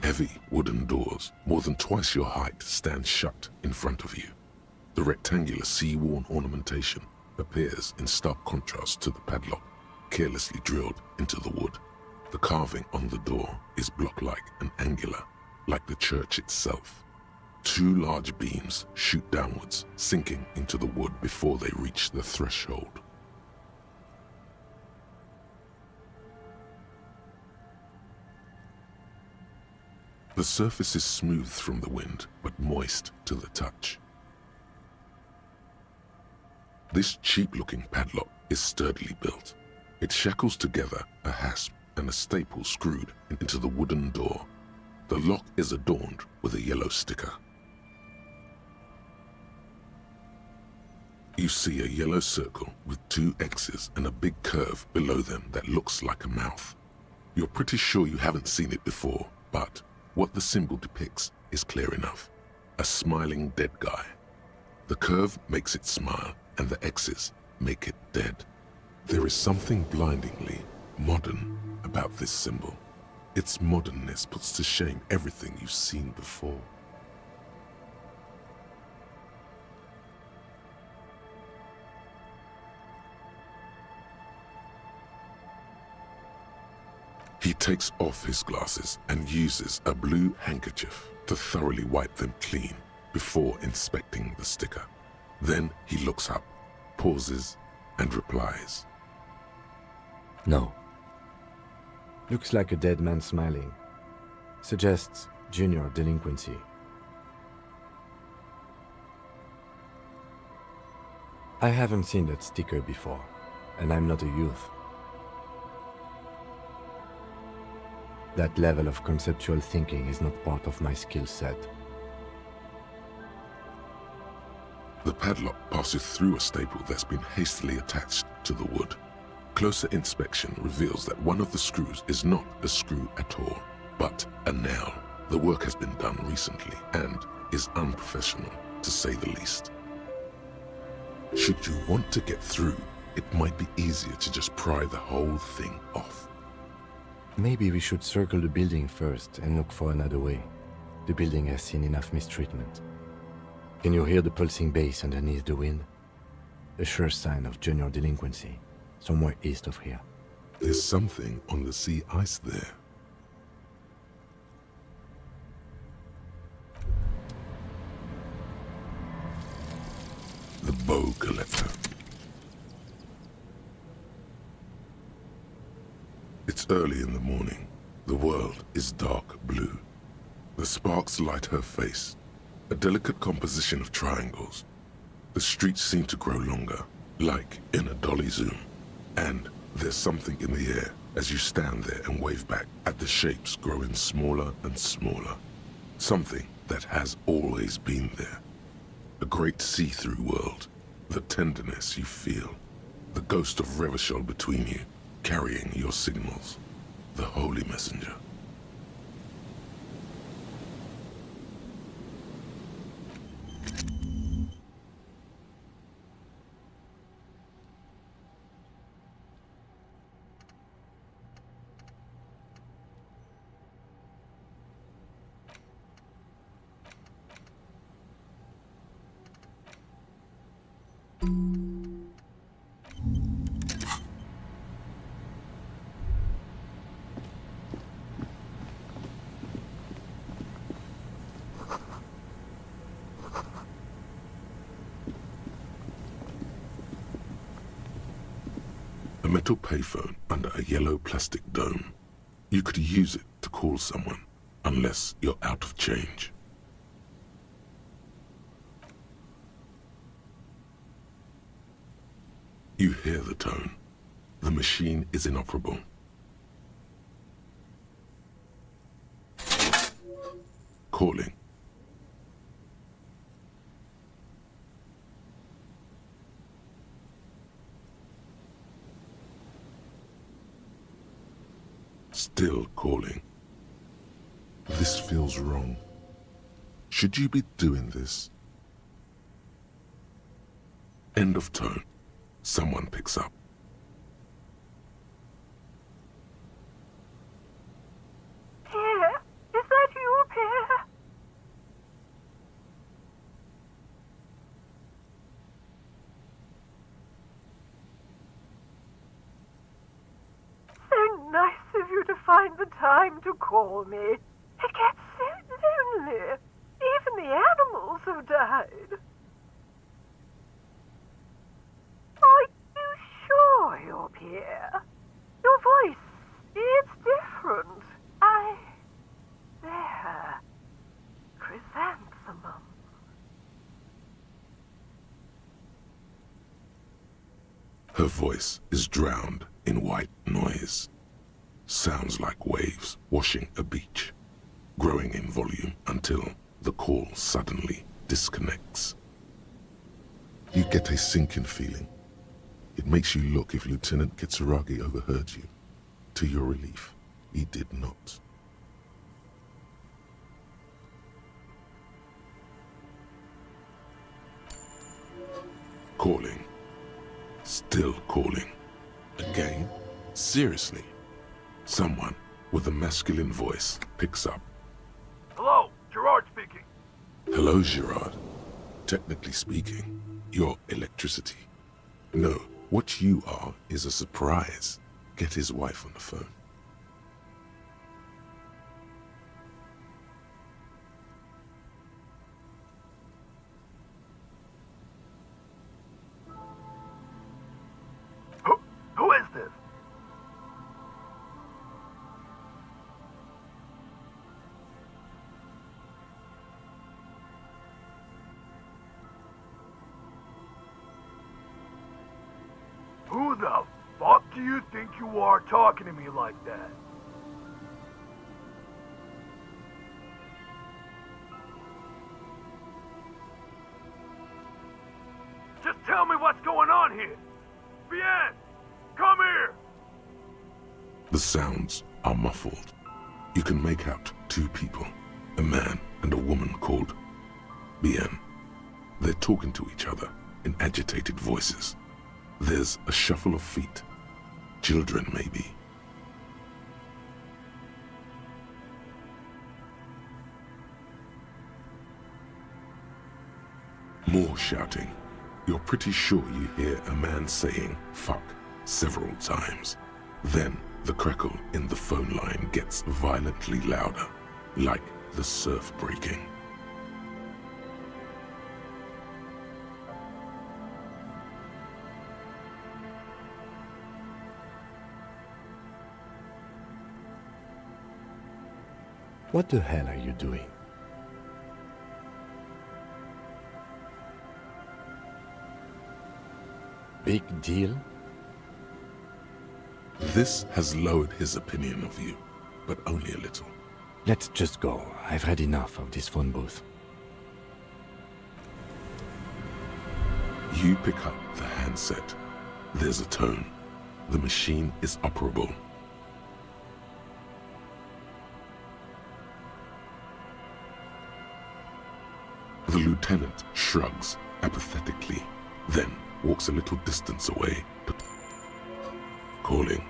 Heavy wooden doors, more than twice your height, stand shut in front of you. The rectangular sea-worn ornamentation appears in stark contrast to the padlock, carelessly drilled into the wood. The carving on the door is block-like and angular, like the church itself. Two large beams shoot downwards, sinking into the wood before they reach the threshold. The surface is smooth from the wind, but moist to the touch. This cheap-looking padlock is sturdily built. It shackles together a hasp and a staple screwed into the wooden door. The lock is adorned with a yellow sticker. You see a yellow circle with two X's and a big curve below them that looks like a mouth. You're pretty sure you haven't seen it before, but what the symbol depicts is clear enough. A smiling dead guy. The curve makes it smile, and the X's make it dead. There is something blindingly modern about this symbol. Its modernness puts to shame everything you've seen before. He takes off his glasses and uses a blue handkerchief to thoroughly wipe them clean before inspecting the sticker. Then he looks up, pauses, and replies. No. Looks like a dead man smiling. Suggests junior delinquency. I haven't seen that sticker before, and I'm not a youth. That level of conceptual thinking is not part of my skill set. The padlock passes through a staple that's been hastily attached to the wood. Closer inspection reveals that one of the screws is not a screw at all, but a nail. The work has been done recently and is unprofessional, to say the least. Should you want to get through, it might be easier to just pry the whole thing off. Maybe we should circle the building first and look for another way. The building has seen enough mistreatment. Can you hear the pulsing bass underneath the wind? A sure sign of junior delinquency, somewhere east of here. There's something on the sea ice there. The bow collector. It's early in the morning. The world is dark blue. The sparks light her face, a delicate composition of triangles. The streets seem to grow longer, like in a dolly zoom. And there's something in the air as you stand there and wave back at the shapes growing smaller and smaller. Something that has always been there. A great see-through world. The tenderness you feel. The ghost of Revachol between you, carrying your signals. The holy messenger. A metal payphone under a yellow plastic dome. You could use it to call someone, unless you're out of change. You hear the tone. The machine is inoperable. Calling. Still calling. This feels wrong. Should you be doing this? End of tone. Someone picks up. Here? Is that you find the time to call me. It gets so lonely. Even the animals have died. Are you sure you're Pierre? Your voice, it's different. There. Chrysanthemum. Her voice is drowned in white noise. Sounds like waves washing a beach, growing in volume until the call suddenly disconnects. You get a sinking feeling. It makes you look if Lieutenant Kitsuragi overheard you. To your relief, he did not. Calling. Still calling. Again? Seriously? Someone with a masculine voice picks up. Hello, Gerard speaking. Hello, Gerard. Technically speaking, you're electricity. No, what you are is a surprise. Get his wife on the phone. Who is this? Who the fuck do you think you are talking to me like that? Just tell me what's going on here. Bien, come here. The sounds are muffled. You can make out two people, a man and a woman called Bien. They're talking to each other in agitated voices. There's a shuffle of feet. Children, maybe. More shouting. You're pretty sure you hear a man saying fuck several times. Then the crackle in the phone line gets violently louder, like the surf breaking. What the hell are you doing? Big deal? This has lowered his opinion of you, but only a little. Let's just go. I've had enough of this phone booth. You pick up the handset. There's a tone. The machine is operable. The lieutenant shrugs apathetically, then walks a little distance away. Calling.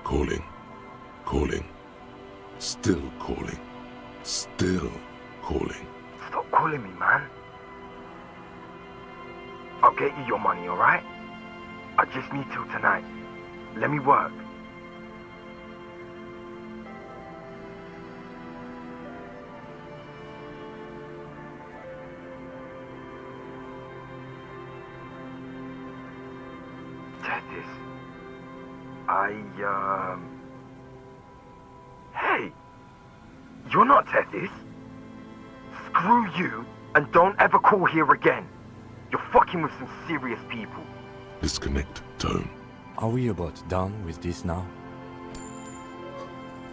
Calling. Calling. Still calling. Still calling. Stop calling me, man. I'll get you your money, alright? I just need till tonight. Let me work. Tethys. Hey! You're not Tethys. Screw you, and don't ever call here again. You're fucking with some serious people. Disconnect tone. Are we about done with this now?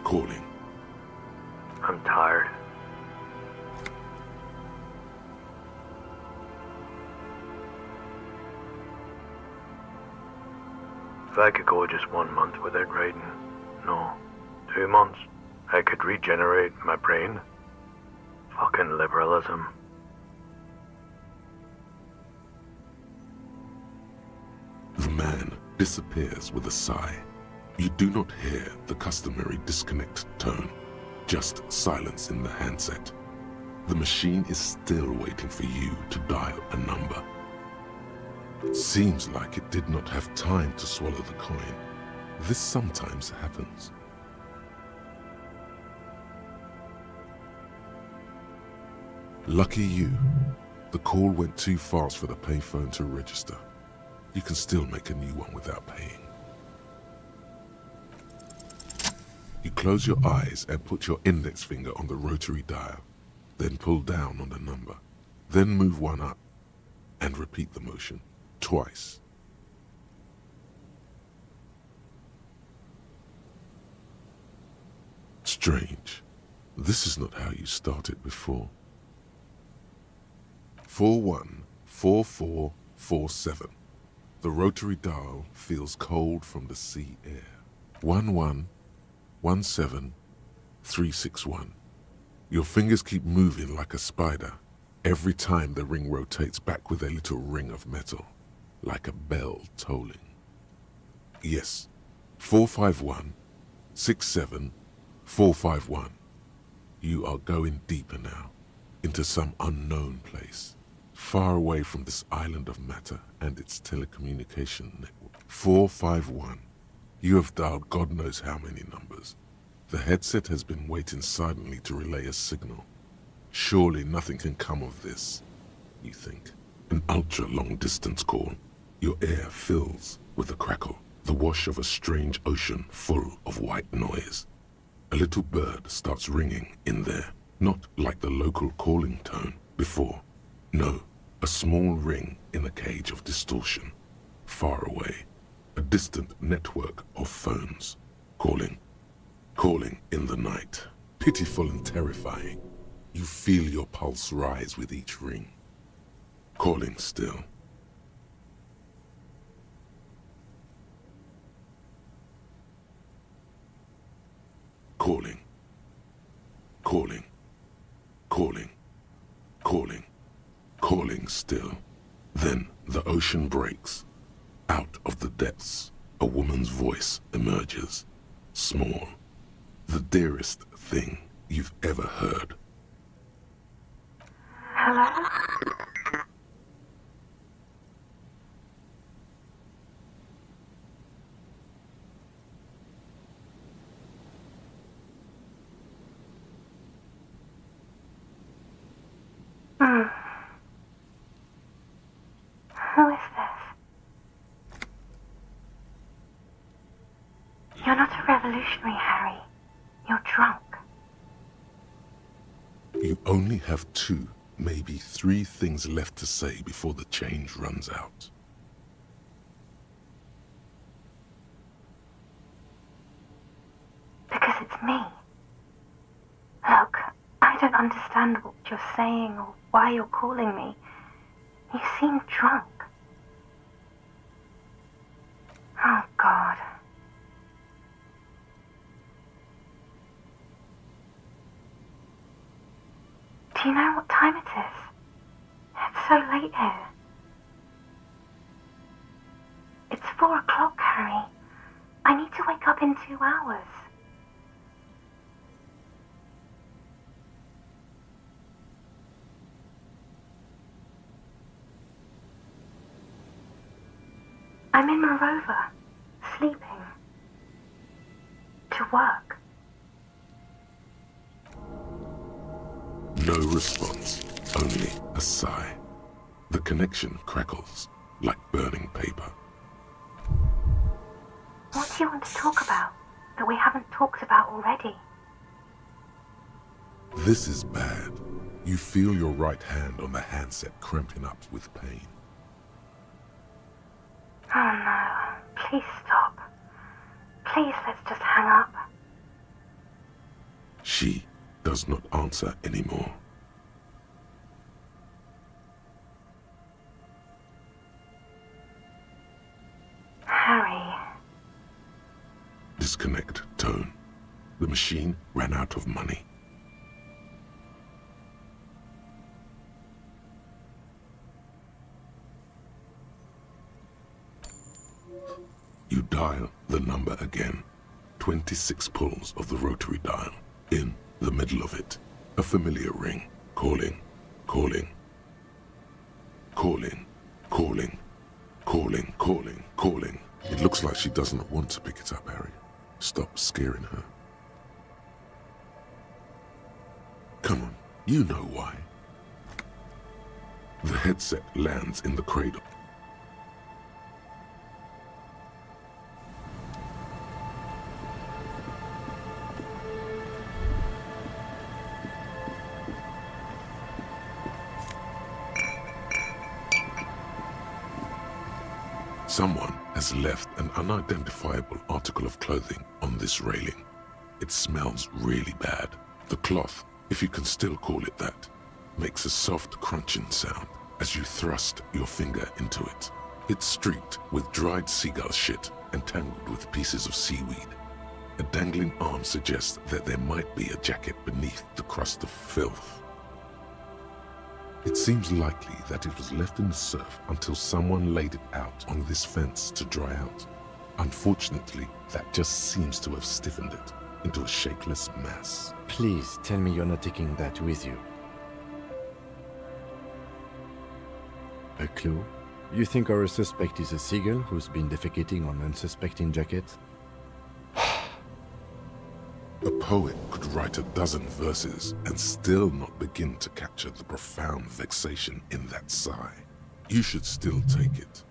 Calling. I'm tired. If I could go just 1 month without writing, no, 2 months, I could regenerate my brain. Fucking liberalism. The man disappears with a sigh. You do not hear the customary disconnect tone, just silence in the handset. The machine is still waiting for you to dial a number. It seems like it did not have time to swallow the coin. This sometimes happens. Lucky you. The call went too fast for the payphone to register. You can still make a new one without paying. You close your eyes and put your index finger on the rotary dial, then pull down on the number, then move one up, and repeat the motion twice. Strange. This is not how you started before. 414447. The rotary dial feels cold from the sea air. 1117361. Your fingers keep moving like a spider every time the ring rotates back with a little ring of metal, like a bell tolling. Yes, 45167451. You are going deeper now, into some unknown place, far away from this island of matter and its telecommunication network. 451. You have dialed God knows how many numbers. The headset has been waiting silently to relay a signal. Surely nothing can come of this, you think. An ultra-long distance call. Your air fills with the crackle, the wash of a strange ocean full of white noise. A little bird starts ringing in there, not like the local calling tone before. No, a small ring in a cage of distortion, far away. A distant network of phones, calling in the night, pitiful and terrifying. You feel your pulse rise with each ring. Calling still. Calling. Calling still. Then the ocean breaks. Out of the depths, a woman's voice emerges. Small. The dearest thing you've ever heard. Hello? Who is this? You're not a revolutionary, Harry. You're drunk. You only have 2, maybe 3 things left to say before the change runs out. Because it's me. Look, I don't understand what you're saying or why you're calling me. You seem drunk. Oh, God. Do you know what time it is? It's so late here. It's 4 o'clock, Harry. I need to wake up in 2 hours. I'm in Morova, sleeping. To work. No response, only a sigh. The connection crackles like burning paper. What do you want to talk about that we haven't talked about already? This is bad. You feel your right hand on the handset cramping up with pain. Oh no, please stop. Please, let's just hang up. She does not answer anymore. Harry. Disconnect tone. The machine ran out of money. You dial the number again. 26 pulls of the rotary dial. In the middle of it, a familiar ring. Calling. It looks like she does not want to pick it up, Harry. Stop scaring her. Come on, you know why. The headset lands in the cradle. Someone has left an unidentifiable article of clothing on this railing. It smells really bad. The cloth, if you can still call it that, makes a soft crunching sound as you thrust your finger into it. It's streaked with dried seagull shit and tangled with pieces of seaweed. A dangling arm suggests that there might be a jacket beneath the crust of filth. It seems likely that it was left in the surf until someone laid it out on this fence to dry out. Unfortunately, that just seems to have stiffened it into a shapeless mass. Please tell me you're not taking that with you. A clue? You think our suspect is a seagull who's been defecating on unsuspecting jackets? A poet could write a dozen verses and still not begin to capture the profound vexation in that sigh. You should still take it.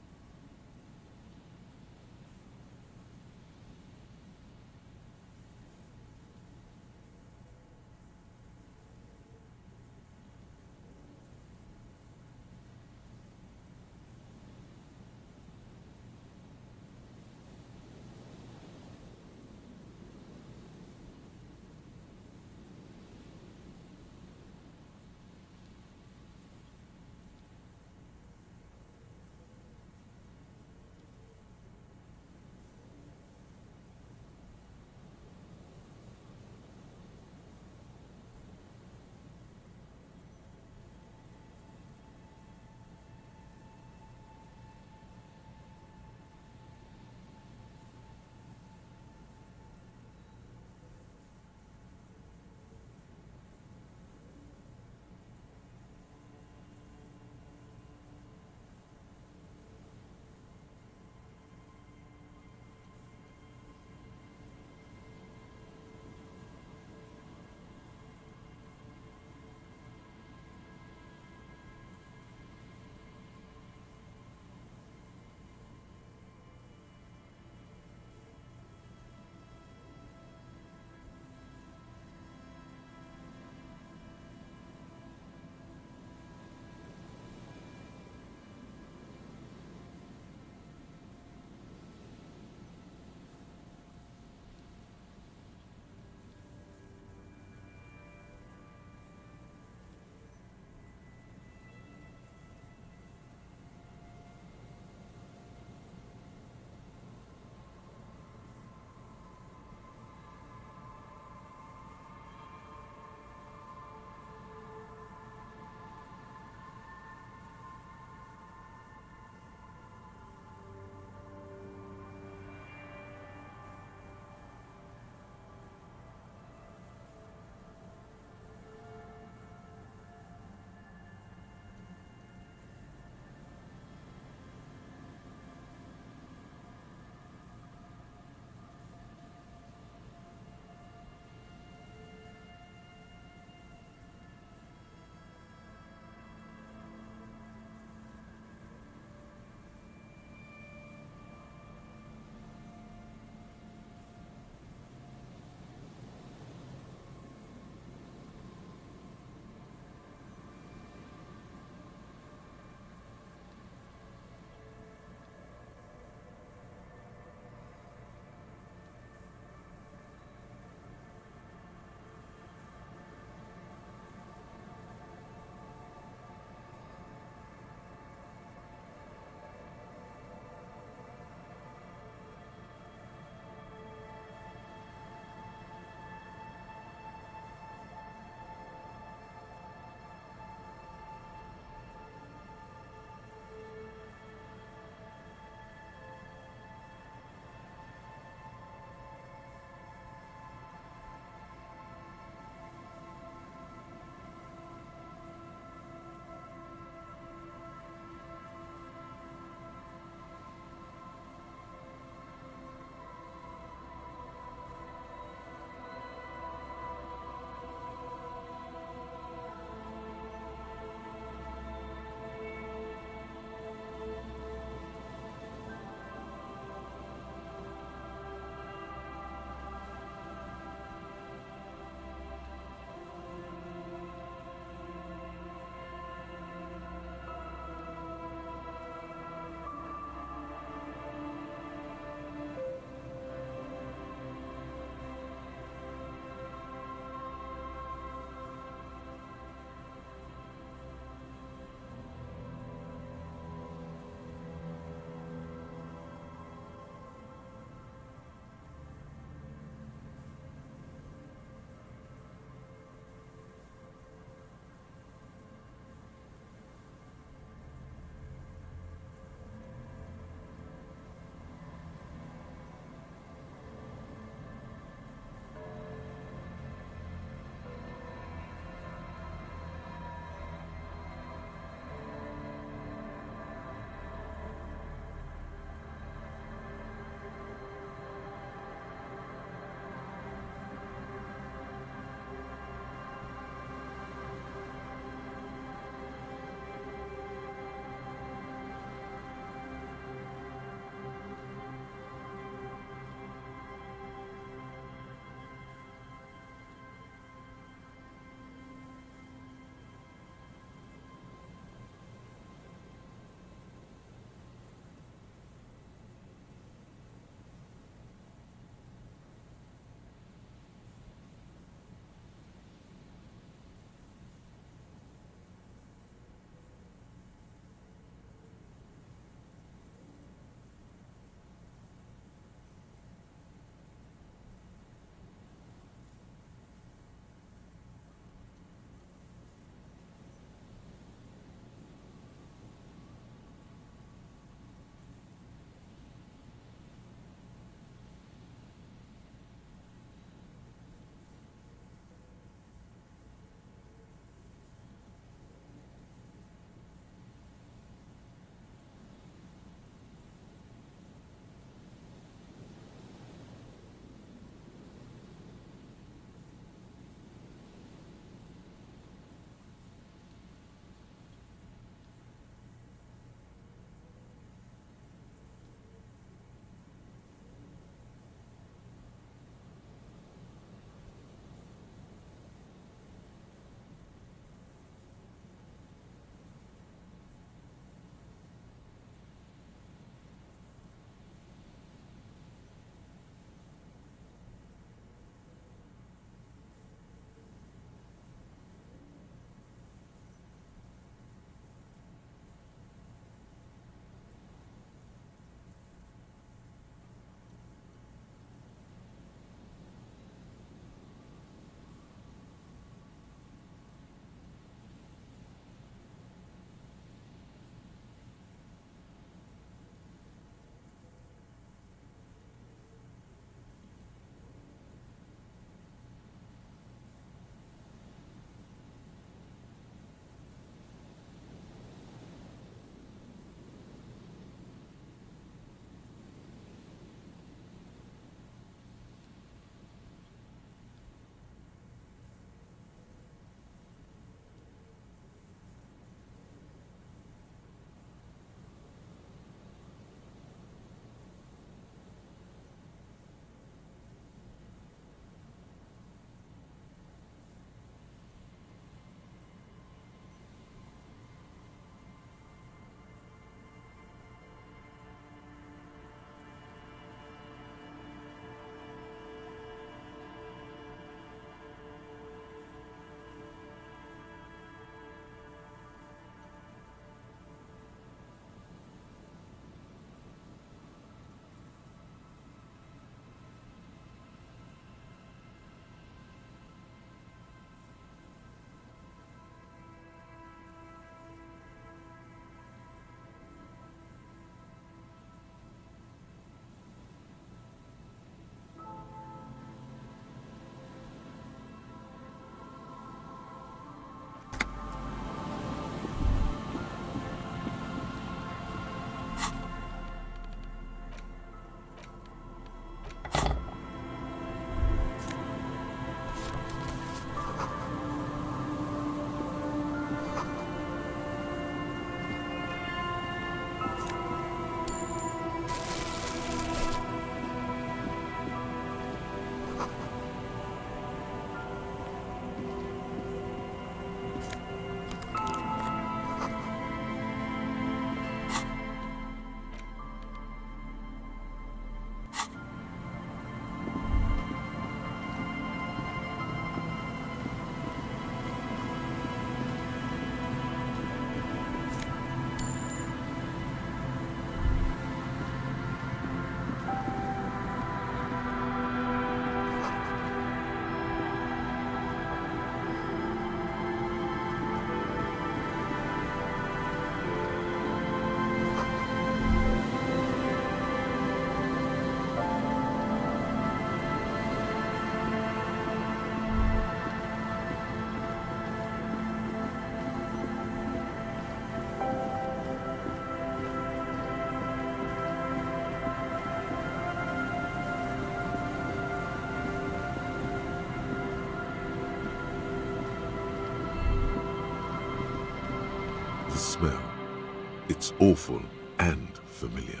It's awful and familiar.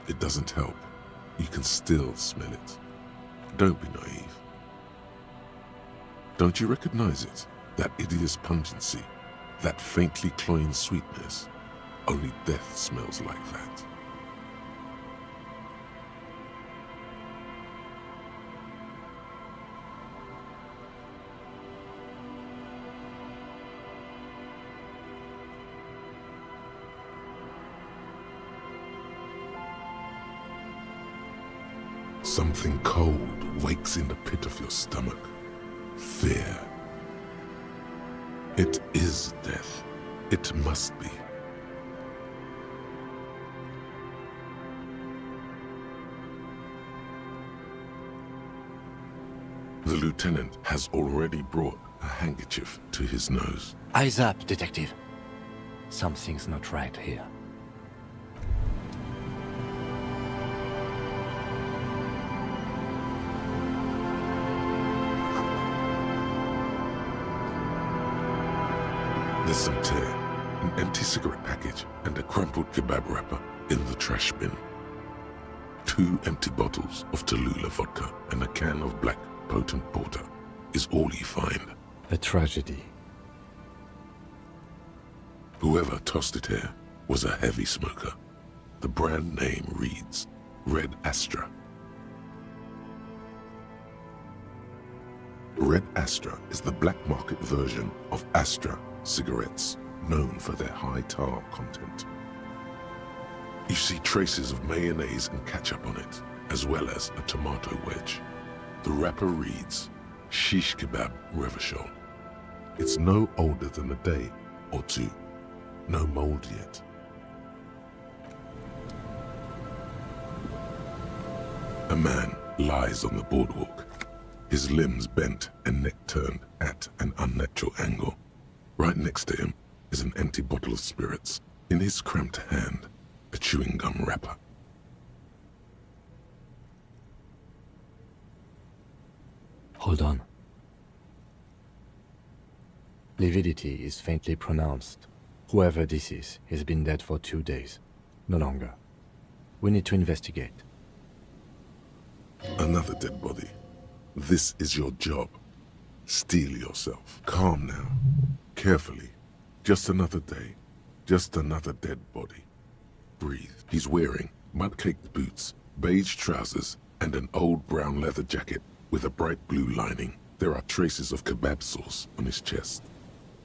It doesn't help. You can still smell it. Don't be naive. Don't you recognize it? That hideous pungency, that faintly cloying sweetness. Only death smells like that. Something cold wakes in the pit of your stomach. Fear. It is death. It must be. The lieutenant has already brought a handkerchief to his nose. Eyes up, detective. Something's not right here. There's some tear, an empty cigarette package, and a crumpled kebab wrapper in the trash bin. 2 empty bottles of Tallulah vodka and a can of black potent porter is all you find. A tragedy. Whoever tossed it here was a heavy smoker. The brand name reads Red Astra. Red Astra is the black market version of Astra cigarettes, known for their high tar content. You see traces of mayonnaise and ketchup on it, as well as a tomato wedge. The wrapper reads Shish Kebab Revachol. It's no older than a day or two. No mold yet. A man lies on the boardwalk, his limbs bent and neck turned at an unnatural angle. Right next to him is an empty bottle of spirits. In his cramped hand, a chewing gum wrapper. Hold on. Lividity is faintly pronounced. Whoever this is has been dead for 2 days. No longer. We need to investigate. Another dead body. This is your job. Steel yourself. Calm now. Carefully. Just another day. Just another dead body. Breathe. He's wearing mud-caked boots, beige trousers, and an old brown leather jacket with a bright blue lining. There are traces of kebab sauce on his chest.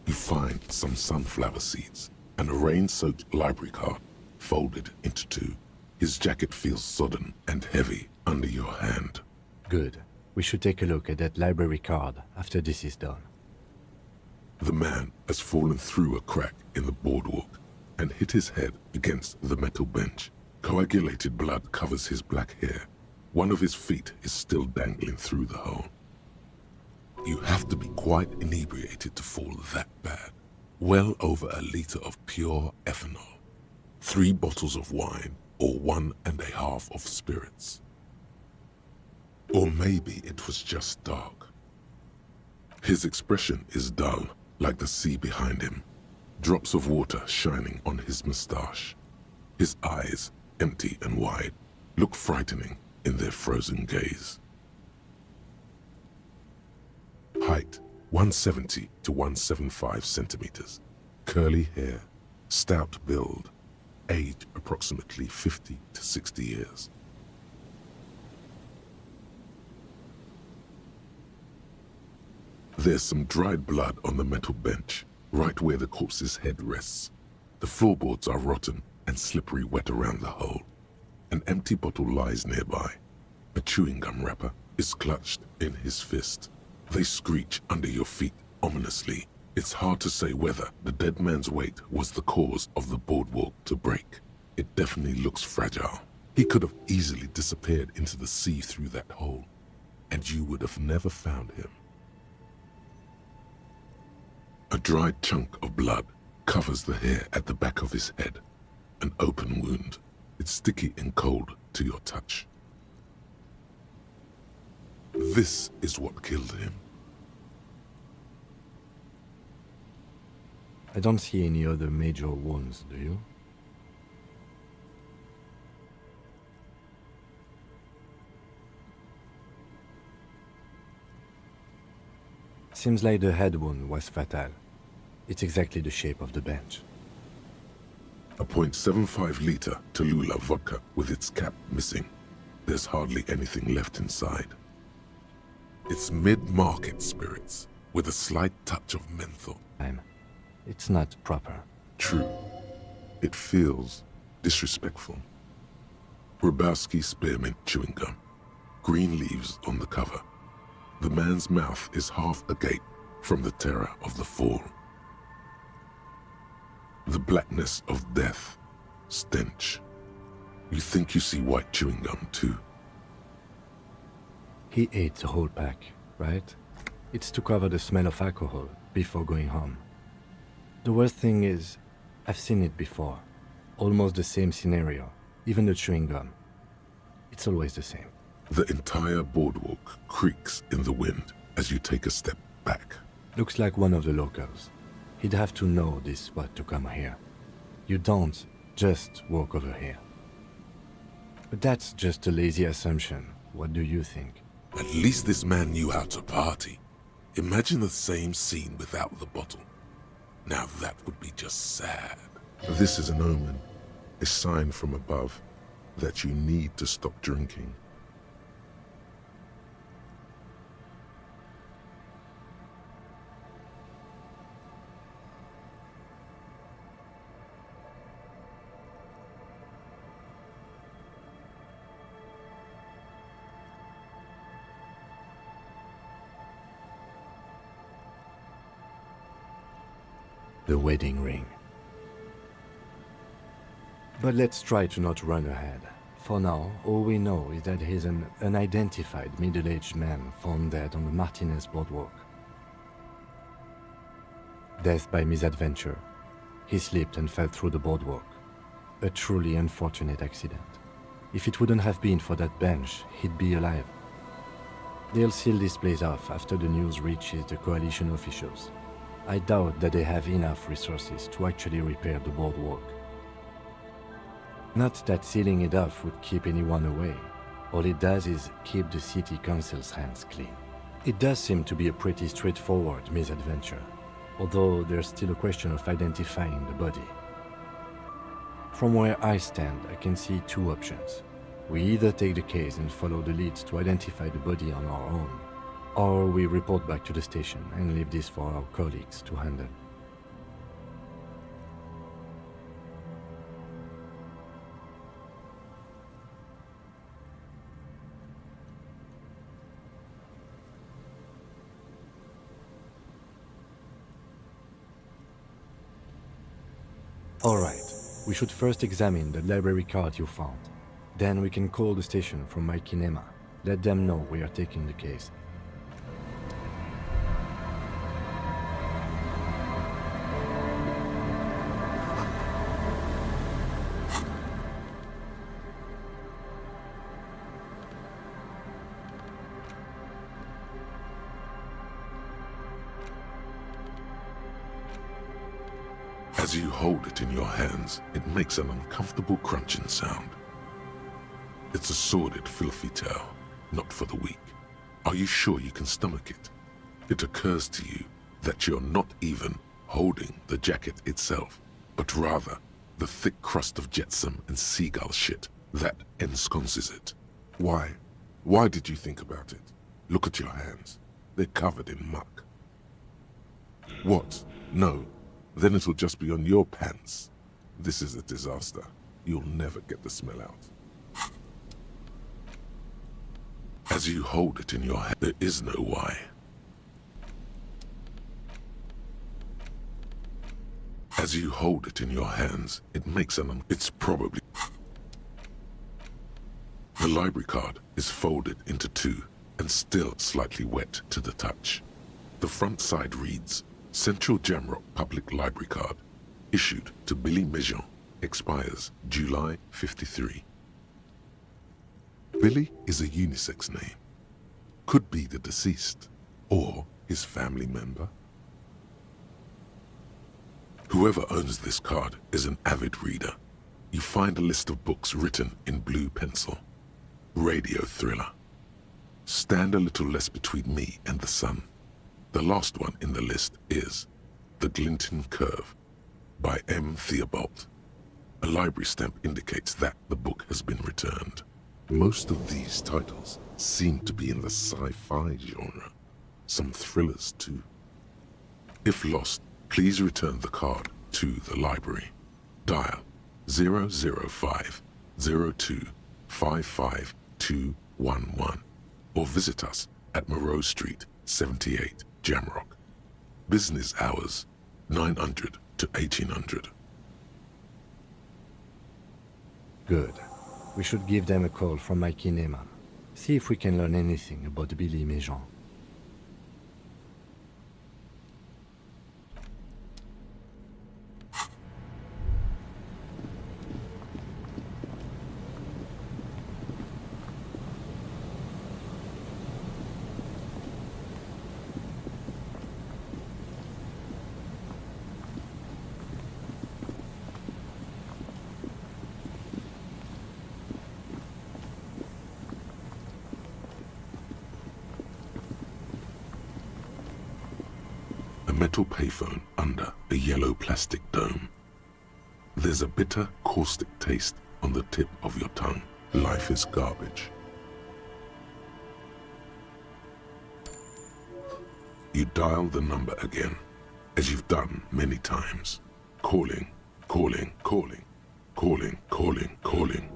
You find some sunflower seeds and a rain-soaked library card folded into 2. His jacket feels sodden and heavy under your hand. Good. We should take a look at that library card after this is done. The man has fallen through a crack in the boardwalk and hit his head against the metal bench. Coagulated blood covers his black hair. One of his feet is still dangling through the hole. You have to be quite inebriated to fall that bad. Well over a liter of pure ethanol. 3 bottles of wine or 1.5 of spirits. Or maybe it was just dark. His expression is dull, like the sea behind him. Drops of water shining on his moustache. His eyes, empty and wide, look frightening in their frozen gaze. Height, 170 to 175 centimeters. Curly hair, stout build. Age, approximately 50 to 60 years. There's some dried blood on the metal bench, right where the corpse's head rests. The floorboards are rotten and slippery wet around the hole. An empty bottle lies nearby. A chewing gum wrapper is clutched in his fist. They screech under your feet ominously. It's hard to say whether the dead man's weight was the cause of the boardwalk to break. It definitely looks fragile. He could have easily disappeared into the sea through that hole, and you would have never found him. A dried chunk of blood covers the hair at the back of his head. An open wound. It's sticky and cold to your touch. This is what killed him. I don't see any other major wounds, do you? Seems like the head wound was fatal. It's exactly the shape of the bench. A .75 liter Tallulah vodka with its cap missing. There's hardly anything left inside. It's mid-market spirits with a slight touch of menthol. It's not proper. True. It feels disrespectful. Grabowski spearmint chewing gum. Green leaves on the cover. The man's mouth is half agape from the terror of the fall. The blackness of death. Stench. You think you see white chewing gum too? He ate the whole pack, right? It's to cover the smell of alcohol before going home. The worst thing is, I've seen it before. Almost the same scenario, even the chewing gum. It's always the same. The entire boardwalk creaks in the wind as you take a step back. Looks like one of the locals. He'd have to know this spot to come here. You don't just walk over here. But that's just a lazy assumption. What do you think? At least this man knew how to party. Imagine the same scene without the bottle. Now that would be just sad. This is an omen, a sign from above that you need to stop drinking. The wedding ring. But let's try to not run ahead. For now, all we know is that he's an unidentified middle-aged man found dead on the Martinez boardwalk. Death by misadventure. He slipped and fell through the boardwalk. A truly unfortunate accident. If it wouldn't have been for that bench, he'd be alive. They'll seal this place off after the news reaches the coalition officials. I doubt that they have enough resources to actually repair the boardwalk. Not that sealing it off would keep anyone away. All it does is keep the city council's hands clean. It does seem to be a pretty straightforward misadventure, although there's still a question of identifying the body. From where I stand, I can see two options. We either take the case and follow the leads to identify the body on our own, or we report back to the station and leave this for our colleagues to handle. Alright, we should first examine the library card you found. Then we can call the station from my kinema. Let them know we are taking the case. As you hold it in your hands, it makes an uncomfortable crunching sound. It's a sordid, filthy tale, not for the weak. Are you sure you can stomach it? It occurs to you that you're not even holding the jacket itself, but rather the thick crust of jetsam and seagull shit that ensconces it. Why? Why did you think about it? Look at your hands. They're covered in muck. What? No. Then it'll just be on your pants. This is a disaster. You'll never get the smell out. As you hold it in your hand, there is no why. As you hold it in your hands, it makes it's probably... The library card is folded into two and still slightly wet to the touch. The front side reads, Central Jamrock Public Library Card, issued to Billy Mejean, expires July 53. Billy is a unisex name. Could be the deceased, or his family member. Whoever owns this card is an avid reader. You find a list of books written in blue pencil. Radio thriller. Stand a little less between me and the sun. The last one in the list is The Glinton Curve by M. Theobald. A library stamp indicates that the book has been returned. Most of these titles seem to be in the sci-fi genre. Some thrillers too. If lost, please return the card to the library. Dial 005 02 55211 or visit us at Moreau Street, 78, Jamrock. Business hours 900 to 1800. Good. We should give them a call from my kinema. See if we can learn anything about Billy Méjean. A metal payphone under a yellow plastic dome. There's a bitter, caustic taste on the tip of your tongue. Life is garbage. You dial the number again, as you've done many times. Calling, calling, calling, calling, calling, calling,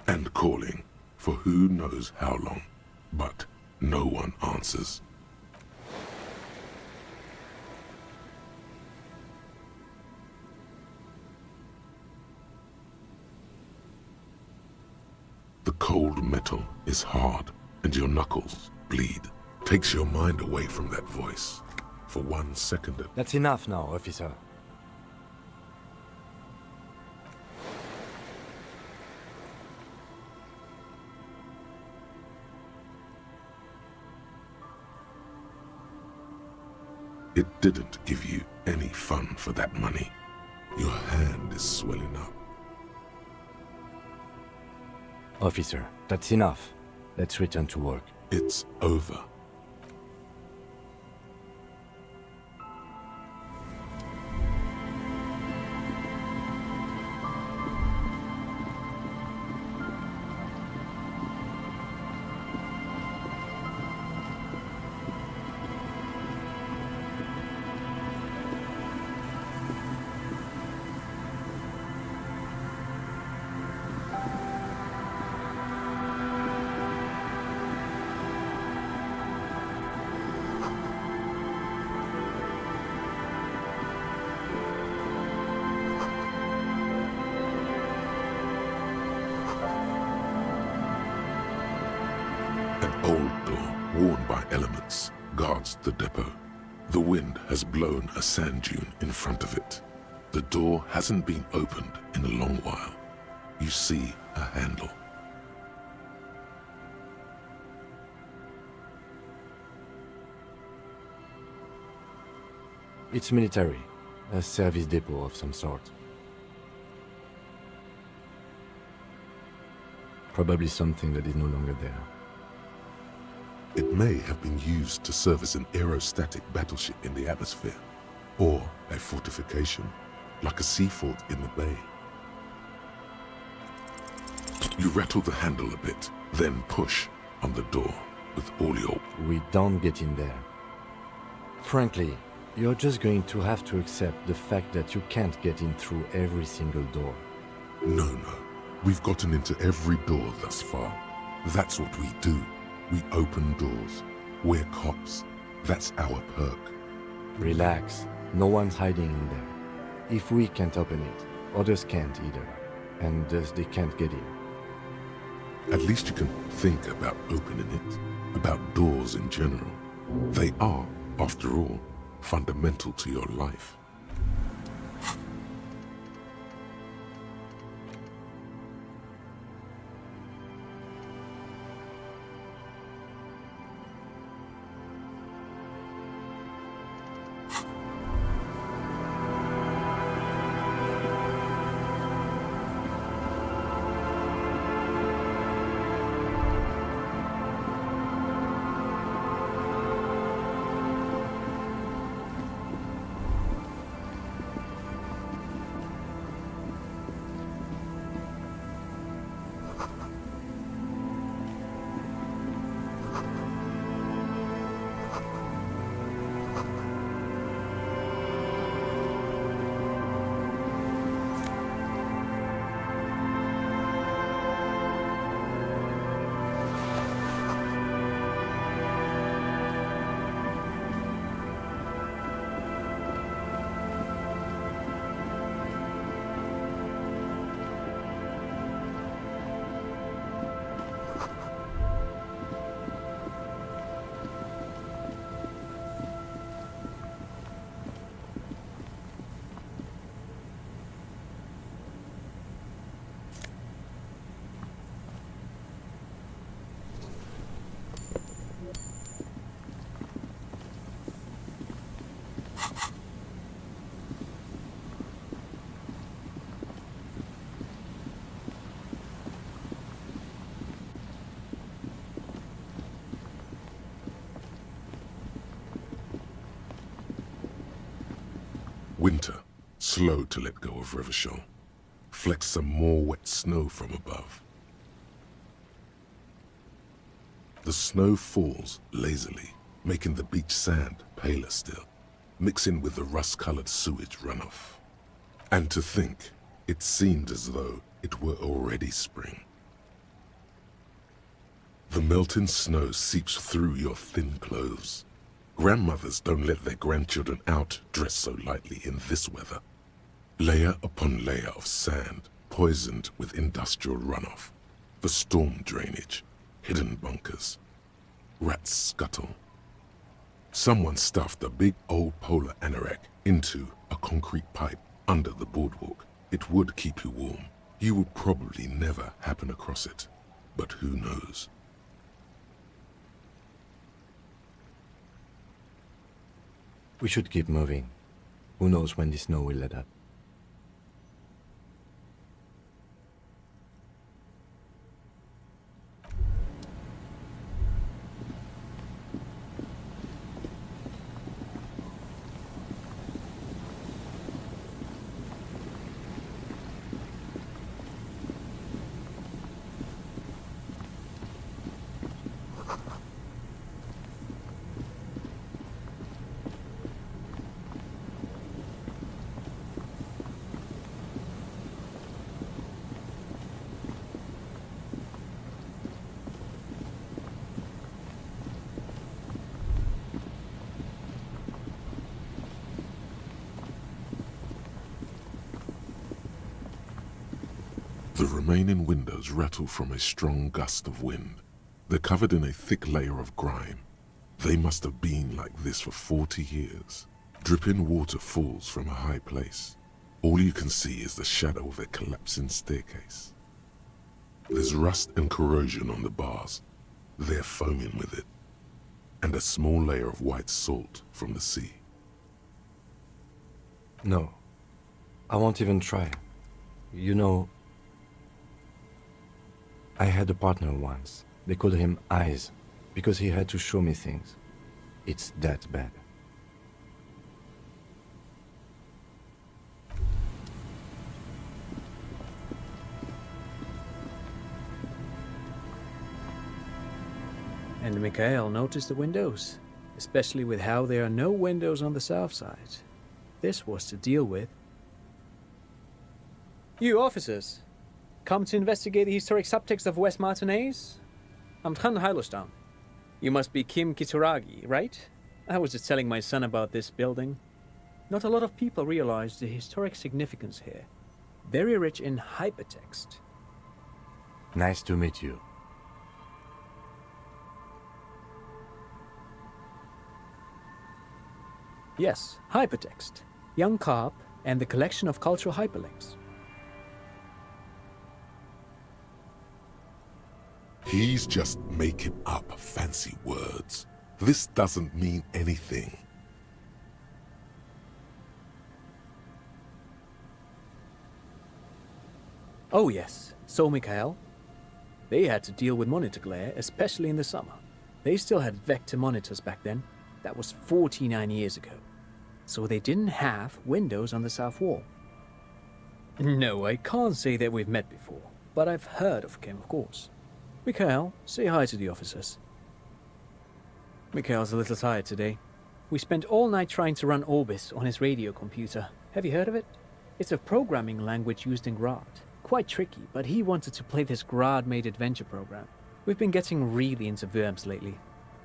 and calling for who knows how long, but no one answers. The cold metal is hard, and your knuckles bleed. Takes your mind away from that voice for 1 second. That's enough now, officer. It didn't give you any fun for that money. Your hand is swelling up. Officer, that's enough. Let's return to work. It's over. Old door, worn by elements, guards the depot. The wind has blown a sand dune in front of it. The door hasn't been opened in a long while. You see a handle. It's military, a service depot of some sort. Probably something that is no longer there. It may have been used to service an aerostatic battleship in the atmosphere, or a fortification, like a sea fort in the bay. You rattle the handle a bit, then push on the door with all your... We don't get in there. Frankly, you're just going to have to accept the fact that you can't get in through every single door. No. We've gotten into every door thus far. That's what we do. We open doors. We're cops. That's our perk. Relax. No one's hiding in there. If we can't open it, others can't either. And thus they can't get in. At least you can think about opening it, about doors in general. They are, after all, fundamental to your life. Winter, slow to let go of Revachol, flecks some more wet snow from above. The snow falls lazily, making the beach sand paler still, mixing with the rust-colored sewage runoff. And to think, it seemed as though it were already spring. The melting snow seeps through your thin clothes. Grandmothers don't let their grandchildren out dressed so lightly in this weather. Layer upon layer of sand, poisoned with industrial runoff, the storm drainage, hidden bunkers. Rats scuttle. Someone stuffed a big old polar anorak into a concrete pipe under the boardwalk. It would keep you warm. You would probably never happen across it, but who knows? We should keep moving. Who knows when the snow will let up? The remaining windows rattle from a strong gust of wind. They're covered in a thick layer of grime. They must have been like this for 40 years. Dripping water falls from a high place. All you can see is the shadow of a collapsing staircase. There's rust and corrosion on the bars. They're foaming with it. And a small layer of white salt from the sea. No, I won't even try. You know, I had a partner once. They called him Eyes, because he had to show me things. It's that bad. And Mikhail noticed the windows, especially with how there are no windows on the south side. This was to deal with. You officers, come to investigate the historic subtext of West Martinez? I'm Tran Heilostam. You must be Kim Kituragi, right? I was just telling my son about this building. Not a lot of people realize the historic significance here. Very rich in hypertext. Nice to meet you. Yes, hypertext. Young Carp and the collection of cultural hyperlinks. He's just making up fancy words. This doesn't mean anything. Oh yes, so Mikhail. They had to deal with monitor glare, especially in the summer. They still had vector monitors back then. That was 49 years ago. So they didn't have windows on the south wall. No, I can't say that we've met before, but I've heard of Kim, of course. Mikhail, say hi to the officers. Mikhail's a little tired today. We spent all night trying to run Orbis on his radio computer. Have you heard of it? It's a programming language used in Grad. Quite tricky, but he wanted to play this Grad-made adventure program. We've been getting really into Worms lately.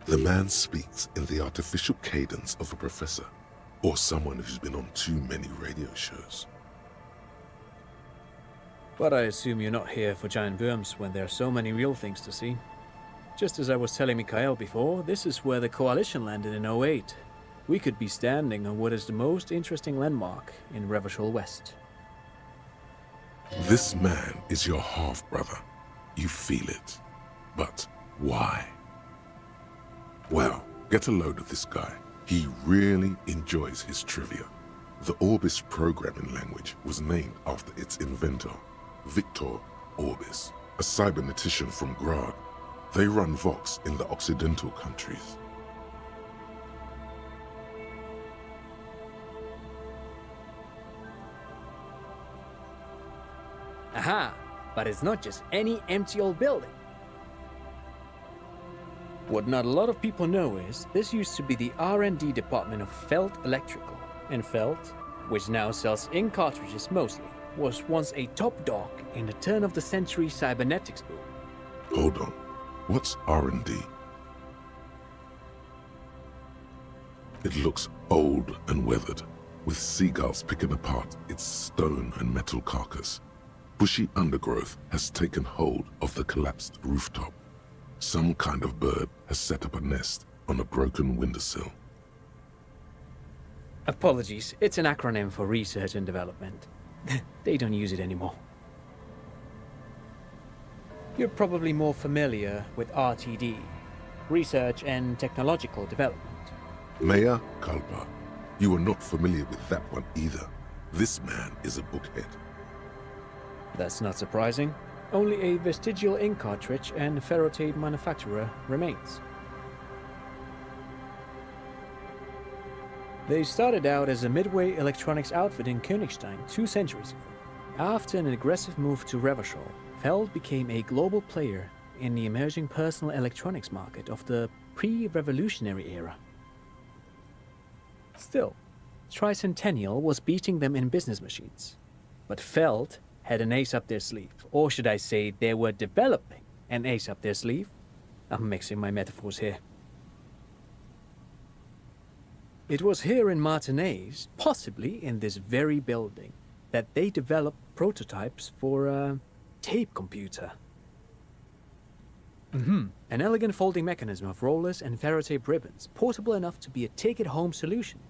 The man speaks in the artificial cadence of a professor, or someone who's been on too many radio shows. But I assume you're not here for giant worms when there are so many real things to see. Just as I was telling Mikhail before, this is where the Coalition landed in 08. We could be standing on what is the most interesting landmark in Revachol West. This man is your half-brother. You feel it. But why? Well, get a load of this guy. He really enjoys his trivia. The Orbis programming language was named after its inventor, Victor Orbis, a cybernetician from Grad. They run Vox in the Occidental countries. Aha! But it's not just any empty old building. What not a lot of people know is this used to be the R&D department of Felt Electrical. And Felt, which now sells ink cartridges mostly, was once a top dog in the turn-of-the-century cybernetics boom. Hold on. What's R&D? It looks old and weathered, with seagulls picking apart its stone and metal carcass. Bushy undergrowth has taken hold of the collapsed rooftop. Some kind of bird has set up a nest on a broken windowsill. Apologies, it's an acronym for research and development. They don't use it anymore. You're probably more familiar with RTD, Research and Technological Development. Mea culpa. You are not familiar with that one either. This man is a bookhead. That's not surprising. Only a vestigial ink cartridge and ferrotape manufacturer remains. They started out as a midway electronics outfit in Königstein 2 centuries ago. After an aggressive move to Revachol, Feld became a global player in the emerging personal electronics market of the pre-revolutionary era. Still, Tricentennial was beating them in business machines. But Feld had an ace up their sleeve, or should I say they were developing an ace up their sleeve? I'm mixing my metaphors here. It was here in Martinez, possibly in this very building, that they developed prototypes for a tape computer. An elegant folding mechanism of rollers and ferrotape ribbons, portable enough to be a take-it-home solution,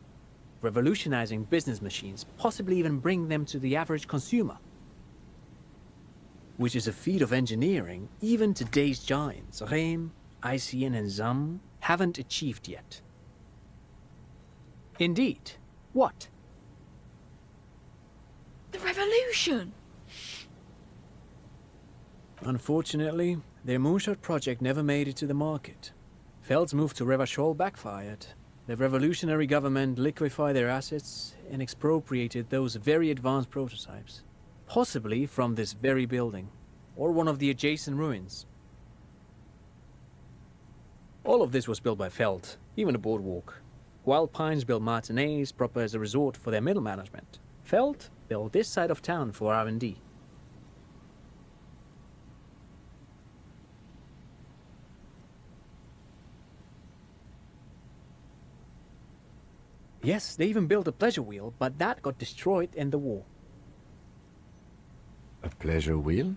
revolutionizing business machines, possibly even bring them to the average consumer. Which is a feat of engineering even today's giants, Rehm, ICN and ZAM, haven't achieved yet. Indeed. What? The revolution! Unfortunately, their moonshot project never made it to the market. Feld's move to Revachol backfired. The revolutionary government liquefied their assets and expropriated those very advanced prototypes. Possibly from this very building, or one of the adjacent ruins. All of this was built by Feld, even the boardwalk. Wild Pines built Martinez proper as a resort for their middle management. Feld built this side of town for R&D. Yes, they even built a pleasure wheel, but that got destroyed in the war. A pleasure wheel?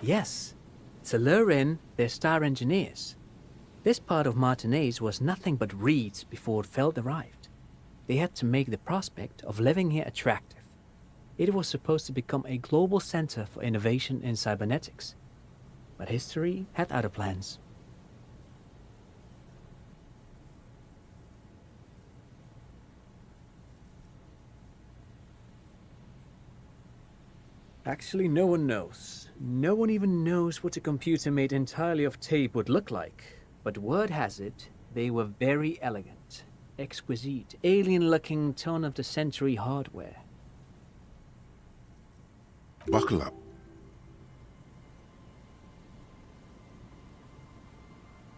Yes, to lure in their star engineers. This part of Martinez was nothing but reeds before Feld arrived. They had to make the prospect of living here attractive. It was supposed to become a global center for innovation in cybernetics. But history had other plans. Actually, no one knows. No one even knows what a computer made entirely of tape would look like. But word has it, they were very elegant, exquisite, alien-looking turn-of-the-century hardware. Buckle up.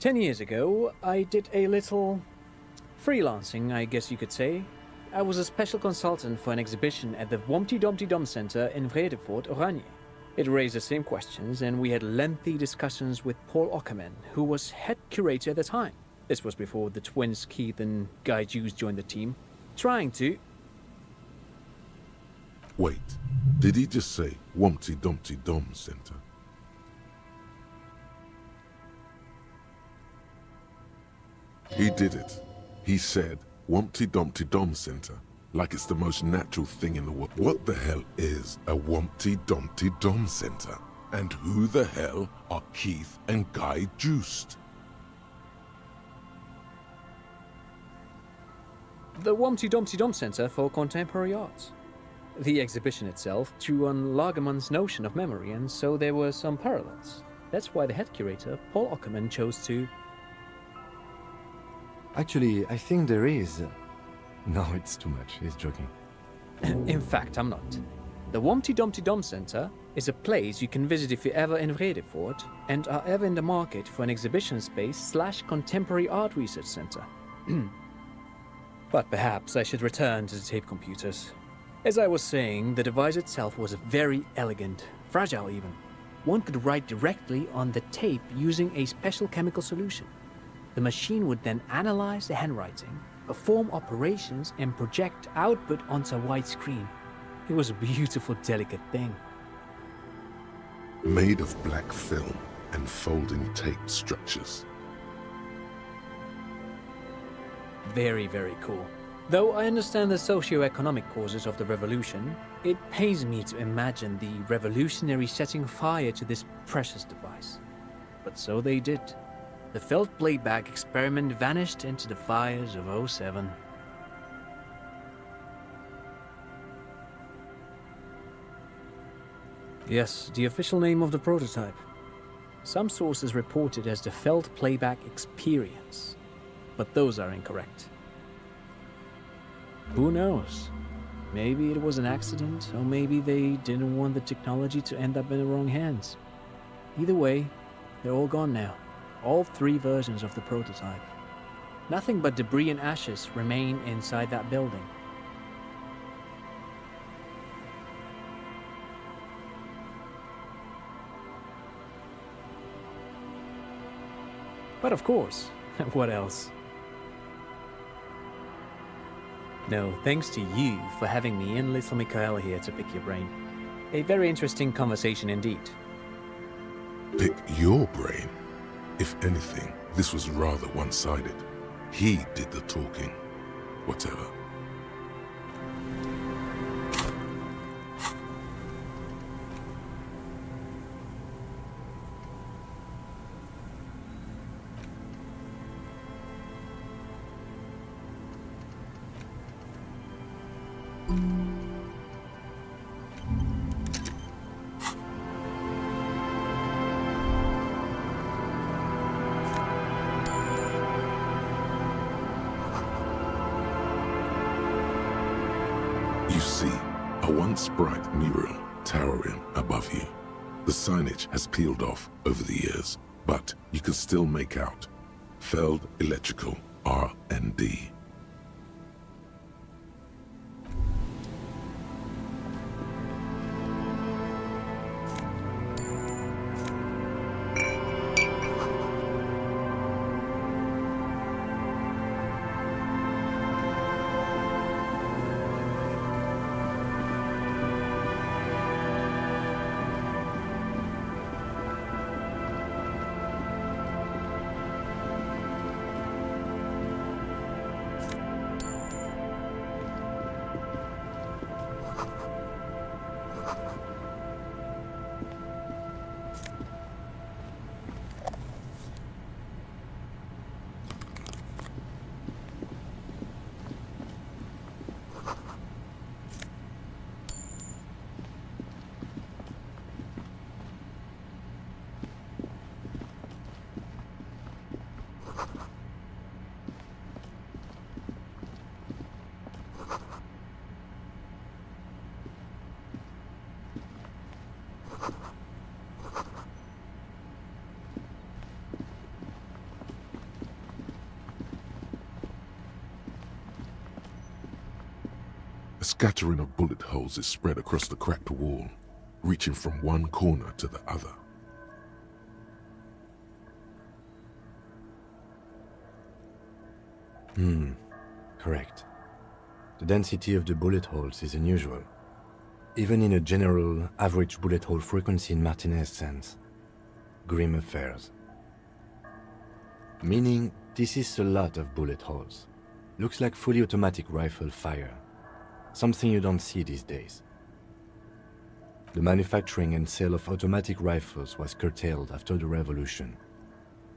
10 years ago, I did a little freelancing, I guess you could say. I was a special consultant for an exhibition at the Wompty Dumpty Dum Center in Vredefort, Oranje. It raised the same questions, and we had lengthy discussions with Paul Ockerman, who was head curator at the time. This was before the twins Keith and Guy Hughes joined the team, trying to... Wait, did he just say Wompty Dumpty Dum Center? He did it. He said Wompty Dumpty Dum Center, like it's the most natural thing in the world. What the hell is a Wompty Dumpty Dum Center? And who the hell are Keith and Guy Joost? The Wompty Dumpty Dum Center for Contemporary Arts. The exhibition itself drew on Lagerman's notion of memory, and so there were some parallels. That's why the head curator, Paul Ockerman, chose to... Actually, I think there is. No, it's too much. He's joking. In fact, I'm not. The Wompty Dumpty Dum Center is a place you can visit if you're ever in Vredefort and are ever in the market for an exhibition space / contemporary art research center. But perhaps I should return to the tape computers. As I was saying, the device itself was very elegant, fragile even. One could write directly on the tape using a special chemical solution. The machine would then analyze the handwriting, perform operations, and project output onto a white screen. It was a beautiful, delicate thing. Made of black film and folding tape structures. Very, very cool. Though I understand the socio-economic causes of the revolution, it pains me to imagine the revolutionaries setting fire to this precious device. But so they did. The felt playback experiment vanished into the fires of '07. Yes, the official name of the prototype. Some sources report it as the Felt Playback Experience, but those are incorrect. Who knows? Maybe it was an accident, or maybe they didn't want the technology to end up in the wrong hands. Either way, they're all gone now. All 3 versions of the prototype. Nothing but debris and ashes remain inside that building. But of course, what else? No, thanks to you for having me and little Mikhail here to pick your brain. A very interesting conversation indeed. Pick your brain? If anything, this was rather one-sided. He did the talking. Whatever. You see, a once bright mural towering above you. The signage has peeled off over the years, but you can still make out Feld Electrical R&D. A scattering of bullet holes is spread across the cracked wall, reaching from one corner to the other. Correct. The density of the bullet holes is unusual, even in a general average bullet hole frequency in Martinez sense. Grim affairs. Meaning, this is a lot of bullet holes. Looks like fully automatic rifle fire. Something you don't see these days. The manufacturing and sale of automatic rifles was curtailed after the revolution.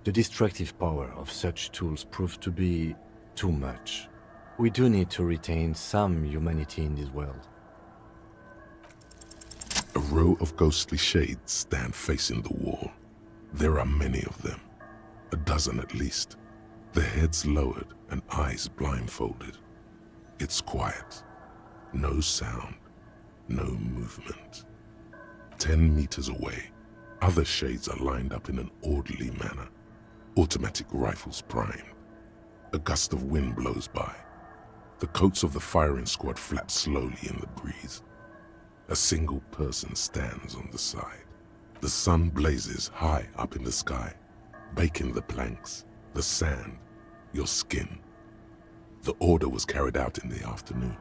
The destructive power of such tools proved to be too much. We do need to retain some humanity in this world. A row of ghostly shades stand facing the wall. There are many of them, a dozen at least, their heads lowered and eyes blindfolded. It's quiet. No sound. No movement. 10 meters away, other shades are lined up in an orderly manner. Automatic rifles primed. A gust of wind blows by. The coats of the firing squad flap slowly in the breeze. A single person stands on the side. The sun blazes high up in the sky, baking the planks, the sand, your skin. The order was carried out in the afternoon.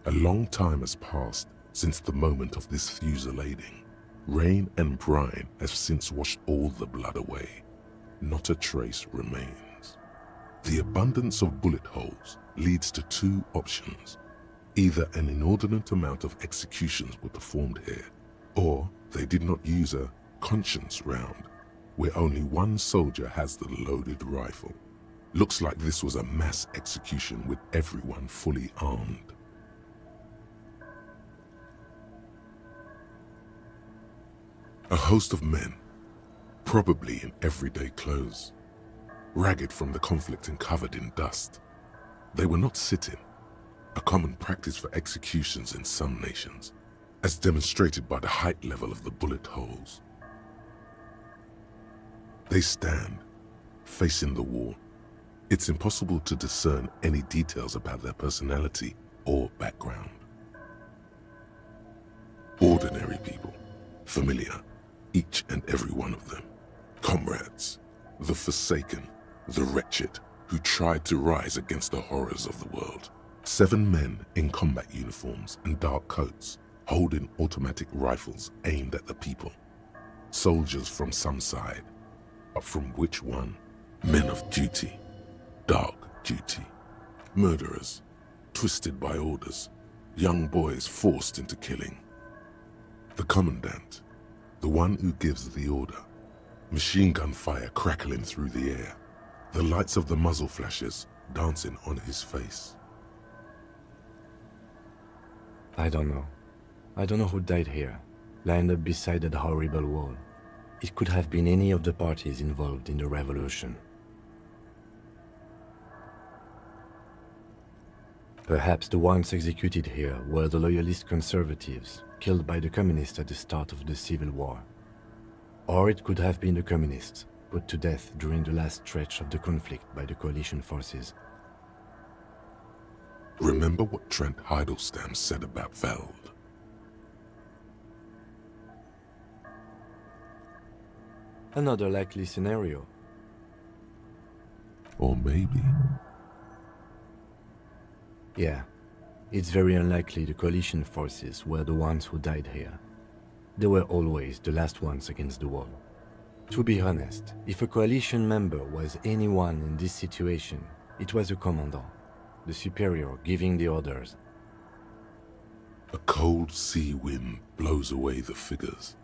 A long time has passed since the moment of this fusillading. Rain and brine have since washed all the blood away. Not a trace remains. The abundance of bullet holes leads to two options. Either an inordinate amount of executions were performed here, or they did not use a conscience round, where only one soldier has the loaded rifle. Looks like this was a mass execution with everyone fully armed. A host of men, probably in everyday clothes, ragged from the conflict and covered in dust. They were not sitting, a common practice for executions in some nations, as demonstrated by the height level of the bullet holes. They stand, facing the wall. It's impossible to discern any details about their personality or background. Ordinary people, familiar, each and every one of them. Comrades, the forsaken, the wretched, who tried to rise against the horrors of the world. 7 men in combat uniforms and dark coats, holding automatic rifles aimed at the people. Soldiers from some side, but from which one? Men of duty, dark duty. Murderers, twisted by orders, young boys forced into killing. The commandant, the one who gives the order. Machine gun fire crackling through the air. The lights of the muzzle flashes dancing on his face. I don't know. I don't know who died here, lined up beside that horrible wall. It could have been any of the parties involved in the revolution. Perhaps the ones executed here were the loyalist conservatives, killed by the communists at the start of the Civil War. Or it could have been the communists, put to death during the last stretch of the conflict by the coalition forces. Remember what Trent Heidelstein said about Veld? Another likely scenario. Or maybe... Yeah, it's very unlikely the coalition forces were the ones who died here. They were always the last ones against the wall. To be honest, if a coalition member was anyone in this situation, it was a commandant, the superior giving the orders. A cold sea wind blows away the figures.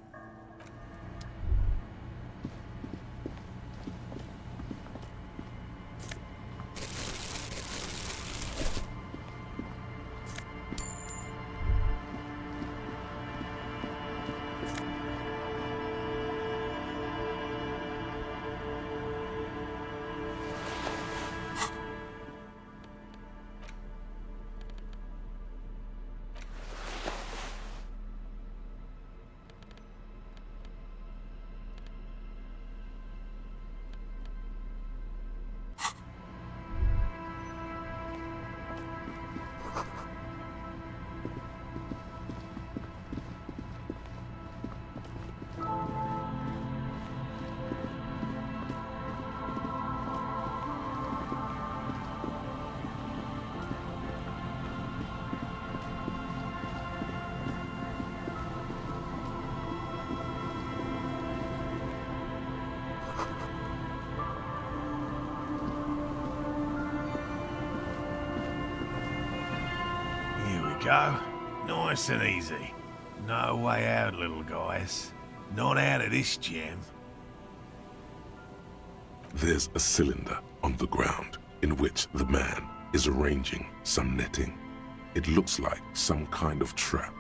Go. Nice and easy. No way out, little guys. Not out of this jam. There's a cylinder on the ground in which the man is arranging some netting. It looks like some kind of trap.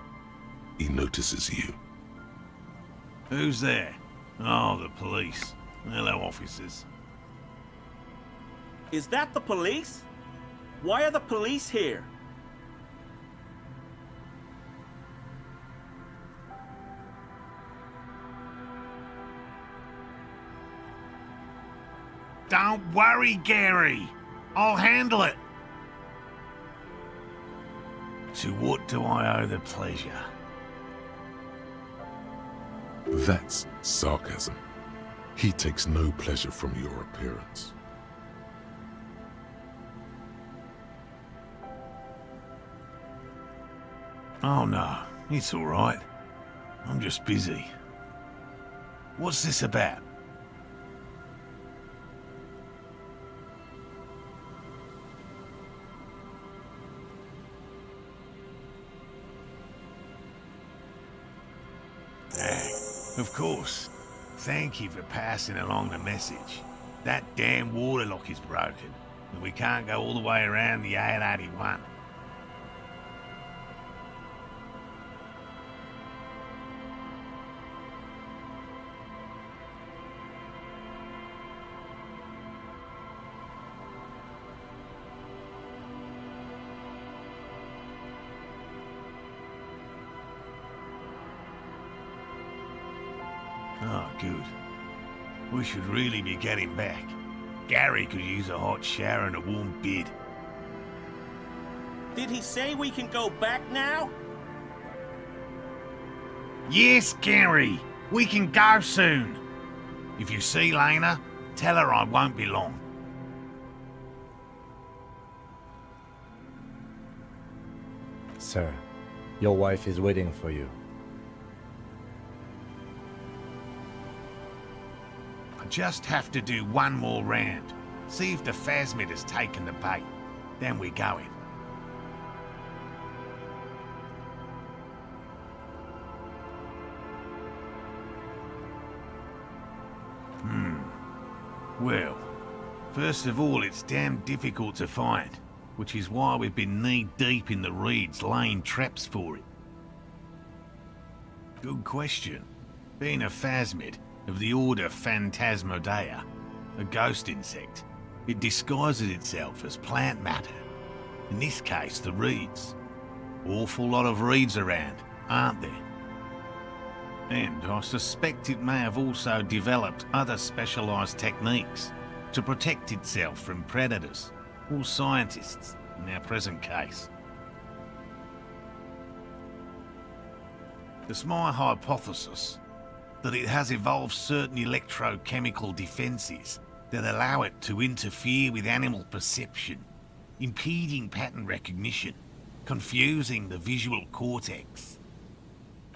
He notices you. Who's there? Oh, the police. Hello, officers. Is that the police? Why are the police here? Don't worry, Gary. I'll handle it. To what do I owe the pleasure? That's sarcasm. He takes no pleasure from your appearance. Oh no, it's all right. I'm just busy. What's this about? Of course. Thank you for passing along the message. That damn water lock is broken, and we can't go all the way around the AL-81. Oh, good. We should really be getting back. Gary could use a hot shower and a warm bed. Did he say we can go back now? Yes, Gary! We can go soon! If you see Lena, tell her I won't be long. Sir, your wife is waiting for you. I just have to do one more round. See if the phasmid has taken the bait. Then we're going. Well, first of all, it's damn difficult to find, which is why we've been knee-deep in the reeds laying traps for it. Good question. Being a phasmid of the order Phantasmodea, a ghost insect, it disguises itself as plant matter. In this case, the reeds. Awful lot of reeds around, aren't there? And I suspect it may have also developed other specialised techniques to protect itself from predators, or scientists, in our present case. It's my hypothesis that it has evolved certain electrochemical defences that allow it to interfere with animal perception, impeding pattern recognition, confusing the visual cortex.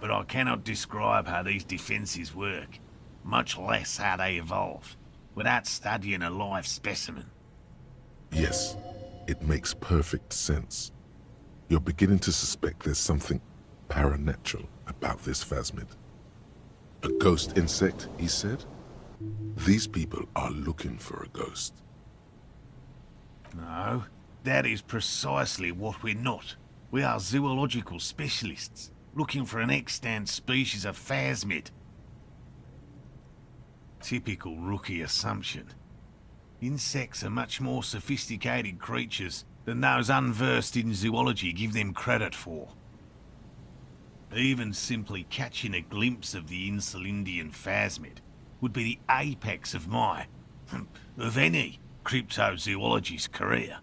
But I cannot describe how these defences work, much less how they evolve, without studying a live specimen. Yes, it makes perfect sense. You're beginning to suspect there's something paranatural about this phasmid. A ghost insect, he said? These people are looking for a ghost. No, that is precisely what we're not. We are zoological specialists, looking for an extant species of phasmid. Typical rookie assumption. Insects are much more sophisticated creatures than those unversed in zoology give them credit for. Even simply catching a glimpse of the Insulindian phasmid would be the apex of my, of any, cryptozoologist's career.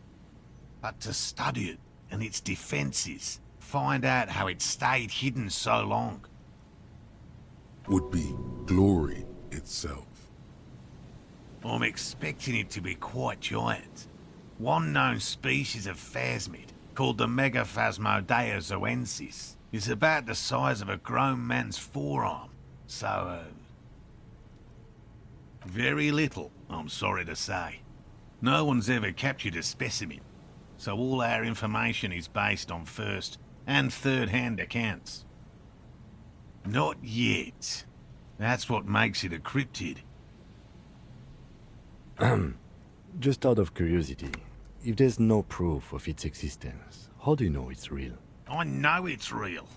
But to study it and its defences, find out how it stayed hidden so long, would be glory itself. I'm expecting it to be quite giant. One known species of phasmid, called the Megaphasmodea zoensis, is about the size of a grown man's forearm, so, very little, I'm sorry to say. No one's ever captured a specimen, so all our information is based on first and third-hand accounts. Not yet. That's what makes it a cryptid. Just out of curiosity, if there's no proof of its existence, how do you know it's real? I know it's real.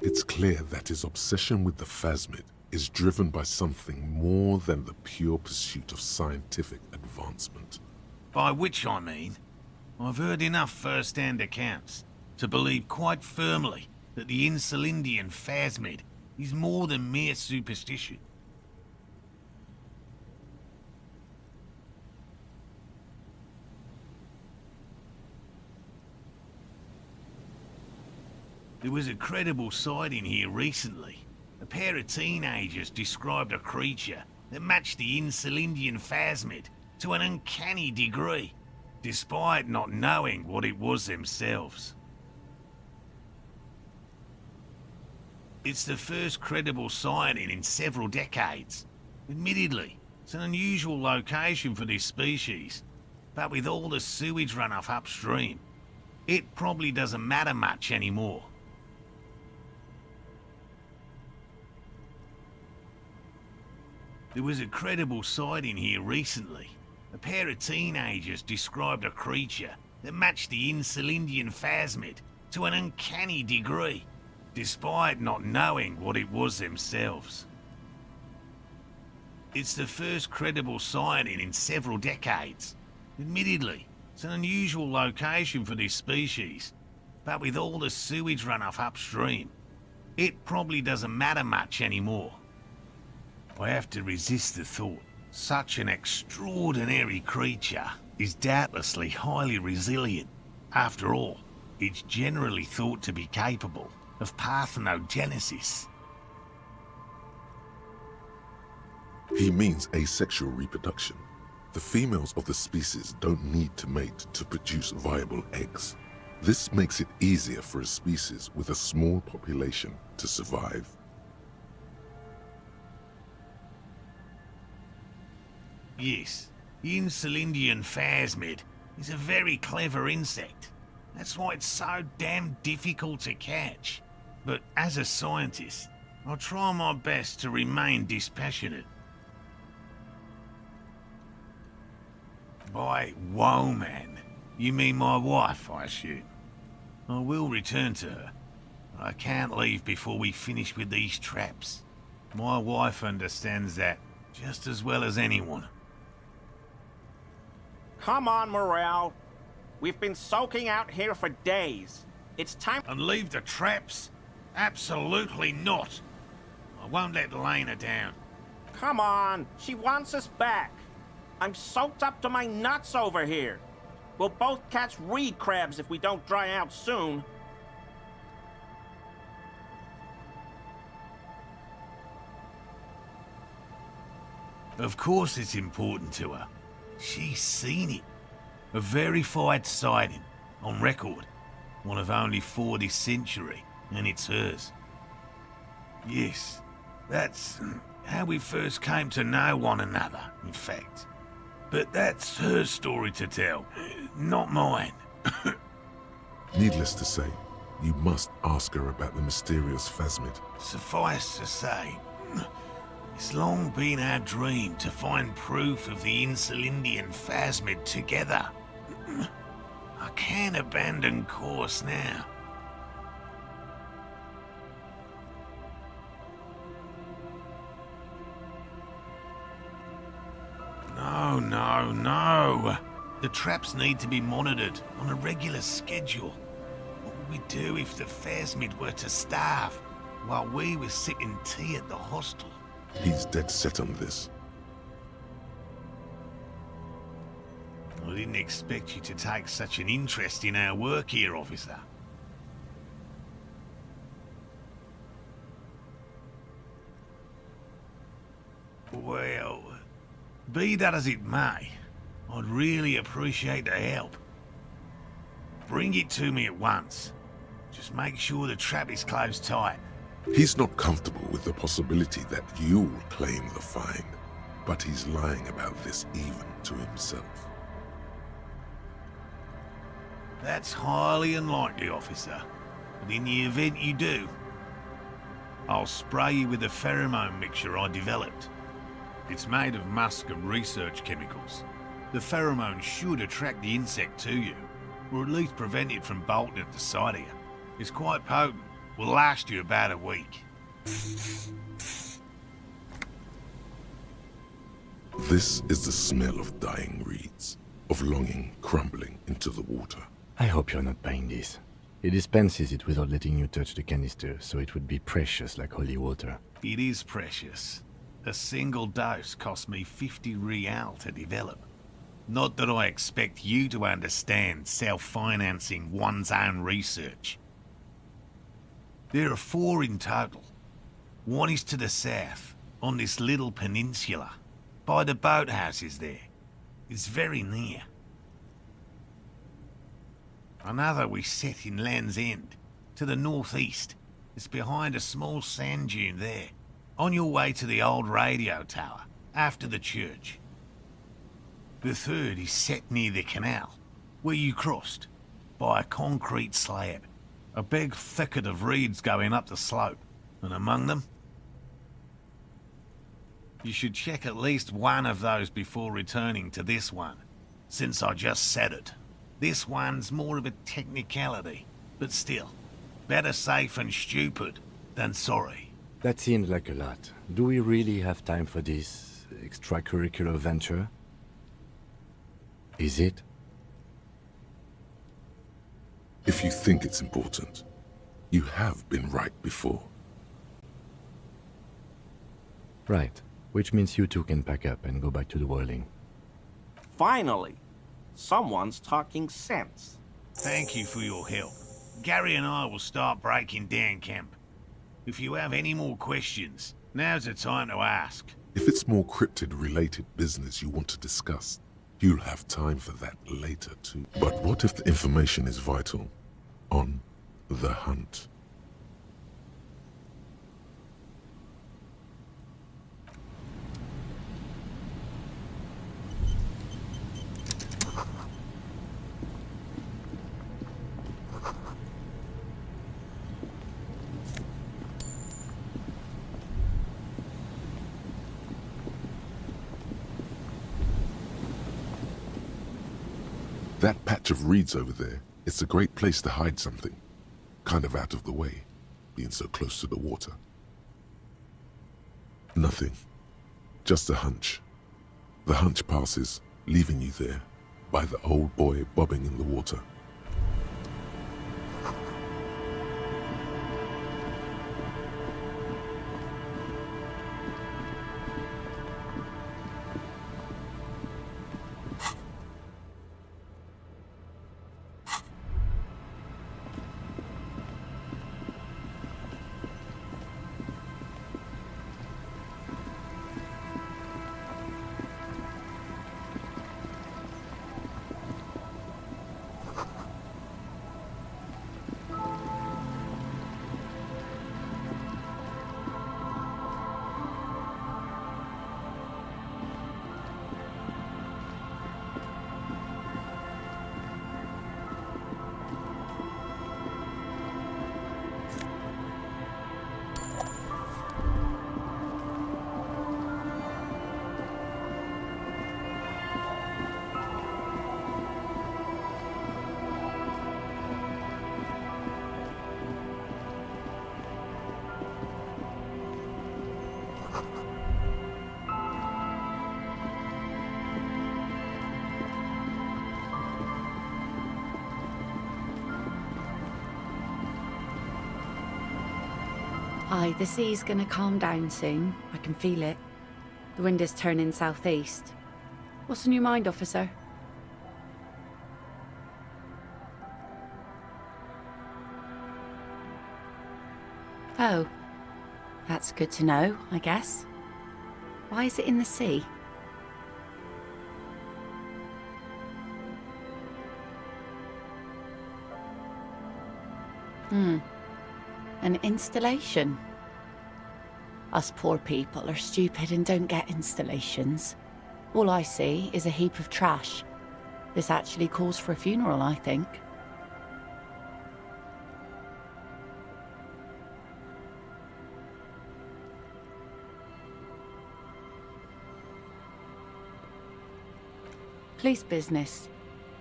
It's clear that his obsession with the phasmid is driven by something more than the pure pursuit of scientific advancement. By which I mean, I've heard enough first-hand accounts to believe quite firmly that the Insulindian phasmid is more than mere superstition. There was a credible sighting here recently. A pair of teenagers described a creature that matched the Insulindian phasmid to an uncanny degree, despite not knowing what it was themselves. It's the first credible sighting in several decades. Admittedly, it's an unusual location for this species, but with all the sewage runoff upstream, it probably doesn't matter much anymore. There was a credible sighting here recently. A pair of teenagers described a creature that matched the Insulindian phasmid to an uncanny degree, despite not knowing what it was themselves. It's the first credible sighting in several decades. Admittedly, it's an unusual location for this species, but with all the sewage runoff upstream, it probably doesn't matter much anymore. I have to resist the thought. Such an extraordinary creature is doubtlessly highly resilient. After all, it's generally thought to be capable of parthenogenesis. He means asexual reproduction. The females of the species don't need to mate to produce viable eggs. This makes it easier for a species with a small population to survive. Yes, the Insulindian phasmid is a very clever insect. That's why it's so damn difficult to catch. But as a scientist, I'll try my best to remain dispassionate. By woman, you mean my wife, I assume? I will return to her. I can't leave before we finish with these traps. My wife understands that just as well as anyone. Come on, Morel. We've been soaking out here for days. It's time... And leave the traps? Absolutely not. I won't let Lena down. Come on. She wants us back. I'm soaked up to my nuts over here. We'll both catch reed crabs if we don't dry out soon. Of course it's important to her. She's seen it. A verified sighting, on record. One of only 4 this century, and it's hers. Yes, that's how we first came to know one another, in fact. But that's her story to tell, not mine. Needless to say, you must ask her about the mysterious phasmid. Suffice to say, it's long been our dream to find proof of the Insulindian phasmid together. I can't abandon course now. No. The traps need to be monitored on a regular schedule. What would we do if the phasmid were to starve while we were sipping tea at the hostel? He's dead set on this. I didn't expect you to take such an interest in our work here, officer. Well, be that as it may, I'd really appreciate the help. Bring it to me at once. Just make sure the trap is closed tight. He's not comfortable with the possibility that you'll claim the find, but he's lying about this even to himself. That's highly unlikely, officer. But in the event you do, I'll spray you with a pheromone mixture I developed. It's made of musk and research chemicals. The pheromone should attract the insect to you, or at least prevent it from bolting at the sight of you. It's quite potent. Will last you about a week. This is the smell of dying reeds, of longing crumbling into the water. I hope you're not buying this. He dispenses it without letting you touch the canister, so it would be precious like holy water. It is precious. A single dose cost me 50 real to develop. Not that I expect you to understand self-financing one's own research. There are 4 in total. One is to the south, on this little peninsula, by the boathouses there. It's very near. Another we set in Land's End, to the northeast. It's behind a small sand dune there, on your way to the old radio tower, after the church. The third is set near the canal, where you crossed, by a concrete slab. A big thicket of reeds going up the slope, and among them... You should check at least one of those before returning to this one, since I just said it. This one's more of a technicality, but still, better safe and stupid than sorry. That seems like a lot. Do we really have time for this extracurricular venture? Is it? If you think it's important, you have been right before. Right. Which means you two can pack up and go back to the whirling. Finally, someone's talking sense. Thank you for your help. Gary and I will start breaking down camp. If you have any more questions, now's the time to ask. If it's more cryptid-related business you want to discuss, you'll have time for that later too. But what if the information is vital? On the hunt. That patch of reeds over there, it's a great place to hide something. Kind of out of the way, being so close to the water. Nothing. Just a hunch. The hunch passes, leaving you there, by the old boy bobbing in the water. Aye, the sea's gonna calm down soon. I can feel it. The wind is turning southeast. What's on your mind, officer? Oh, that's good to know, I guess. Why is it in the sea? An installation. Us poor people are stupid and don't get installations. All I see is a heap of trash. This actually calls for a funeral, I think. Police business.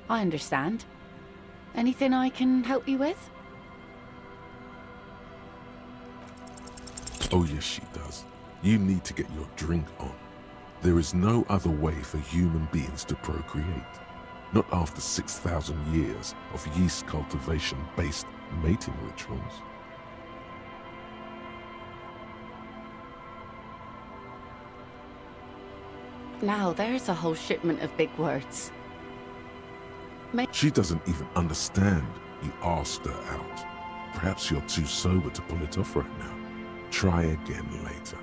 I understand. Anything I can help you with? Oh yes, she does. You need to get your drink on. There is no other way for human beings to procreate. Not after 6,000 years of yeast cultivation-based mating rituals. Now there's a whole shipment of big words. She doesn't even understand you asked her out. Perhaps you're too sober to pull it off right now. Try again later.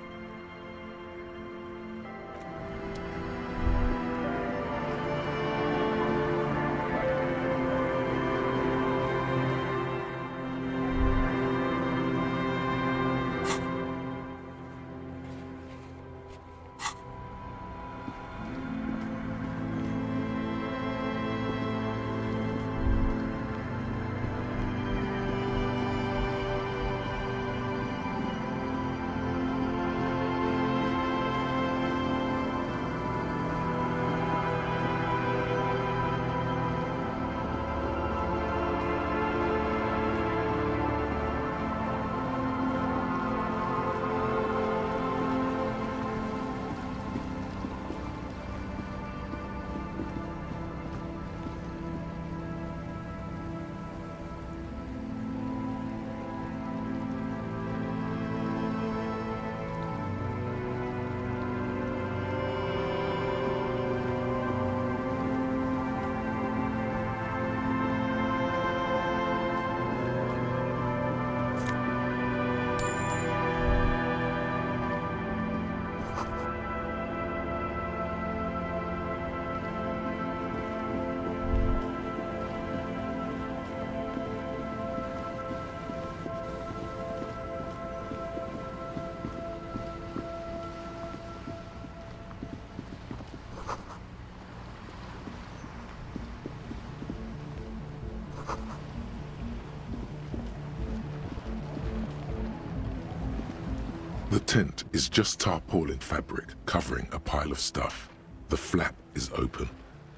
The tent is just tarpaulin fabric covering a pile of stuff. The flap is open.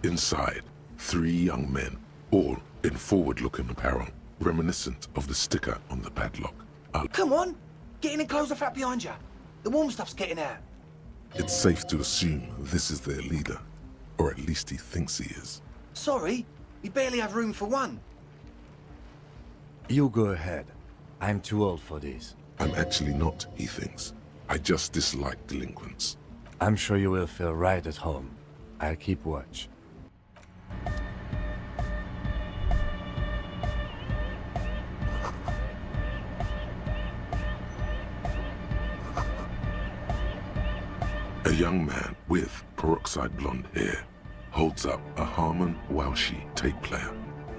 Inside, 3 young men, all in forward-looking apparel, reminiscent of the sticker on the padlock. Come on! Get in and close the flap behind you. The warm stuff's getting out. It's safe to assume this is their leader, or at least he thinks he is. Sorry, we barely have room for one. You go ahead. I'm too old for this. I'm actually not, he thinks. I just dislike delinquents. I'm sure you will feel right at home. I'll keep watch. A young man with peroxide blonde hair holds up a Harman Welshi tape player,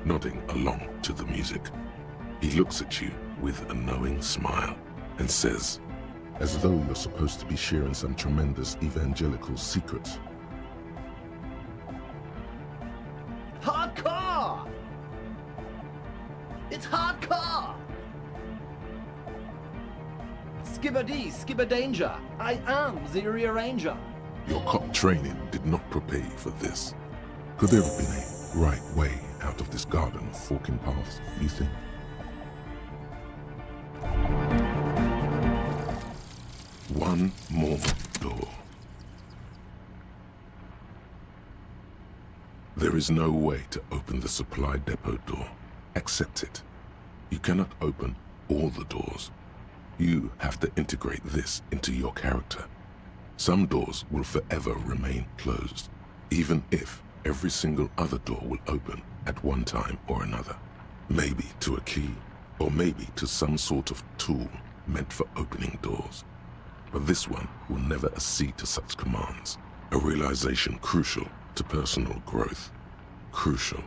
nodding along to the music. He looks at you with a knowing smile and says, as though you're supposed to be sharing some tremendous evangelical secret. Hardcore! It's hardcore! Skibbity, skibber danger. I am the rearranger. Your cop training did not prepare you for this. Could there have been a right way out of this garden of forking paths, you think? One more door. There is no way to open the supply depot door. Accept it. You cannot open all the doors. You have to integrate this into your character. Some doors will forever remain closed, even if every single other door will open at one time or another. Maybe to a key, or maybe to some sort of tool meant for opening doors. But this one will never accede to such commands. A realization crucial to personal growth. Crucial.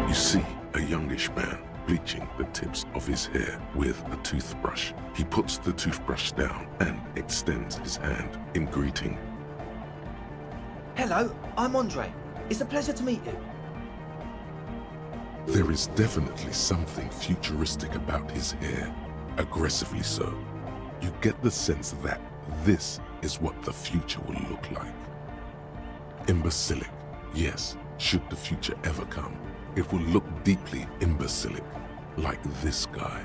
You see a youngish man bleaching the tips of his hair with a toothbrush. He puts the toothbrush down and extends his hand in greeting. Hello, I'm Andre. It's a pleasure to meet you. There is definitely something futuristic about his hair, aggressively so. You get the sense that this is what the future will look like. Imbecilic, Yes, should the future ever come, it will look deeply imbecilic, like this guy.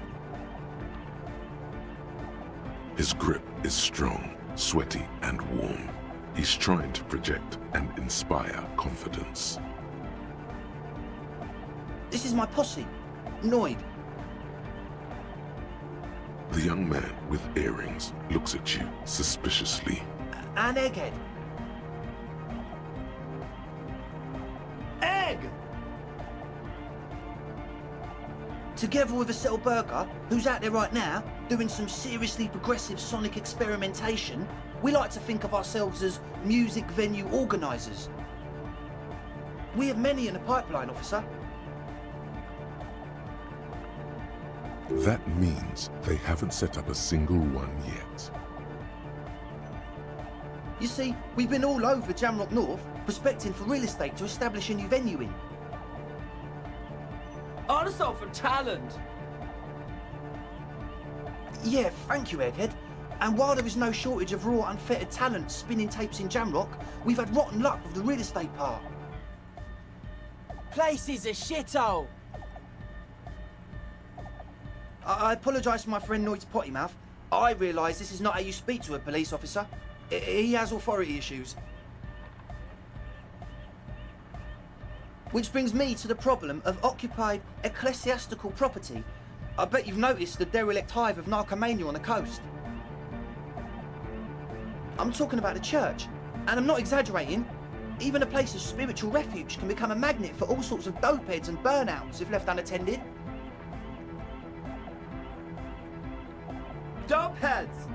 His grip is strong, sweaty, and warm. He's trying to project and inspire confidence. This is my posse, Noid. The young man with earrings looks at you suspiciously. And Egghead. Egg! Together with a Burger, who's out there right now, doing some seriously progressive sonic experimentation, we like to think of ourselves as music venue organisers. We have many in the pipeline, officer. That means they haven't set up a single one yet. You see, we've been all over Jamrock North, prospecting for real estate to establish a new venue in. Also for talent. Yeah, thank you, Egghead. And while there is no shortage of raw, unfettered talent spinning tapes in Jamrock, we've had rotten luck with the real estate part. Place is a shithole. I apologise for my friend Noid's potty mouth. I realise this is not how you speak to a police officer. He has authority issues. Which brings me to the problem of occupied ecclesiastical property. I bet you've noticed the derelict hive of narcomania on the coast. I'm talking about the church, and I'm not exaggerating. Even a place of spiritual refuge can become a magnet for all sorts of dopeheads and burnouts if left unattended. Dopeheads!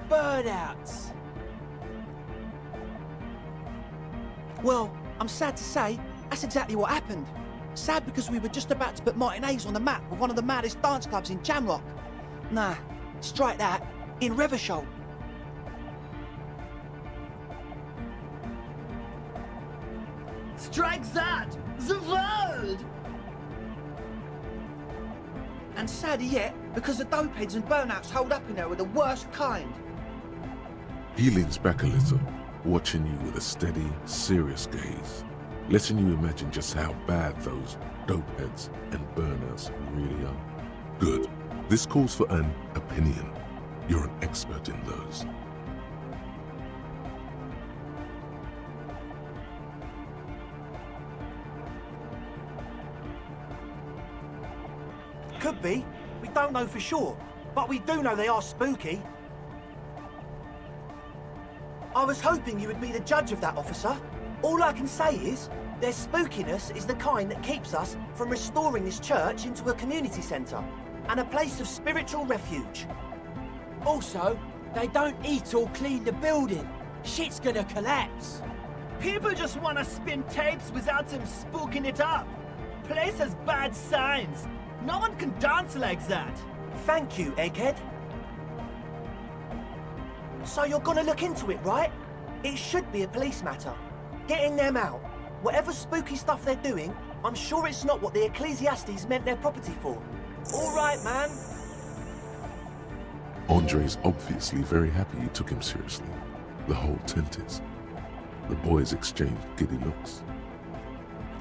Burnouts! Well, I'm sad to say, that's exactly what happened. Sad because we were just about to put Martinez on the map with one of the maddest dance clubs in Jamrock. Nah, strike that, in Revachol. Strike that! The world! And sadder yet, because the dopeheads and burnouts hold up in there are the worst kind. He leans back a little, watching you with a steady, serious gaze, letting you imagine just how bad those dopeheads and burnouts really are. Good. This calls for an opinion. You're an expert in those. Could be. We don't know for sure. But we do know they are spooky. I was hoping you would be the judge of that, officer. All I can say is, their spookiness is the kind that keeps us from restoring this church into a community centre and a place of spiritual refuge. Also, they don't eat or clean the building. Shit's gonna collapse. People just wanna spin tapes without them spooking it up. Place has bad signs. No one can dance like that. Thank you, Egghead. So you're gonna look into it, right? It should be a police matter. Getting them out. Whatever spooky stuff they're doing, I'm sure it's not what the Ecclesiastes meant their property for. All right, man. Andre's obviously very happy you took him seriously. The whole tent is. The boys exchanged giddy looks.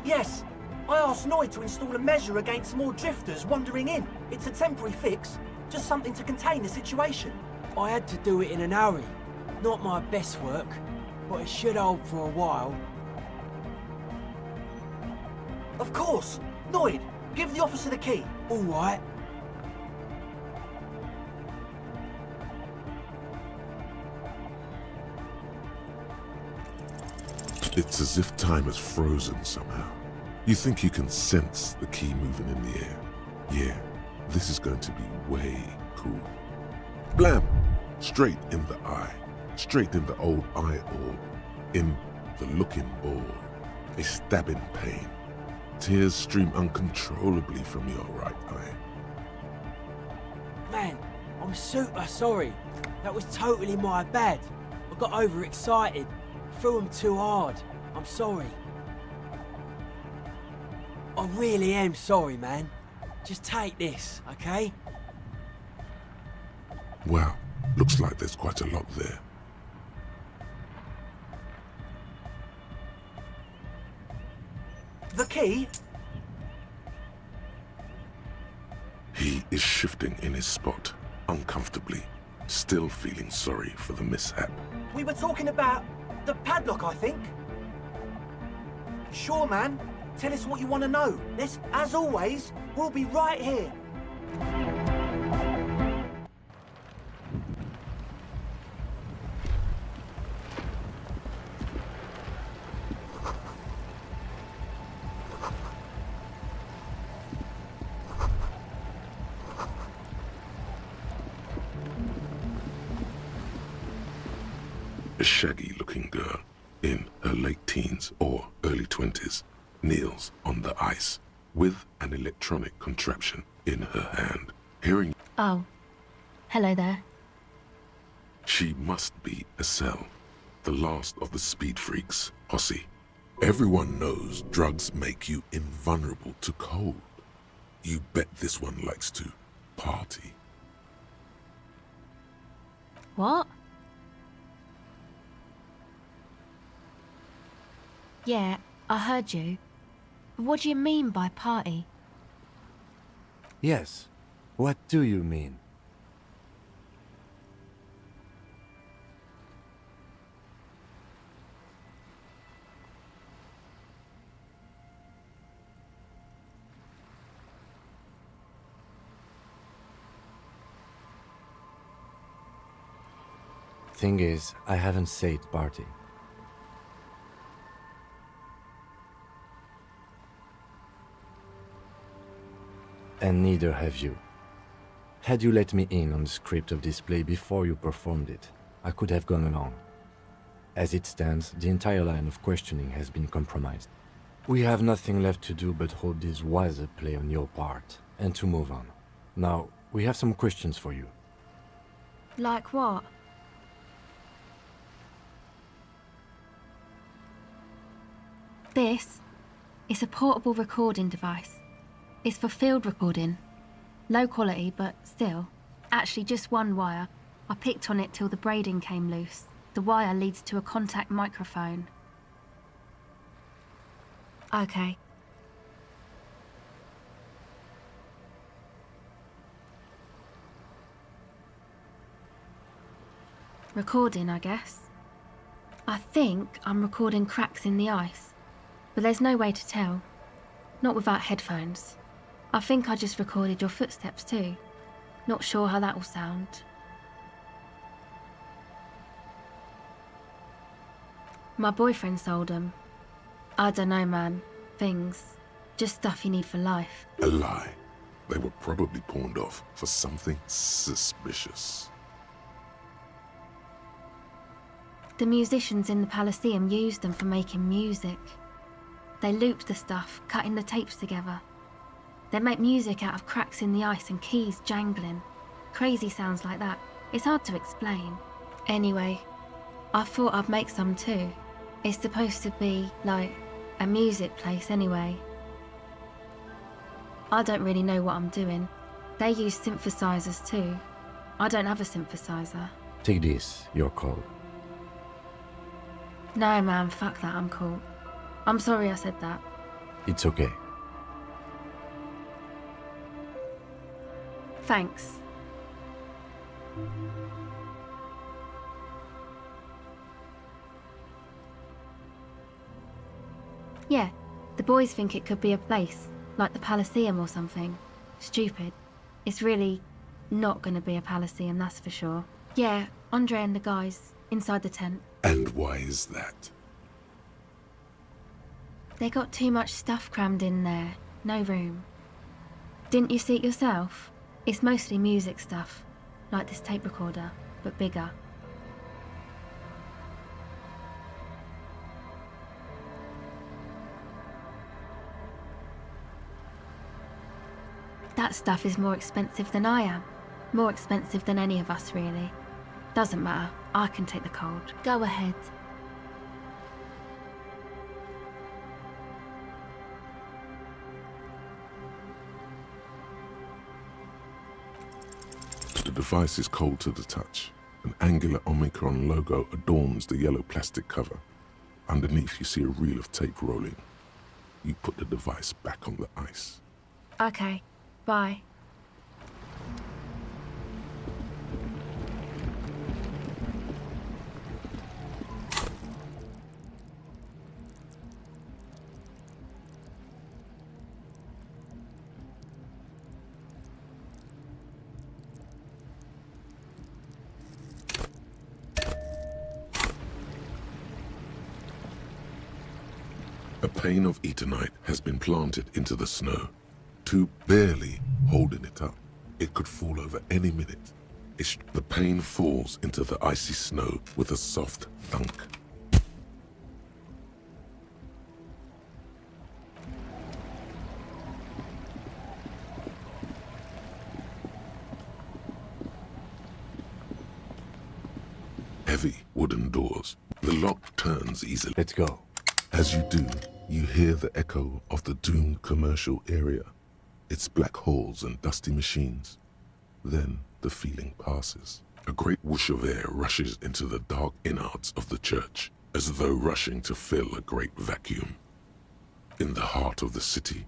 Yes, I asked Noid to install a measure against more drifters wandering in. It's a temporary fix, just something to contain the situation. I had to do it in an hurry. Not my best work, but it should hold for a while. Of course. Noid, give the officer the key. All right. It's as if time has frozen somehow. You think you can sense the key moving in the air. Yeah, this is going to be way cool. Blam! Straight in the eye. Straight in the old eye orb. In the looking ball. A stabbing pain. Tears stream uncontrollably from your right eye. Man, I'm super sorry. That was totally my bad. I got overexcited. Threw him too hard. I'm sorry. I really am sorry, man. Just take this, okay? Wow, looks like there's quite a lot there. The key? He is shifting in his spot, uncomfortably, still feeling sorry for the mishap. We were talking about the padlock, I think. Sure, man. Tell us what you want to know. Let's, as always, we'll be right here. A shaggy-looking girl in her late teens or early 20s kneels on the ice with an electronic contraption in her hand. Hearing Oh, hello there. she must be Estelle, the last of the speed freaks, posse. Everyone knows drugs make you invulnerable to cold. You bet this one likes to party. What? Yeah, I heard you. What do you mean by party? Yes. What do you mean? Thing is, I haven't said party. And neither have you. Had you let me in on the script of this play before you performed it, I could have gone along. As it stands, the entire line of questioning has been compromised. We have nothing left to do but hope this was a play on your part, and to move on. Now, we have some questions for you. Like what? This is a portable recording device. It's for field recording. Low quality, but still. Actually, just one wire. I picked on it till the braiding came loose. The wire leads to a contact microphone. Okay. Recording, I guess. I think I'm recording cracks in the ice, but there's no way to tell. Not without headphones. I think I just recorded your footsteps too. Not sure how that will sound. My boyfriend sold them. I don't know, man. Things. Just stuff you need for life. A lie. They were probably pawned off for something suspicious. The musicians in the Elysium used them for making music. They looped the stuff, cutting the tapes together. They make music out of cracks in the ice and keys jangling. Crazy sounds like that. It's hard to explain. Anyway, I thought I'd make some too. It's supposed to be, like, a music place anyway. I don't really know what I'm doing. They use synthesizers too. I don't have a synthesizer. Take this, your call. No, man, fuck that, I'm cool. I'm sorry I said that. It's okay. Thanks. Yeah, the boys think it could be a place, like the Elysium or something. Stupid. It's really not gonna be a Elysium, that's for sure. Yeah, Andre and the guys, inside the tent. And why is that? They got too much stuff crammed in there. No room. Didn't you see it yourself? It's mostly music stuff, like this tape recorder, but bigger. That stuff is more expensive than I am. More expensive than any of us, really. Doesn't matter. I can take the cold. Go ahead. The device is cold to the touch. An angular Omicron logo adorns the yellow plastic cover. Underneath you see a reel of tape rolling. You put the device back on the ice. Okay, bye. A pane of Eternite has been planted into the snow, too barely holding it up. It could fall over any minute. The pane falls into the icy snow with a soft thunk. Heavy wooden doors. The lock turns easily. Let's go. As you do, you hear the echo of the doomed commercial area, its black holes and dusty machines. Then the feeling passes. A great whoosh of air rushes into the dark innards of the church, as though rushing to fill a great vacuum. In the heart of the city,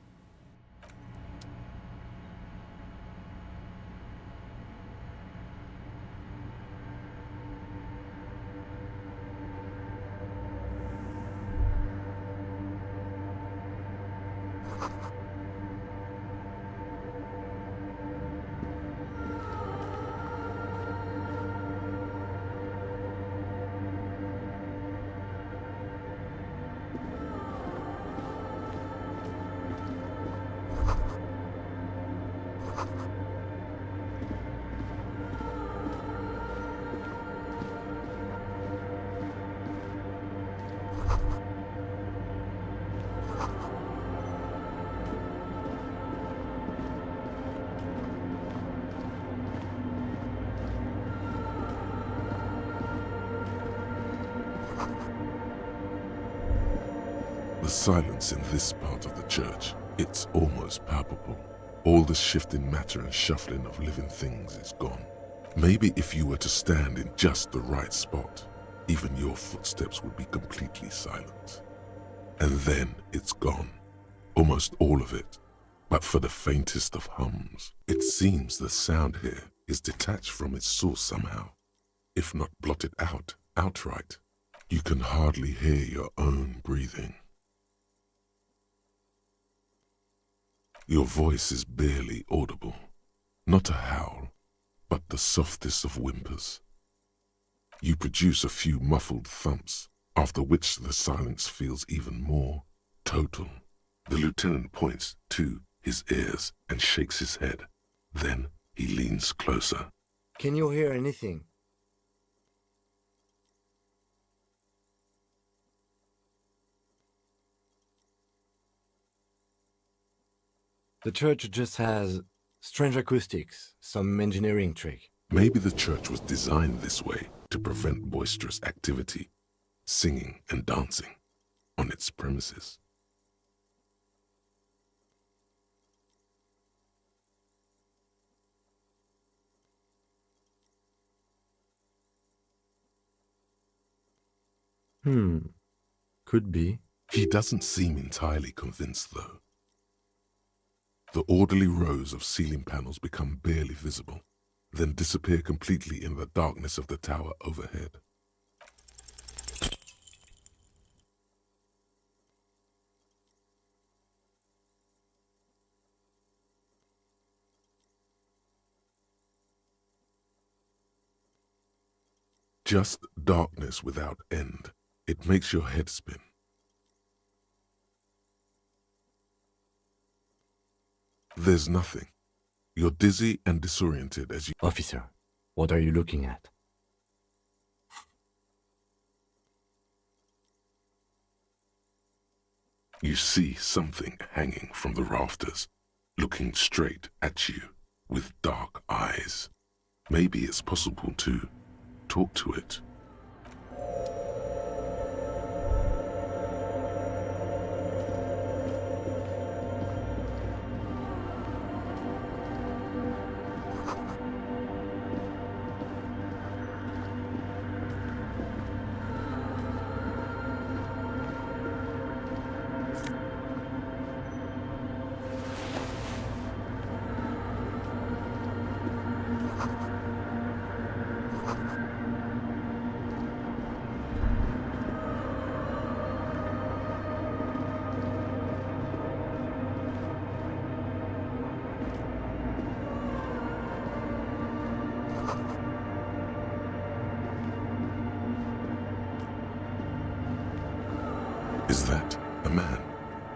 the silence in this part of the church, it's almost palpable. All the shifting matter and shuffling of living things is gone. Maybe if you were to stand in just the right spot, even your footsteps would be completely silent. And then it's gone. Almost all of it. But for the faintest of hums, it seems the sound here is detached from its source somehow, if not blotted out outright. You can hardly hear your own breathing. Your voice is barely audible. Not a howl, but the softest of whimpers. You produce a few muffled thumps, after which the silence feels even more total. The lieutenant points to his ears and shakes his head. Then he leans closer. Can you hear anything? The church just has strange acoustics, some engineering trick. Maybe the church was designed this way to prevent boisterous activity, singing and dancing, on its premises. Could be. He doesn't seem entirely convinced, though. The orderly rows of ceiling panels become barely visible, then disappear completely in the darkness of the tower overhead. Just darkness without end. It makes your head spin. There's nothing. You're dizzy and disoriented as you... Officer, what are you looking at? You see something hanging from the rafters, looking straight at you with dark eyes. Maybe it's possible to talk to it. Is that a man?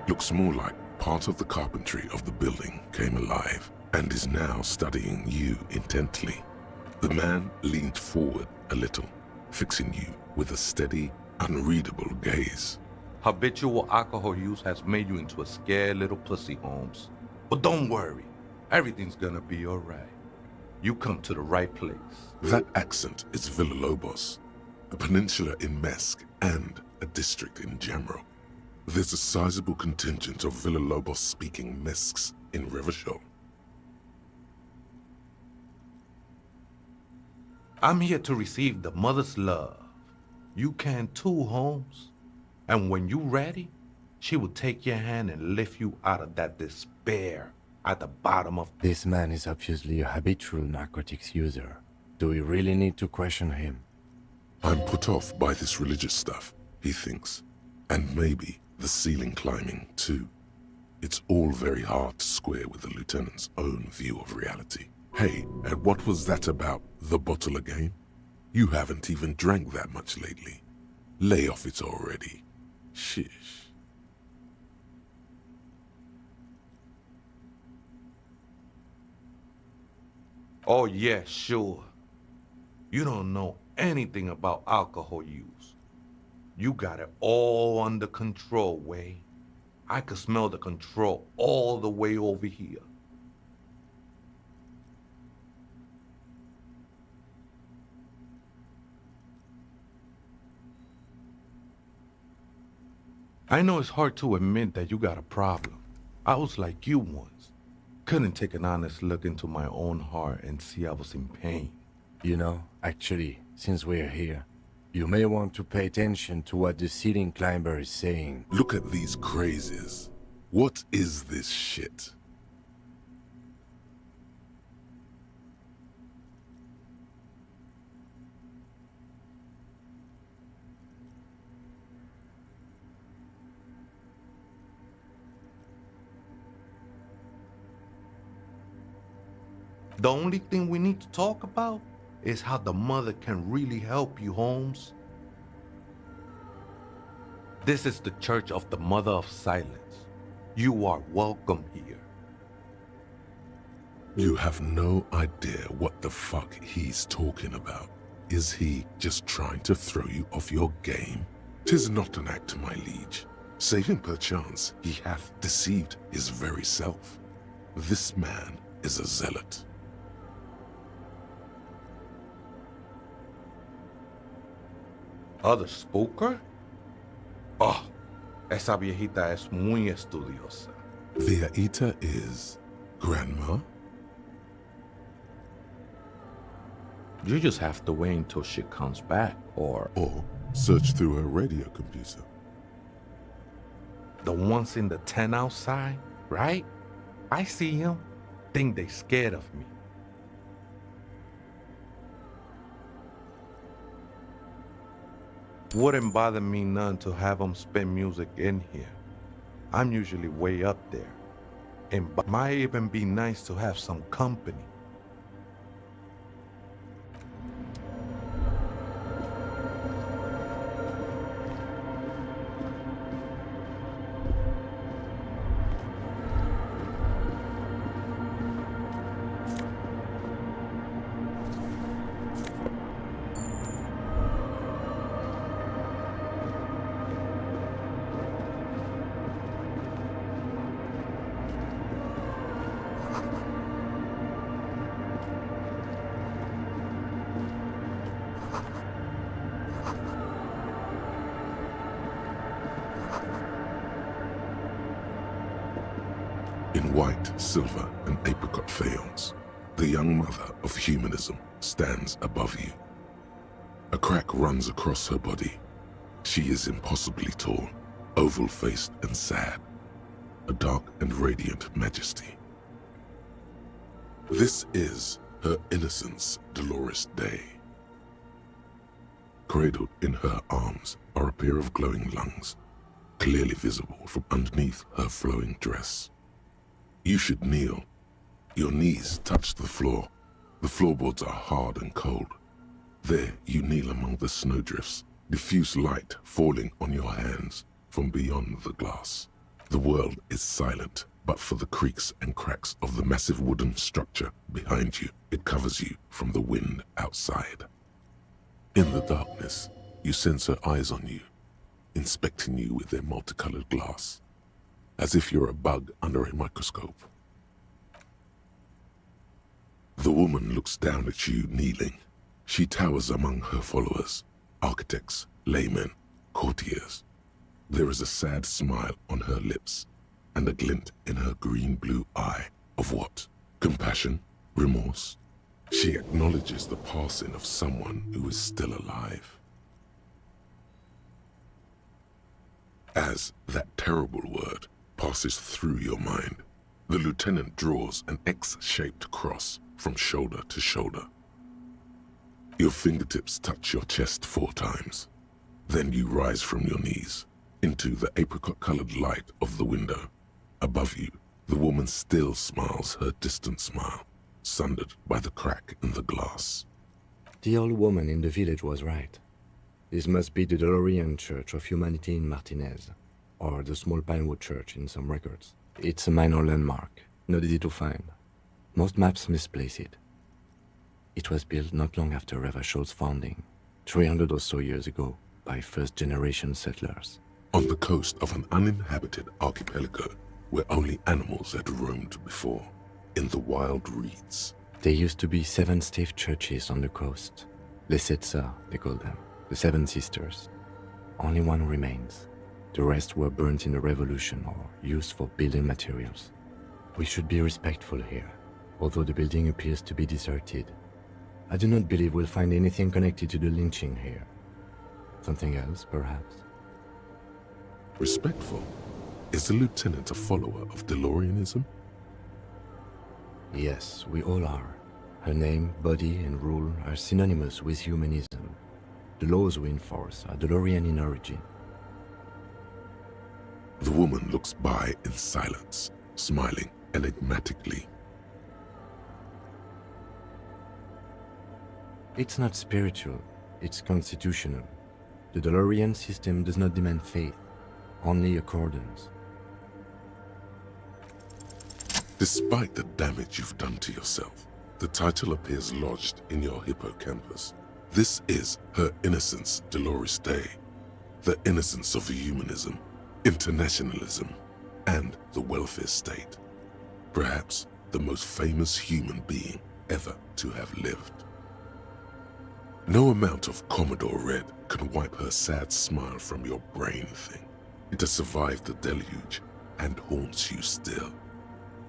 Looks more like part of the carpentry of the building came alive and is now studying you intently. The man leaned forward a little, fixing you with a steady, unreadable gaze. Habitual alcohol use has made you into a scared little pussy, Holmes. But don't worry, everything's gonna be alright. You come to the right place. That accent is Villalobos, a peninsula in Mesk and a district in Jamrock. There's a sizable contingent of Villalobos-speaking Mesks in Rivershore. I'm here to receive the mother's love. You can too, Holmes. And when you're ready, she will take your hand and lift you out of that despair at the bottom of... This man is obviously a habitual narcotics user. Do we really need to question him? I'm put off by this religious stuff, he thinks. And maybe the ceiling climbing, too. It's all very hard to square with the lieutenant's own view of reality. Hey, and what was that about the bottle again? You haven't even drank that much lately. Lay off it already. Shish. Oh yeah, sure. You don't know anything about alcohol use. You got it all under control, Way. I could smell the control all the way over here. I know it's hard to admit that you got a problem. I was like you once. Couldn't take an honest look into my own heart and see I was in pain. You know, actually, since we're here, you may want to pay attention to what the ceiling climber is saying. Look at these crazies. What is this shit? The only thing we need to talk about is how the mother can really help you, Holmes. This is the Church of the Mother of Silence. You are welcome here. You have no idea what the fuck he's talking about. Is he just trying to throw you off your game? 'Tis not an act, my liege. Save him perchance, he hath deceived his very self. This man is a zealot. Other spooker? Oh, esa viejita es muy estudiosa. Viejita is grandma? You just have to wait until she comes back, or search through her radio computer. The ones in the tent outside, right? I see them. Think they scared of me. Wouldn't bother me none to have them spin music in here. I'm usually way up there. And might even be nice to have some company. In white, silver, and apricot faience, the young mother of humanism stands above you. A crack runs across her body. She is impossibly tall, oval-faced and sad, a dark and radiant majesty. This is her innocence, Dolores Day. Cradled in her arms are a pair of glowing lungs, clearly visible from underneath her flowing dress. You should kneel. Your knees touch the floor. The floorboards are hard and cold. There you kneel among the snowdrifts, diffuse light falling on your hands, from beyond the glass. The world is silent, but for the creaks and cracks of the massive wooden structure behind you, it covers you from the wind outside. In the darkness, you sense her eyes on you, inspecting you with their multicolored glass, as if you're a bug under a microscope. The woman looks down at you kneeling. She towers among her followers, architects, laymen, courtiers. There is a sad smile on her lips and a glint in her green-blue eye of what? Compassion? Remorse? She acknowledges the passing of someone who is still alive. As that terrible word passes through your mind, the lieutenant draws an X-shaped cross from shoulder to shoulder. Your fingertips touch your chest 4 times. Then you rise from your knees into the apricot-colored light of the window. Above you, the woman still smiles her distant smile, sundered by the crack in the glass. The old woman in the village was right. This must be the DeLorean Church of Humanity in Martinez, or the small Pinewood Church in some records. It's a minor landmark, not easy to find. Most maps misplace it. It was built not long after Revachol's founding, 300 or so years ago, by first-generation settlers. On the coast of an uninhabited archipelago where only animals had roamed before, in the wild reeds. There used to be 7 stave churches on the coast. Les Sept Sœurs, they call them, the 7 sisters. Only one remains. The rest were burnt in the revolution or used for building materials. We should be respectful here, although the building appears to be deserted. I do not believe we'll find anything connected to the lynching here. Something else, perhaps? Respectful? Is the lieutenant a follower of DeLoreanism? Yes, we all are. Her name, body, and rule are synonymous with humanism. The laws we enforce are DeLorean in origin. The woman looks by in silence, smiling enigmatically. It's not spiritual, it's constitutional. The DeLorean system does not demand faith, only accordance. Despite the damage you've done to yourself, the title appears lodged in your hippocampus. This is her innocence, Dolores Day, the innocence of humanism, internationalism, and the welfare state. Perhaps the most famous human being ever to have lived. No amount of Commodore Red can wipe her sad smile from your brain thing. It has survived the deluge and haunts you still,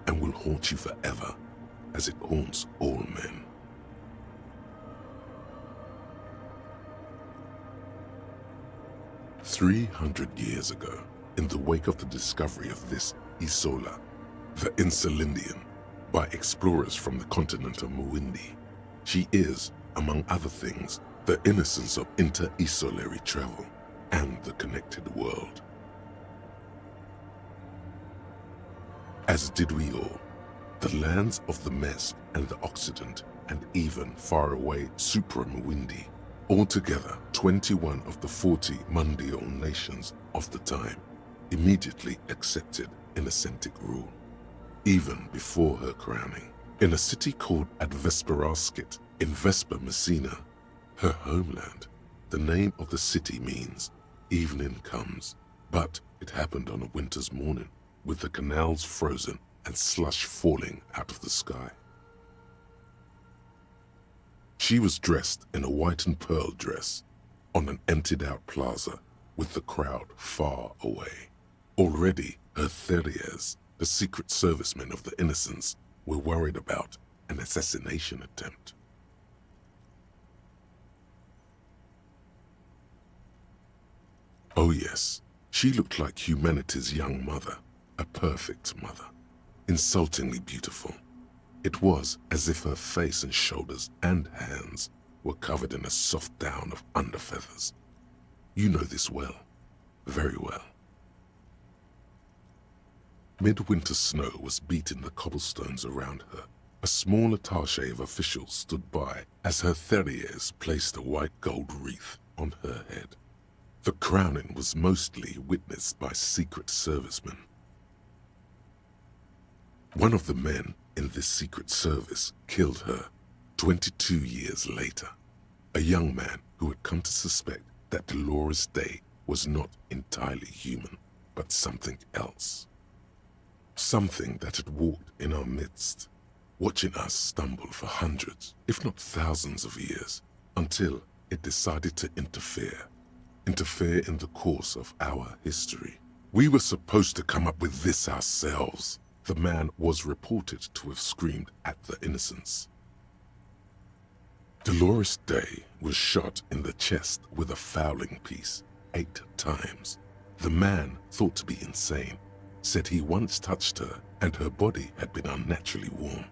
and will haunt you forever, as it haunts all men. "300 years ago, in the wake of the discovery of this Isola, the Insulindian, by explorers from the continent of Muindi, she is, among other things, the innocence of inter-isolary travel and the connected world. As did we all, the lands of the Mesp and the Occident, and even faraway Supra-Muindi, altogether 21 of the 40 mundial nations of the time, immediately accepted Innocentic rule, even before her crowning. In a city called Advesperaskit in Vesper Messina, her homeland, the name of the city means evening comes, but it happened on a winter's morning, with the canals frozen and slush falling out of the sky. She was dressed in a white and pearl dress on an emptied-out plaza with the crowd far away. Already, her Theriers, the secret servicemen of the Innocents, were worried about an assassination attempt. Oh yes, she looked like humanity's young mother, a perfect mother, insultingly beautiful. It was as if her face and shoulders and hands were covered in a soft down of underfeathers. You know this well, very well. Midwinter snow was beating the cobblestones around her. A small attaché of officials stood by as her Theriers placed a white gold wreath on her head. The crowning was mostly witnessed by Secret Servicemen. One of the men in this Secret Service killed her 22 years later, a young man who had come to suspect that Dolores Day was not entirely human, but something else. Something that had walked in our midst, watching us stumble for hundreds, if not thousands of years, until it decided to interfere in the course of our history. We were supposed to come up with this ourselves. The man was reported to have screamed at the innocents. Dolores Day was shot in the chest with a fowling piece 8 times. The man, thought to be insane, said he once touched her and her body had been unnaturally warm,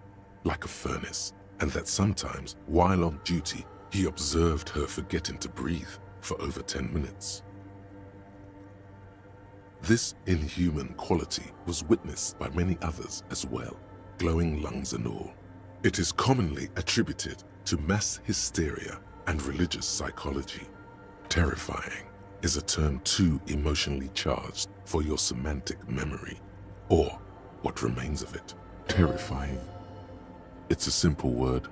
like a furnace, and that sometimes, while on duty, he observed her forgetting to breathe for over 10 minutes. This inhuman quality was witnessed by many others as well, glowing lungs and all. It is commonly attributed to mass hysteria and religious psychology. Terrifying is a term too emotionally charged for your semantic memory, or what remains of it. Terrifying. It's a simple word.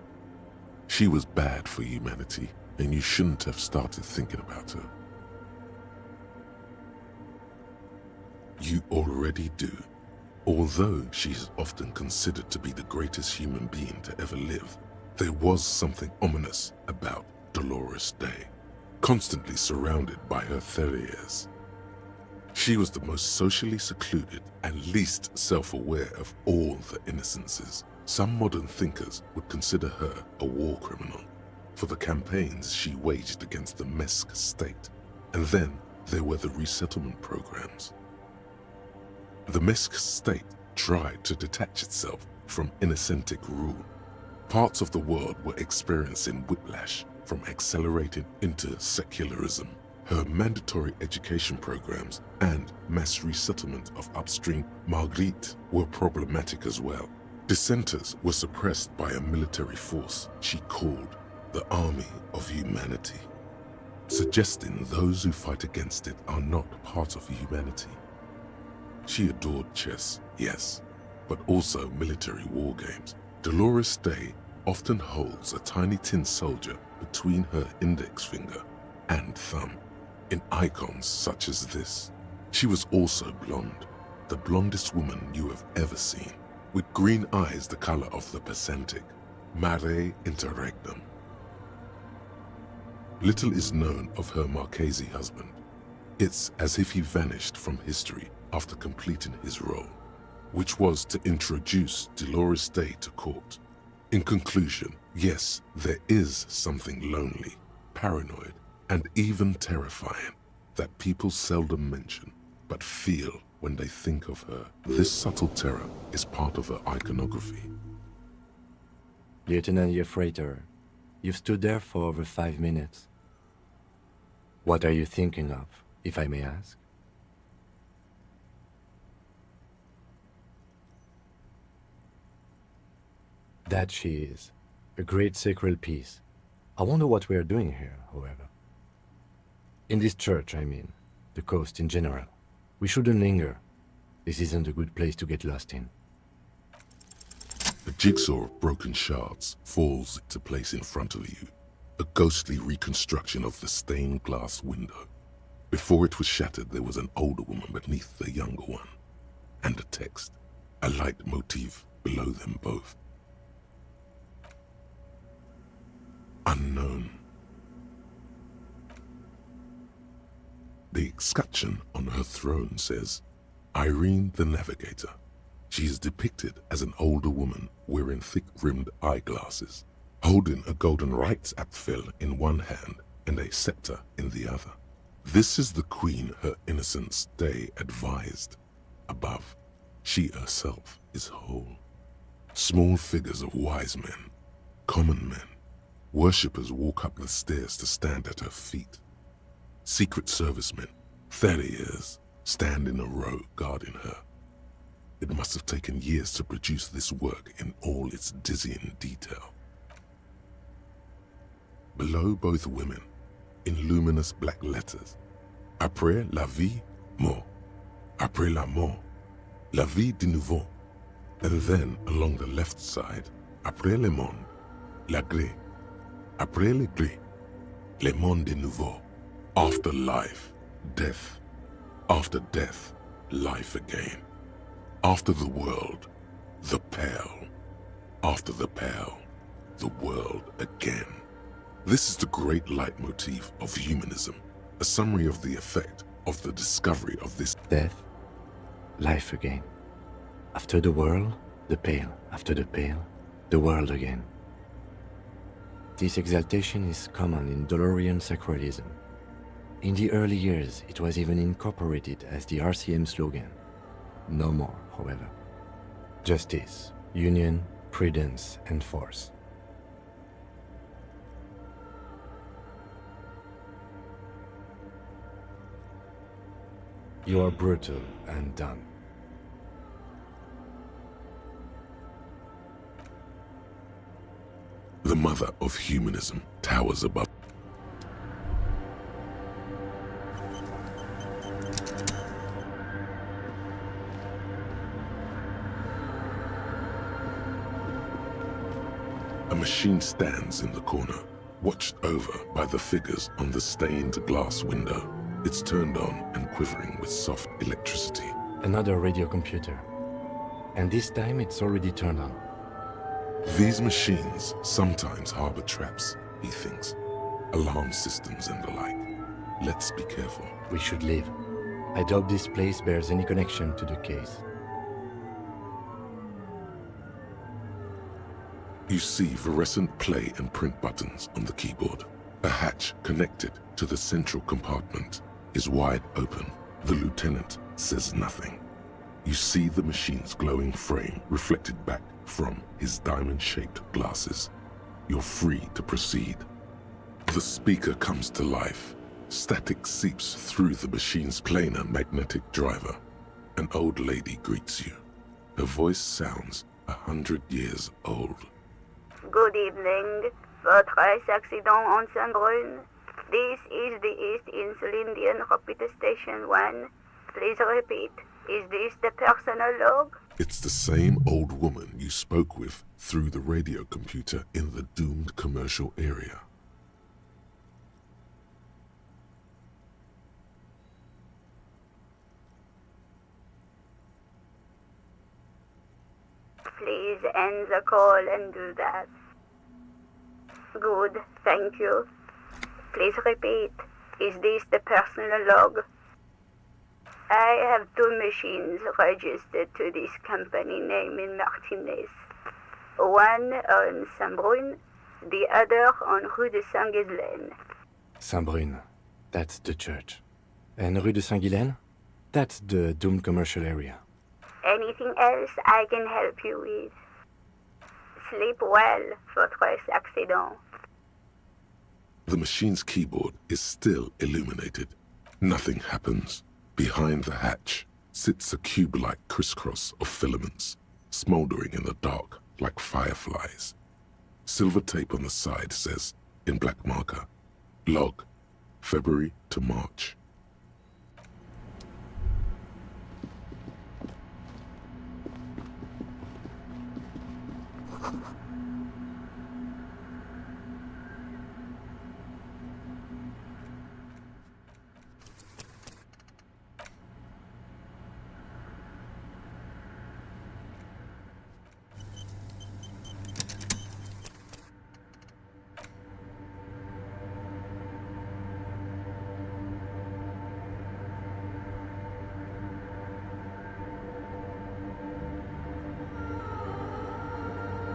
She was bad for humanity, and you shouldn't have started thinking about her. You already do. Although she is often considered to be the greatest human being to ever live, there was something ominous about Dolores Day, constantly surrounded by her terriers. She was the most socially secluded and least self-aware of all the innocences. Some modern thinkers would consider her a war criminal for the campaigns she waged against the Mesk state. And then there were the resettlement programs. The Mesk state tried to detach itself from innocentic rule. Parts of the world were experiencing whiplash from accelerating into secularism. Her mandatory education programs and mass resettlement of upstream Marguerite were problematic as well. Dissenters were suppressed by a military force she called the Army of Humanity, suggesting those who fight against it are not part of humanity. She adored chess, yes, but also military war games. Dolores Day often holds a tiny tin soldier between her index finger and thumb in icons such as this. She was also blonde, the blondest woman you have ever seen, with green eyes the color of the Pacific, mare interregnum. Little is known of her Marchese husband. It's as if he vanished from history after completing his role, which was to introduce Dolores Day to court. In conclusion, yes, there is something lonely, paranoid, and even terrifying that people seldom mention, but feel when they think of her. This subtle terror is part of her iconography. Lieutenant Yefreiter, you've stood there for over 5 minutes. What are you thinking of, if I may ask? That she is. A great sacred piece. I wonder what we are doing here, however. In this church, I mean. The coast in general. We shouldn't linger. This isn't a good place to get lost in. A jigsaw of broken shards falls into place in front of you. A ghostly reconstruction of the stained glass window. Before it was shattered, there was an older woman beneath the younger one. And a text. A light motif below them both. Unknown. The escutcheon on her throne says, Irene the Navigator. She is depicted as an older woman wearing thick-rimmed eyeglasses, holding a golden Reichsapfel in one hand and a scepter in the other. This is the queen her Innocence Day advised. Above, she herself is whole. Small figures of wise men, common men, worshippers walk up the stairs to stand at her feet. Secret servicemen, farriers, stand in a row guarding her. It must have taken years to produce this work in all its dizzying detail. Below both women, in luminous black letters, Après la vie, mort. Après la mort, la vie de nouveau. And then along the left side, après le monde, la gré. Après le gré, le monde de nouveau. After life, death. After death, life again. After the world, the pale. After the pale, the world again. This is the great leitmotif of humanism, a summary of the effect of the discovery of this Death, life again. After the world, the pale. After the pale, the world again. This exaltation is common in Dolorian sacralism. In the early years, it was even incorporated as the RCM slogan. No more, however. Justice, union, prudence, and force. You are brutal and done. The mother of humanism towers above. A machine stands in the corner, watched over by the figures on the stained glass window. It's turned on and quivering with soft electricity. Another radio computer. And this time it's already turned on. These machines sometimes harbor traps, he thinks. Alarm systems and the like. Let's be careful. We should leave. I doubt this place bears any connection to the case. You see fluorescent play and print buttons on the keyboard. A hatch connected to the central compartment is wide open. The lieutenant says nothing. You see the machine's glowing frame reflected back from his diamond-shaped glasses. You're free to proceed. The speaker comes to life. Static seeps through the machine's planar magnetic driver. An old lady greets you. Her voice sounds 100 years old. Good evening. Votre accident on Saint-Brun. This is the East Insulindian Repeater Station 1. Please repeat. Is this the personal log? It's the same old woman you spoke with through the radio computer in the doomed commercial area. Please end the call and do that. Good, thank you. Please repeat. Is this the personal log? I have 2 machines registered to this company name in Martinez. One on Saint-Brun, the other on Rue de Saint-Ghislaine. Saint-Brun, that's the church. And Rue de Saint-Ghislaine? That's the doomed commercial area. Anything else I can help you with? Sleep well, votre accident. The machine's keyboard is still illuminated. Nothing happens. Behind the hatch sits a cube-like crisscross of filaments, smoldering in the dark like fireflies. Silver tape on the side says, in black marker, log, February to March.